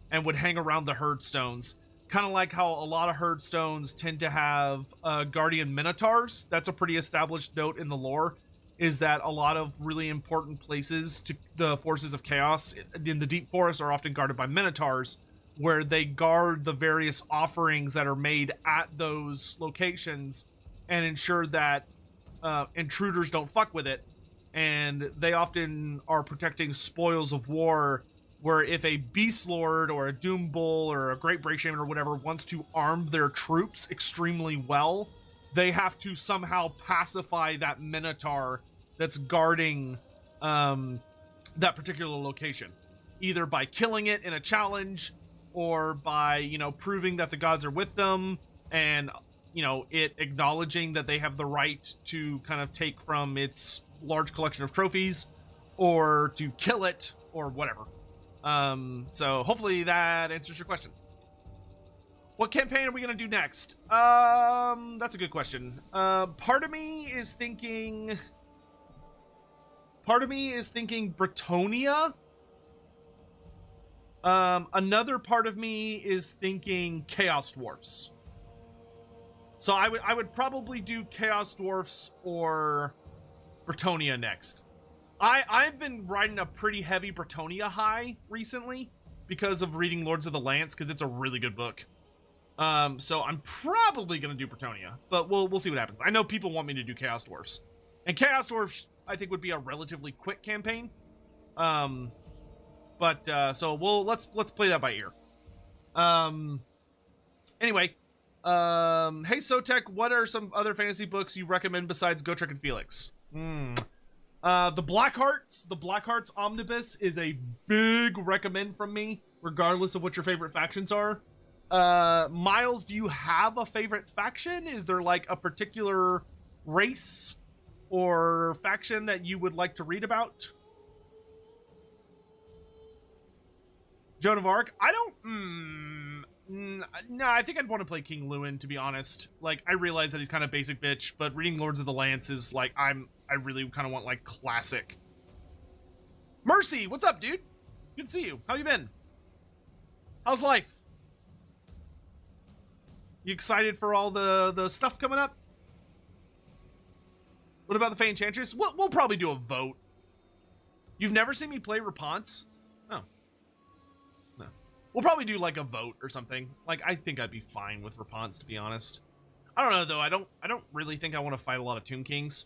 and would hang around the herd stones. Kind of like how a lot of herd stones tend to have guardian minotaurs. That's a pretty established note in the lore, is that a lot of really important places to the forces of chaos in the deep forest are often guarded by minotaurs, where they guard the various offerings that are made at those locations and ensure that intruders don't fuck with it. And they often are protecting spoils of war, where if a Beast Lord or a Doom Bull or a Great Bray Shaman or whatever wants to arm their troops extremely well, they have to somehow pacify that Minotaur that's guarding that particular location, either by killing it in a challenge or by, you know, proving that the gods are with them and, you know, it acknowledging that they have the right to kind of take from its large collection of trophies, or to kill it, or whatever. So hopefully that answers your question. What campaign are we going to do next? That's a good question. Part of me is thinking Bretonia. Another part of me is thinking Chaos Dwarfs. So I would probably do Chaos Dwarfs or Bretonia next. I've been riding a pretty heavy Bretonia high recently because of reading Lords of the Lance, because it's a really good book. So I'm probably gonna do Bretonia, but we'll see what happens. I know people want me to do Chaos Dwarfs, and Chaos Dwarfs I think would be a relatively quick campaign. So let's play that by ear. Anyway, hey Sotek, what are some other fantasy books you recommend besides Gotrek and Felix? The Blackhearts Omnibus is a big recommend from me, regardless of what your favorite factions are. Miles, do you have a favorite faction? Is there like a particular race or faction that you would like to read about? Joan of Arc? I don't... No, I think I'd want to play King Lewin, to be honest. Like, I realize that he's kind of basic bitch, but reading Lords of the Lance is like, I really kind of want like classic. Mercy, what's up, dude? Good to see you. How you been? How's life? You excited for all the stuff coming up? What about the Fey Enchantress? We'll probably do a vote. You've never seen me play Rapunzel? Oh. No. We'll probably do like a vote or something. Like, I think I'd be fine with Rapunzel, to be honest. I don't know though. I don't really think I want to fight a lot of Tomb Kings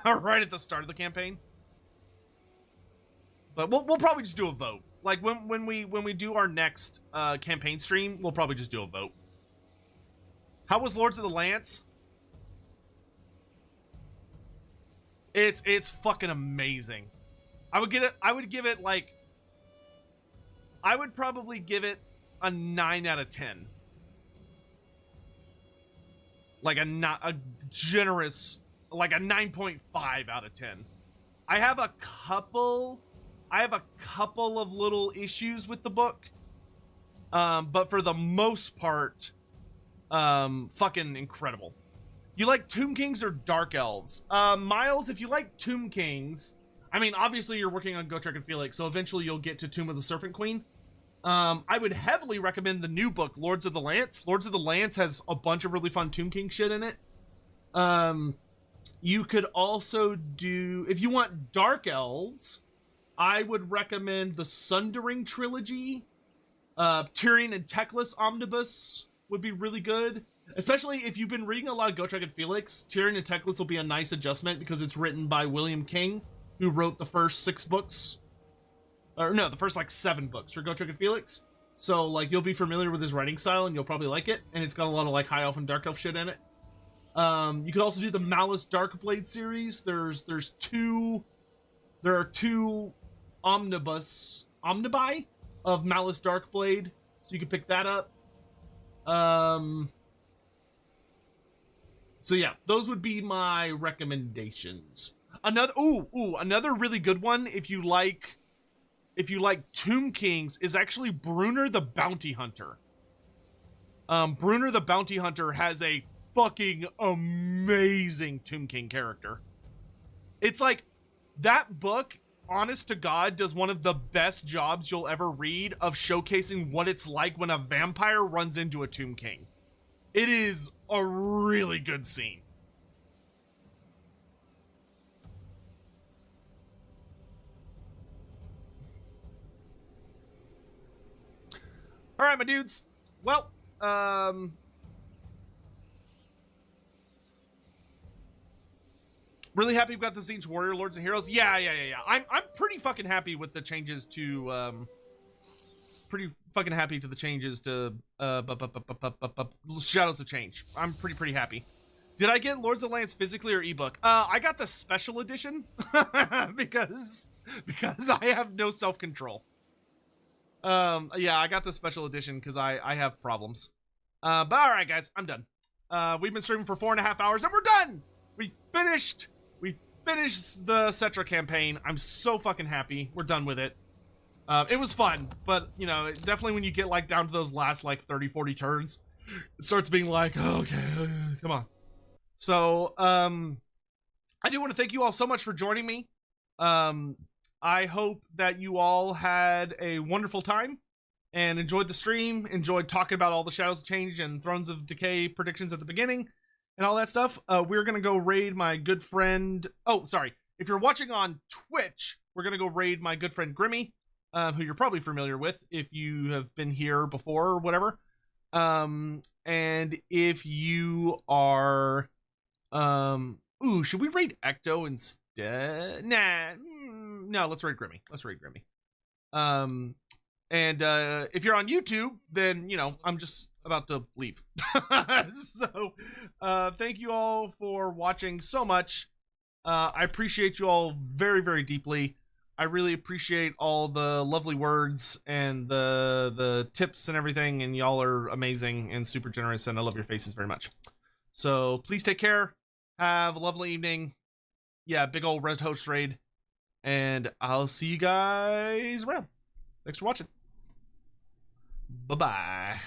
right at the start of the campaign. But we'll probably just do a vote. Like when we do our next campaign stream, we'll probably just do a vote. How was Lords of the Lance? It's fucking amazing. I would probably give it a 9 out of 10. Like a generous, like a 9.5 out of 10. I have a couple I have a couple of little issues with the book. But for the most part, fucking incredible. You like Tomb Kings or Dark Elves? Miles, if you like Tomb Kings, I mean, obviously you're working on Gotrek and Felix, so eventually you'll get to Tomb of the Serpent Queen. I would heavily recommend the new book, Lords of the Lance. Lords of the Lance has a bunch of really fun Tomb King shit in it. You could also do, if you want Dark Elves, I would recommend the Sundering trilogy. Tyrion and Teclis Omnibus would be really good. Especially if you've been reading a lot of Gotrek and Felix, Tyrion and Teclis will be a nice adjustment because it's written by William King, who wrote the first 6 books. Or no, the first like 7 books for Gotrek and Felix. So like you'll be familiar with his writing style and you'll probably like it. And it's got a lot of like high elf and dark elf shit in it. You could also do the Malice Darkblade series. There are two omnibi of Malice Darkblade, so you can pick that up. So yeah, those would be my recommendations. Another really good one if you like Tomb Kings is actually Brunner the Bounty Hunter. Brunner the Bounty Hunter has a fucking amazing Tomb King character. It's like that book, honest to God, does one of the best jobs you'll ever read of showcasing what it's like when a vampire runs into a Tomb King. It is a really good scene. All right, my dudes. Well, really happy we've got the Tzeentch Warrior Lords and Heroes. Yeah. I'm pretty fucking happy with the changes to Shadows of Change. I'm pretty happy. Did I get Lords of the Lance physically or ebook? I got the special edition because I have no self-control. Yeah, I got the special edition because I have problems. But all right, guys, I'm done. We've been streaming for 4.5 hours and we're done. We finished the SETTRA campaign. I'm so fucking happy. We're done with it. It was fun, but you know, definitely when you get like down to those last like 30-40 turns, it starts being like, oh, okay, come on. So, I do want to thank you all so much for joining me. I hope that you all had a wonderful time and enjoyed the stream, enjoyed talking about all the Shadows of Change and Thrones of Decay predictions at the beginning and all that stuff. We're going to go raid my good friend. Oh, sorry. If you're watching on Twitch, we're going to go raid my good friend Grimmy, who you're probably familiar with if you have been here before or whatever. And if you are, should we raid Ecto instead? No, let's raid Grimmy. And if you're on YouTube, then, you know, I'm just about to leave. So, thank you all for watching so much. I appreciate you all very, very deeply. I really appreciate all the lovely words and the tips and everything, and y'all are amazing and super generous, and I love your faces very much. So please take care. Have a lovely evening. Yeah, big old red host raid. And I'll see you guys around. Thanks for watching. Bye-bye.